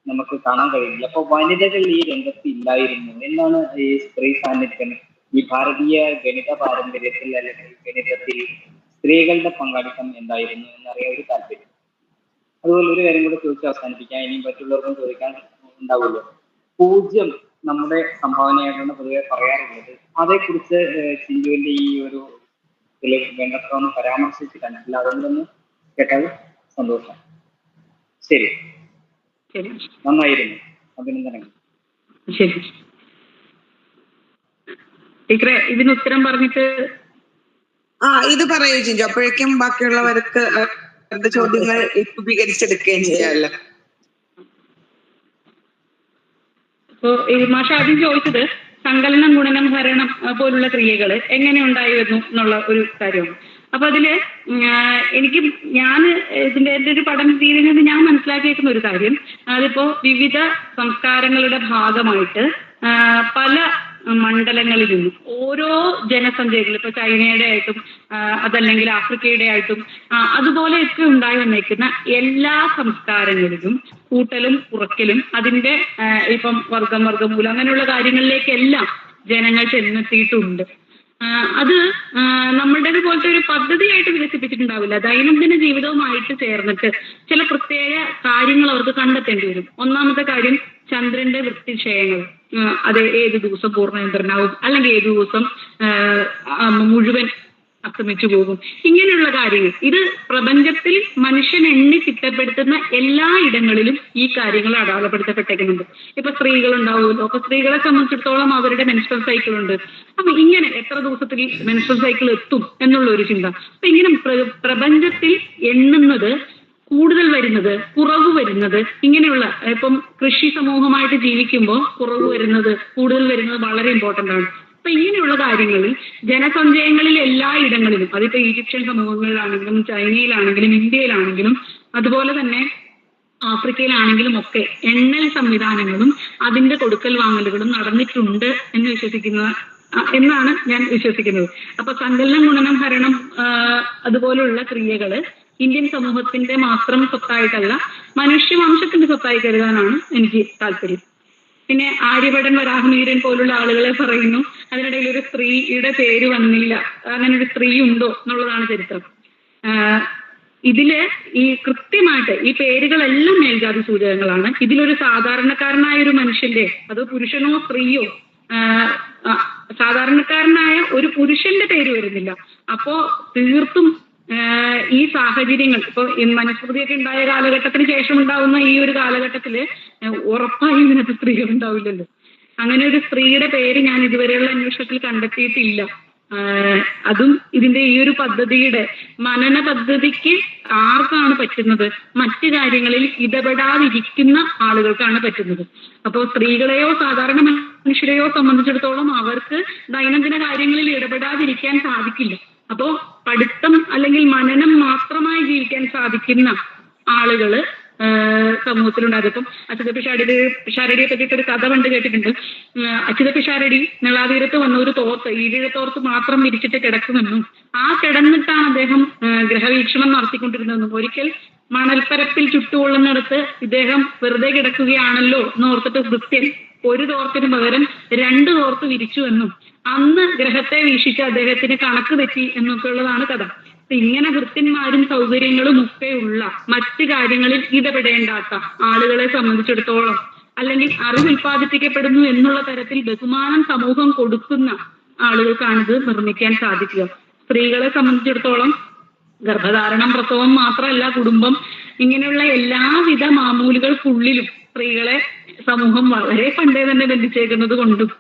നമുക്ക് കാണാൻ കഴിയില്ല. അപ്പൊ വനിതകൾ ഈ രംഗത്ത് ഇല്ലായിരുന്നു എന്നാണ് ഈ സ്ത്രീ സാന്നിധ്യം ഈ ഭാരതീയ ഗണിത പാരമ്പര്യത്തിൽ അല്ലെങ്കിൽ ഗണിതത്തിൽ സ്ത്രീകളുടെ പങ്കാളിത്തം എന്തായിരുന്നു എന്നറിയാൻ ഒരു താല്പര്യം. അതുപോലെ ഒരു കാര്യം കൂടെ ചോദിച്ച് അവസാനിപ്പിക്കാം, ഇനിയും മറ്റുള്ളവർക്കും ചോദിക്കാൻ ഉണ്ടാവുമല്ലോ. 0 നമ്മുടെ സംഭാവനയായിട്ടാണ് പൊതുവെ പറയാറുള്ളത്. അതേക്കുറിച്ച് ചിഞ്ചുവിന്റെ ഈ ഒരു വേണ്ടത്തൊന്ന് പരാമർശിച്ച് കണ്ടിട്ടില്ല. അതുകൊണ്ടൊന്ന് കേട്ടാൽ സന്തോഷം. ശരി, നന്നായിരുന്നു, അഭിനന്ദനങ്ങൾ. ശരി, ഇതിന് ഉത്തരം പറഞ്ഞിട്ട് ഇത് പറയൂ ചിഞ്ചു, അപ്പോഴേക്കും ബാക്കിയുള്ളവർക്ക് ചോദ്യങ്ങൾ ഏകീകരിച്ചെടുക്കുകയും ചെയ്യാമല്ലോ. ഇപ്പോ മാഷ ആദ്യം ചോദിച്ചത് സങ്കലനം, ഗുണനം, ഹരണം പോലുള്ള ക്രിയകൾ എങ്ങനെ ഉണ്ടായിരുന്നു എന്നുള്ള ഒരു കാര്യമാണ്. അപ്പൊ അതില് ഞാൻ ഇതിന്റെ ഒരു പഠന രീതിയിൽ നിന്ന് ഞാൻ മനസ്സിലാക്കിയേക്കുന്ന ഒരു കാര്യം, അതിപ്പോ വിവിധ സംസ്കാരങ്ങളുടെ ഭാഗമായിട്ട് പല മണ്ഡലങ്ങളിൽ നിന്നും ഓരോ ജനസംഖ്യകൾ, ഇപ്പൊ ചൈനയുടെ ആയിട്ടും അതല്ലെങ്കിൽ ആഫ്രിക്കയുടെ ആയിട്ടും അതുപോലെയൊക്കെ ഉണ്ടായി വന്നേക്കുന്ന എല്ലാ സംസ്കാരങ്ങളിലും കൂട്ടലും കുറയ്ക്കലും അതിന്റെ ഇപ്പം വർഗമൂലം അങ്ങനെയുള്ള കാര്യങ്ങളിലേക്കെല്ലാം ജനങ്ങൾ ചെന്നെത്തിയിട്ടുണ്ട്. അത് നമ്മളുടേത് പോലത്തെ ഒരു പദ്ധതിയായിട്ട് വികസിപ്പിച്ചിട്ടുണ്ടാവില്ല. ദൈനംദിന ജീവിതവുമായിട്ട് ചേർന്നിട്ട് ചില പ്രത്യേക കാര്യങ്ങൾ അവർക്ക് കണ്ടെത്തേണ്ടി വരും. ഒന്നാമത്തെ കാര്യം ചന്ദ്രന്റെ വൃത്തിക്ഷയങ്ങൾ, അത് ഏത് ദിവസം പൂർണ്ണചന്ദ്രനാവും അല്ലെങ്കിൽ ഏത് ദിവസം മുഴുവൻ അസ്തമിച്ചു പോകും, ഇങ്ങനെയുള്ള കാര്യങ്ങൾ. ഇത് പ്രപഞ്ചത്തിൽ മനുഷ്യൻ എണ്ണി തിട്ടപ്പെടുത്തുന്ന എല്ലാ ഇടങ്ങളിലും ഈ കാര്യങ്ങൾ അടയാളപ്പെടുത്തപ്പെട്ടേക്കുന്നുണ്ട്. ഇപ്പൊ സ്ത്രീകൾ ഉണ്ടാവുമല്ലോ, അപ്പൊ സ്ത്രീകളെ സംബന്ധിച്ചിടത്തോളം അവരുടെ മെൻസ്ട്രൽ സൈക്കിൾ ഉണ്ട്. അപ്പൊ ഇങ്ങനെ എത്ര ദിവസത്തിൽ മെൻസ്ട്രൽ സൈക്കിൾ എത്തും എന്നുള്ള ഒരു ചിന്ത. അപ്പൊ ഇങ്ങനെ പ്രപഞ്ചത്തിൽ എണ്ണുന്നത് കൂടുതൽ വരുന്നത്, കുറവ് വരുന്നത്, ഇങ്ങനെയുള്ള ഇപ്പം കൃഷി സമൂഹമായിട്ട് ജീവിക്കുമ്പോൾ കുറവ് വരുന്നത്, കൂടുതൽ വരുന്നത് വളരെ ഇമ്പോർട്ടന്റ് ആണ്. അപ്പൊ ഇങ്ങനെയുള്ള കാര്യങ്ങളിൽ ജനസഞ്ചയങ്ങളിൽ എല്ലായിടങ്ങളിലും, അതിപ്പോ ഈജിപ്ഷ്യൻ സമൂഹങ്ങളിലാണെങ്കിലും ചൈനയിലാണെങ്കിലും ഇന്ത്യയിലാണെങ്കിലും അതുപോലെ തന്നെ ആഫ്രിക്കയിലാണെങ്കിലും ഒക്കെ എണ്ണൽ സംവിധാനങ്ങളും അതിന്റെ കൊടുക്കൽ വാങ്ങലുകളും നടന്നിട്ടുണ്ട് എന്ന് എന്നാണ് ഞാൻ വിശ്വസിക്കുന്നത്. അപ്പൊ സങ്കലനം, ഗുണനം, ഹരണം അതുപോലുള്ള ക്രിയകള് ഇന്ത്യൻ സമൂഹത്തിന്റെ മാത്രം സ്വത്തായിട്ടല്ല, മനുഷ്യവംശത്തിന്റെ സ്വത്തായി കരുതാനാണ് എനിക്ക് താല്പര്യം. പിന്നെ ആര്യഭടൻ, വരാഹമീരൻ പോലുള്ള ആളുകളെ പറയുന്നു, അതിനിടയിൽ ഒരു സ്ത്രീയുടെ പേര് വന്നില്ല, അങ്ങനെ ഒരു സ്ത്രീ ഉണ്ടോ എന്നുള്ളതാണ് ചരിത്രം. ഇതില് ഈ കൃത്യമായിട്ട് ഈ പേരുകളെല്ലാം മേൽജാതി സൂചകങ്ങളാണ്. ഇതിലൊരു സാധാരണക്കാരനായ ഒരു മനുഷ്യന്റെ, അത് പുരുഷനോ സ്ത്രീയോ, സാധാരണക്കാരനായ ഒരു പുരുഷന്റെ പേര് വരുന്നില്ല. അപ്പോ തീർത്തും ഈ സാഹചര്യങ്ങൾ ഇപ്പൊ മനുസ്മൃതിയൊക്കെ ഉണ്ടായ കാലഘട്ടത്തിന് ശേഷം ഉണ്ടാവുന്ന ഈ ഒരു കാലഘട്ടത്തില് ഉറപ്പായും ഇതിനകത്ത് സ്ത്രീകൾ ഉണ്ടാവില്ലല്ലോ. അങ്ങനെ ഒരു സ്ത്രീയുടെ പേര് ഞാൻ ഇതുവരെയുള്ള അന്വേഷണത്തിൽ കണ്ടെത്തിയിട്ടില്ല. അതും ഇതിന്റെ ഈ ഒരു പദ്ധതിയുടെ മനന പദ്ധതിക്ക് ആർക്കാണ് പറ്റുന്നത്? മറ്റു കാര്യങ്ങളിൽ ഇടപെടാതിരിക്കുന്ന ആളുകൾക്കാണ് പറ്റുന്നത്. അപ്പോൾ സ്ത്രീകളെയോ സാധാരണ മനുഷ്യരെയോ സംബന്ധിച്ചിടത്തോളം അവർക്ക് ദൈനംദിന കാര്യങ്ങളിൽ ഇടപെടാതിരിക്കാൻ സാധിക്കില്ല. അപ്പോ പഠിത്തം അല്ലെങ്കിൽ മനനം മാത്രമായി ജീവിക്കാൻ സാധിക്കുന്ന ആളുകള് സമൂഹത്തിലുണ്ടാകും. ഇപ്പം അച്യുത പിഷാരടിയെ പറ്റിയിട്ട് ഒരു കഥ പണ്ട് കേട്ടിട്ടുണ്ട്. അച്യുത പിഷാരടി നെള്ളാതീരത്ത് വന്ന ഒരു തോർത്ത്, ഈഴത്തോർത്ത് മാത്രം വിരിച്ചിട്ട് കിടക്കുമെന്നും ആ കിടന്നിട്ടാണ് അദ്ദേഹം ഗ്രഹവീക്ഷണം നടത്തിക്കൊണ്ടിരുന്നതെന്നും ഒരിക്കൽ മണൽപ്പരപ്പിൽ ചുട്ടുകൊള്ളുന്നിടത്ത് ഇദ്ദേഹം വെറുതെ കിടക്കുകയാണല്ലോ എന്നോർത്തിട്ട് ഭൃത്യൻ ഒരു തോർത്തിന് പകരം 2 തോർത്ത് വിരിച്ചു എന്നും അന്ന് ഗ്രഹത്തെ വീക്ഷിച്ച് അദ്ദേഹത്തിന് കണക്ക് തെറ്റി എന്നൊക്കെ ഉള്ളതാണ് കഥ. ഇങ്ങനെ ഭൃത്യന്മാരും സൗകര്യങ്ങളും ഒക്കെയുള്ള മറ്റു കാര്യങ്ങളിൽ ഇടപെടേണ്ടാത്ത ആളുകളെ സംബന്ധിച്ചിടത്തോളം, അല്ലെങ്കിൽ അറിവ് ഉൽപ്പാദിപ്പിക്കപ്പെടുന്നു എന്നുള്ള തരത്തിൽ ബഹുമാനം സമൂഹം കൊടുക്കുന്ന ആളുകൾക്കാണിത് നിർമ്മിക്കാൻ സാധിക്കുക. സ്ത്രീകളെ സംബന്ധിച്ചിടത്തോളം ഗർഭധാരണം, പ്രസവം മാത്രമല്ല, കുടുംബം, ഇങ്ങനെയുള്ള എല്ലാവിധ മാമൂലുകൾക്കുള്ളിലും സ്ത്രീകളെ സമൂഹം വളരെ പണ്ടേ തന്നെ ബന്ധിച്ചേക്കുന്നത് കൊണ്ടും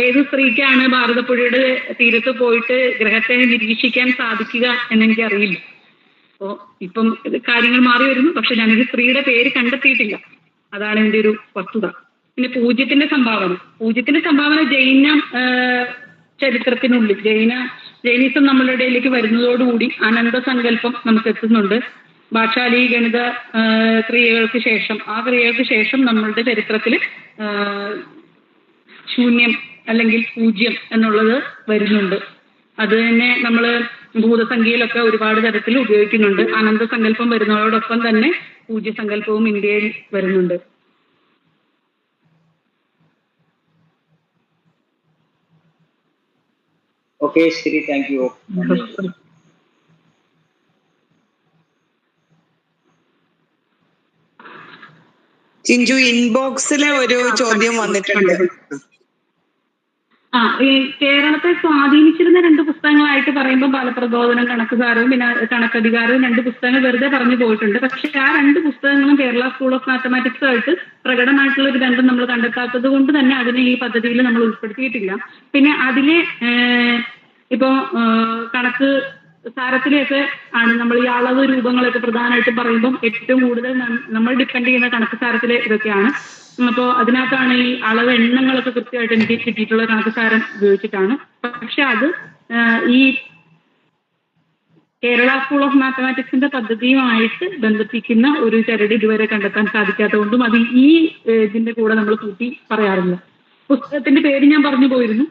ഏത് സ്ത്രീക്കാണ് ഭാരതപ്പുഴയുടെ തീരത്ത് പോയിട്ട് ഗ്രഹത്തെ നിരീക്ഷിക്കാൻ സാധിക്കുക എന്നെനിക്കറിയില്ല. അപ്പോ ഇപ്പം കാര്യങ്ങൾ മാറി വരുന്നു, പക്ഷെ ഞാനൊരു സ്ത്രീയുടെ പേര് കണ്ടെത്തിയിട്ടില്ല. അതാണ് എൻ്റെ ഒരു വസ്തുത. പിന്നെ പൂജ്യത്തിന്റെ സംഭാവന ജൈന ചരിത്രത്തിനുള്ളിൽ, ജൈനിസം നമ്മളുടെ ഇടയിലേക്ക് വരുന്നതോടുകൂടി അനന്തസങ്കല്പം നമുക്ക് എത്തുന്നുണ്ട്. ഭാഷാലി ഗണിത ക്രിയകൾക്ക് ശേഷം നമ്മളുടെ ചരിത്രത്തിൽ ശൂന്യം അല്ലെങ്കിൽ പൂജ്യം എന്നുള്ളത് വരുന്നുണ്ട്. അത് തന്നെ നമ്മൾ ഭൂതസംഖ്യയിലൊക്കെ ഒരുപാട് തരത്തിൽ ഉപയോഗിക്കുന്നുണ്ട്. അനന്തസങ്കല്പം വരുന്നതോടൊപ്പം തന്നെ പൂജ്യസങ്കല്പവും ഇന്ത്യയിൽ വരുന്നുണ്ട്. ഓക്കെ, ശരി, താങ്ക് യു. ചിഞ്ചു, ഇൻബോക്സിലെ ഒരു ചോദ്യം വന്നിട്ടുണ്ട്. ഈ കേരളത്തെ സ്വാധീനിച്ചിരുന്ന 2 പുസ്തകങ്ങളായിട്ട് പറയുമ്പോൾ ബാലപ്രബോധനം, കണക്കുകാരവും പിന്നെ കണക്കധികാരവും 2 പുസ്തകങ്ങൾ വെറുതെ പറഞ്ഞു പോയിട്ടുണ്ട്. പക്ഷെ ആ 2 പുസ്തകങ്ങളും കേരള സ്കൂൾ ഓഫ് മാത്തമാറ്റിക്സ് ആയിട്ട് പ്രകടമായിട്ടുള്ള ഒരു ബന്ധം നമ്മൾ കണ്ടെത്താത്തത് കൊണ്ട് തന്നെ അതിനെ ഈ പദ്ധതിയിൽ നമ്മൾ ഉൾപ്പെടുത്തിയിട്ടില്ല. പിന്നെ അതിലെ ഇപ്പോ കണക്ക് സാരത്തിലെയൊക്കെ ആണ് നമ്മൾ ഈ അളവ് രൂപങ്ങളൊക്കെ പ്രധാനമായിട്ട് പറയുമ്പോൾ ഏറ്റവും കൂടുതൽ നമ്മൾ ഡിപ്പെൻഡ് ചെയ്യുന്ന കണക്ക് സാരത്തിലെ ഇതൊക്കെയാണ്. അപ്പോൾ അതിനകത്താണ് ഈ അളവ് എണ്ണങ്ങളൊക്കെ കൃത്യമായിട്ട് എനിക്ക് കിട്ടിയിട്ടുള്ള കണക്ക് സാരം ഉപയോഗിച്ചിട്ടാണ്. പക്ഷെ അത് ഈ കേരള സ്കൂൾ ഓഫ് മാത്തമാറ്റിക്സിന്റെ പദ്ധതിയുമായിട്ട് ബന്ധിപ്പിക്കുന്ന ഒരു ചരട് ഇതുവരെ കണ്ടെത്താൻ സാധിക്കാത്തതുകൊണ്ടും അത് ഈ ഇതിന്റെ കൂടെ നമ്മൾ കൂട്ടി പറയാറില്ല. പുസ്തകത്തിന്റെ പേര് ഞാൻ പറഞ്ഞു പോയിരുന്നു.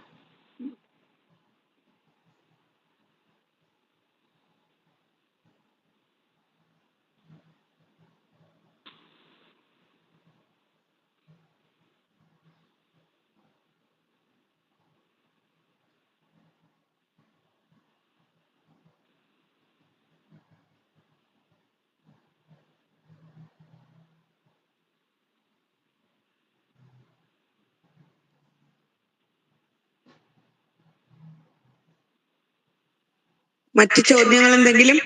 മറ്റു ചോദ്യങ്ങൾ എന്തെങ്കിലും?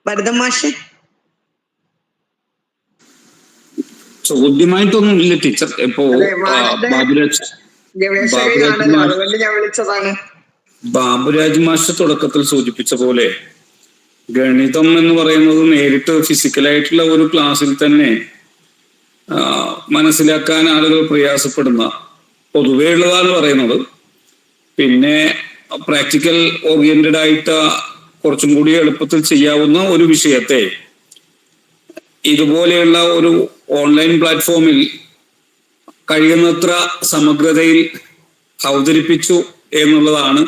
ഭരതൻ മാഷ്. ചോദ്യമായിട്ടൊന്നും ഇല്ല ടീച്ചർ. ഇപ്പോ ബാബുരാജ് മാഷ് തുടക്കത്തിൽ സൂചിപ്പിച്ച പോലെ ഗണിതം എന്ന് പറയുന്നത് നേരിട്ട് ഫിസിക്കലായിട്ടുള്ള ഒരു ക്ലാസ്സിൽ തന്നെ മനസ്സിലാക്കാൻ ആളുകൾ പ്രയാസപ്പെടുന്ന പൊതുവേ ഉള്ളതാണ് പറയുന്നത്. പിന്നെ പ്രാക്ടിക്കൽ ഓറിയന്റഡ് ആയിട്ട് കുറച്ചും കൂടി എളുപ്പത്തിൽ ചെയ്യാവുന്ന ഒരു വിഷയത്തെ ഇതുപോലെയുള്ള ഒരു ഓൺലൈൻ പ്ലാറ്റ്ഫോമിൽ കഴിയുന്നത്ര സമഗ്രതയിൽ അവതരിപ്പിച്ചു എന്നുള്ളതാണ്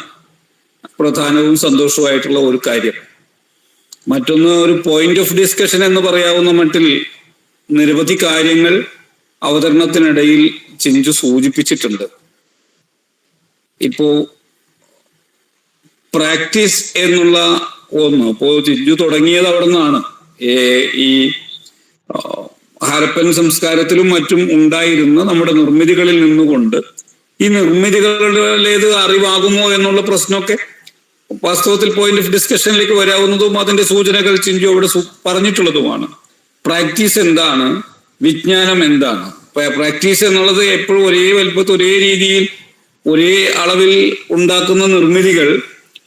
പ്രധാനവും സന്തോഷവുമായിട്ടുള്ള ഒരു കാര്യം. മറ്റൊന്ന്, ഒരു പോയിന്റ് ഓഫ് ഡിസ്കഷൻ എന്ന് പറയാവുന്ന മട്ടിൽ നിരവധി കാര്യങ്ങൾ അവതരണത്തിനിടയിൽ ചിഞ്ചു സൂചിപ്പിച്ചിട്ടുണ്ട്. ഇപ്പോ പ്രാക്ടീസ് എന്നുള്ള ഒന്ന്, ഇപ്പോ ചിഞ്ചു തുടങ്ങിയത് അവിടെ നിന്നാണ്. ഈ ഹാരപ്പൻ സംസ്കാരത്തിലും മറ്റും ഉണ്ടായിരുന്ന നമ്മുടെ നിർമ്മിതികളിൽ നിന്നുകൊണ്ട് ഈ നിർമ്മിതികളുടേത് അറിവാകുമോ എന്നുള്ള പ്രശ്നമൊക്കെ വാസ്തവത്തിൽ പോയിന്റ് ഓഫ് ഡിസ്കഷനിലേക്ക് വരാവുന്നതും അതിന്റെ സൂചനകൾ ചിഞ്ചു അവിടെ പറഞ്ഞിട്ടുള്ളതുമാണ്. പ്രാക്ടീസ് എന്താണ്, വിജ്ഞാനം എന്താണ്? പ്രാക്ടീസ് എന്നുള്ളത് എപ്പോഴും ഒരേ വലുപ്പത്തിൽ ഒരേ രീതിയിൽ ഒരേ അളവിൽ ഉണ്ടാക്കുന്ന നിർമ്മിതികൾ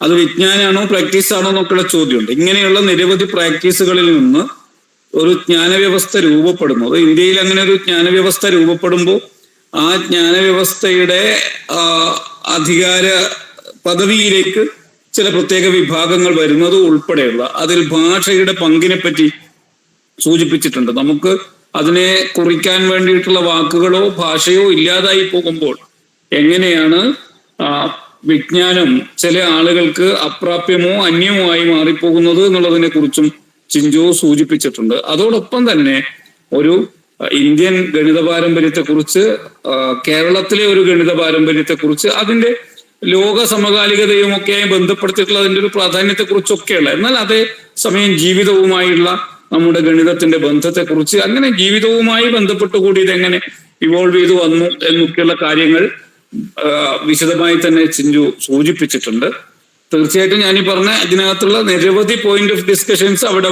അത് വിജ്ഞാനമാണോ പ്രാക്ടീസ് ആണോ എന്നൊക്കെയുള്ള ചോദ്യമുണ്ട്. ഇങ്ങനെയുള്ള നിരവധി പ്രാക്ടീസുകളിൽ നിന്ന് ഒരു ജ്ഞാനവ്യവസ്ഥ രൂപപ്പെടുന്നത്, ഇന്ത്യയിൽ അങ്ങനെ ഒരു ജ്ഞാനവ്യവസ്ഥ രൂപപ്പെടുമ്പോൾ ആ ജ്ഞാനവ്യവസ്ഥയുടെ അധികാര പദവിയിലേക്ക് ചില പ്രത്യേക വിഭാഗങ്ങൾ വരുന്നത് ഉൾപ്പെടെയുള്ള അതിൽ ഭാഷയുടെ പങ്കിനെ പറ്റി സൂചിപ്പിച്ചിട്ടുണ്ട്. നമുക്ക് അതിനെ കുറിക്കാൻ വേണ്ടിയിട്ടുള്ള വാക്കുകളോ ഭാഷയോ ഇല്ലാതായി പോകുമ്പോൾ എങ്ങനെയാണ് വിജ്ഞാനം ചില ആളുകൾക്ക് അപ്രാപ്യമോ അന്യമോ ആയി മാറിപ്പോകുന്നത് എന്നുള്ളതിനെ കുറിച്ചും ചിഞ്ചു സൂചിപ്പിച്ചിട്ടുണ്ട്. അതോടൊപ്പം തന്നെ ഒരു ഇന്ത്യൻ ഗണിത പാരമ്പര്യത്തെക്കുറിച്ച്, കേരളത്തിലെ ഒരു ഗണിത പാരമ്പര്യത്തെക്കുറിച്ച്, അതിന്റെ ലോക സമകാലികതയുമൊക്കെയായി ബന്ധപ്പെടുത്തിയിട്ടുള്ള അതിന്റെ ഒരു പ്രാധാന്യത്തെക്കുറിച്ചൊക്കെയുള്ള, എന്നാൽ അതേ സമയം ജീവിതവുമായുള്ള നമ്മുടെ ഗണിതത്തിന്റെ ബന്ധത്തെക്കുറിച്ച്, അങ്ങനെ ജീവിതവുമായി ബന്ധപ്പെട്ടുകൂടി ഇതെങ്ങനെ ഇവോൾവ് ചെയ്തു വന്നു എന്നൊക്കെയുള്ള കാര്യങ്ങൾ വിശദമായി തന്നെ ചിഞ്ചു സൂചിപ്പിച്ചിട്ടുണ്ട്. തീർച്ചയായിട്ടും ഞാനീ പറഞ്ഞ ഇതിനകത്തുള്ള നിരവധി പോയിന്റ് ഓഫ് ഡിസ്കഷൻസ് അവിടെ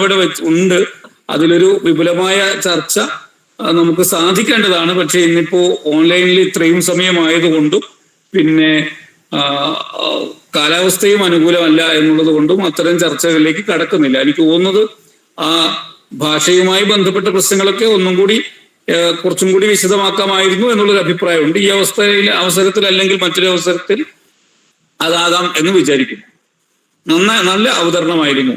ഉണ്ട്. അതിലൊരു വിപുലമായ ചർച്ച നമുക്ക് സാധിക്കേണ്ടതാണ്. പക്ഷെ ഇന്നിപ്പോ ഓൺലൈനിൽ ഇത്രയും സമയമായതുകൊണ്ടും പിന്നെ കാലാവസ്ഥയും അനുകൂലമല്ല എന്നുള്ളത് കൊണ്ടും അത്തരം ചർച്ചകളിലേക്ക് കടക്കുന്നില്ല. എനിക്ക് തോന്നുന്നത് ആ ഭാഷയുമായി ബന്ധപ്പെട്ട പ്രശ്നങ്ങളൊക്കെ ഒന്നും കൂടി കുറച്ചും കൂടി വിശദമാക്കാമായിരുന്നു എന്നുള്ളൊരു അഭിപ്രായമുണ്ട്. ഈ അവസരത്തിൽ അല്ലെങ്കിൽ മറ്റൊരു അവസരത്തിൽ അതാകാം എന്ന് വിചാരിക്കുന്നു. നല്ല അവതരണമായിരുന്നു.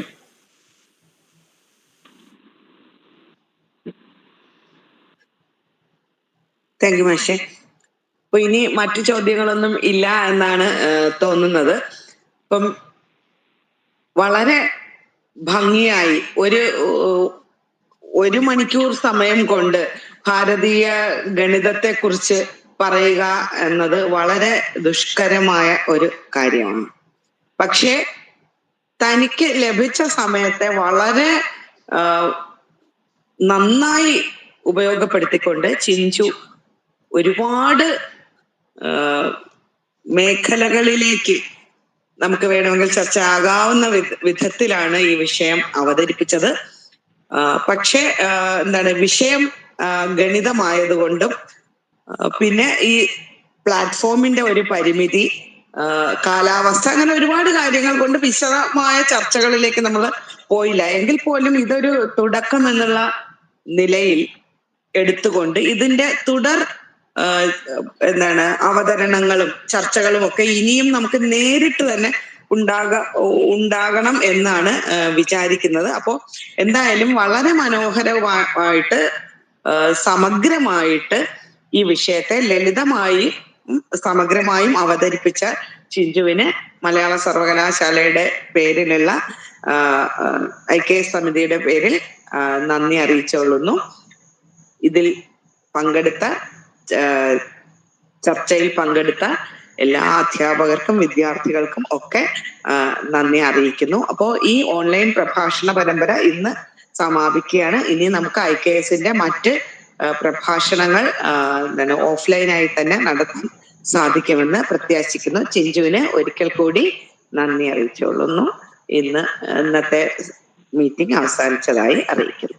താങ്ക് യു മാഷെ. അപ്പൊ ഇനി മറ്റു ചോദ്യങ്ങളൊന്നും ഇല്ല എന്നാണ് തോന്നുന്നത്. ഇപ്പം വളരെ ഭംഗിയായി ഒരു മണിക്കൂർ സമയം കൊണ്ട് ഭാരതീയ ഗണിതത്തെ കുറിച്ച് പറയുക എന്നത് വളരെ ദുഷ്കരമായ ഒരു കാര്യമാണ്. പക്ഷേ തനിക്ക് ലഭിച്ച സമയത്തെ വളരെ നന്നായി ഉപയോഗപ്പെടുത്തിക്കൊണ്ട് ചിഞ്ചു ഒരുപാട് മേഖലകളിലേക്ക് നമുക്ക് വേണമെങ്കിൽ ചർച്ച ആകാവുന്ന വിധത്തിലാണ് ഈ വിഷയം അവതരിപ്പിച്ചത്. പക്ഷേ വിഷയം ഗണിതമായതുകൊണ്ടും പിന്നെ ഈ പ്ലാറ്റ്ഫോമിന്റെ ഒരു പരിമിതി, കാലാവസ്ഥ, അങ്ങനെ ഒരുപാട് കാര്യങ്ങൾ കൊണ്ട് വിശദമായ ചർച്ചകളിലേക്ക് നമ്മൾ പോയില്ല. എങ്കിൽ പോലും ഇതൊരു തുടക്കം എന്നുള്ള നിലയിൽ എടുത്തുകൊണ്ട് ഇതിന്റെ തുടർ അവതരണങ്ങളും ചർച്ചകളും ഒക്കെ ഇനിയും നമുക്ക് നേരിട്ട് തന്നെ ഉണ്ടാകണം എന്നാണ് വിചാരിക്കുന്നത്. അപ്പോ എന്തായാലും വളരെ മനോഹരമായിട്ട് സമഗ്രമായിട്ട് ഈ വിഷയത്തെ ലളിതമായി സമഗ്രമായും അവതരിപ്പിച്ച ചിഞ്ചുവിന് മലയാള സർവകലാശാലയുടെ പേരിലുള്ള IKS സമിതിയുടെ പേരിൽ നന്ദി അറിയിച്ചുകൊള്ളുന്നു. ഇതിൽ പങ്കെടുത്ത ചർച്ചയിൽ പങ്കെടുത്ത എല്ലാ അധ്യാപകർക്കും വിദ്യാർത്ഥികൾക്കും ഒക്കെ നന്ദി അറിയിക്കുന്നു. അപ്പോൾ ഈ ഓൺലൈൻ പ്രഭാഷണ പരമ്പര ഇന്ന് സമാപിക്കുകയാണ്. ഇനി നമുക്ക് IKSന്റെ മറ്റ് പ്രഭാഷണങ്ങൾ ഓഫ്ലൈനായി തന്നെ നടത്താൻ സാധിക്കുമെന്ന് പ്രത്യാശിക്കുന്നു. ചിഞ്ചുവിന് ഒരിക്കൽ കൂടി നന്ദി അറിയിച്ചുകൊള്ളുന്നു. ഇന്നത്തെ മീറ്റിംഗ് അവസാനിച്ചതായി അറിയിക്കുന്നു.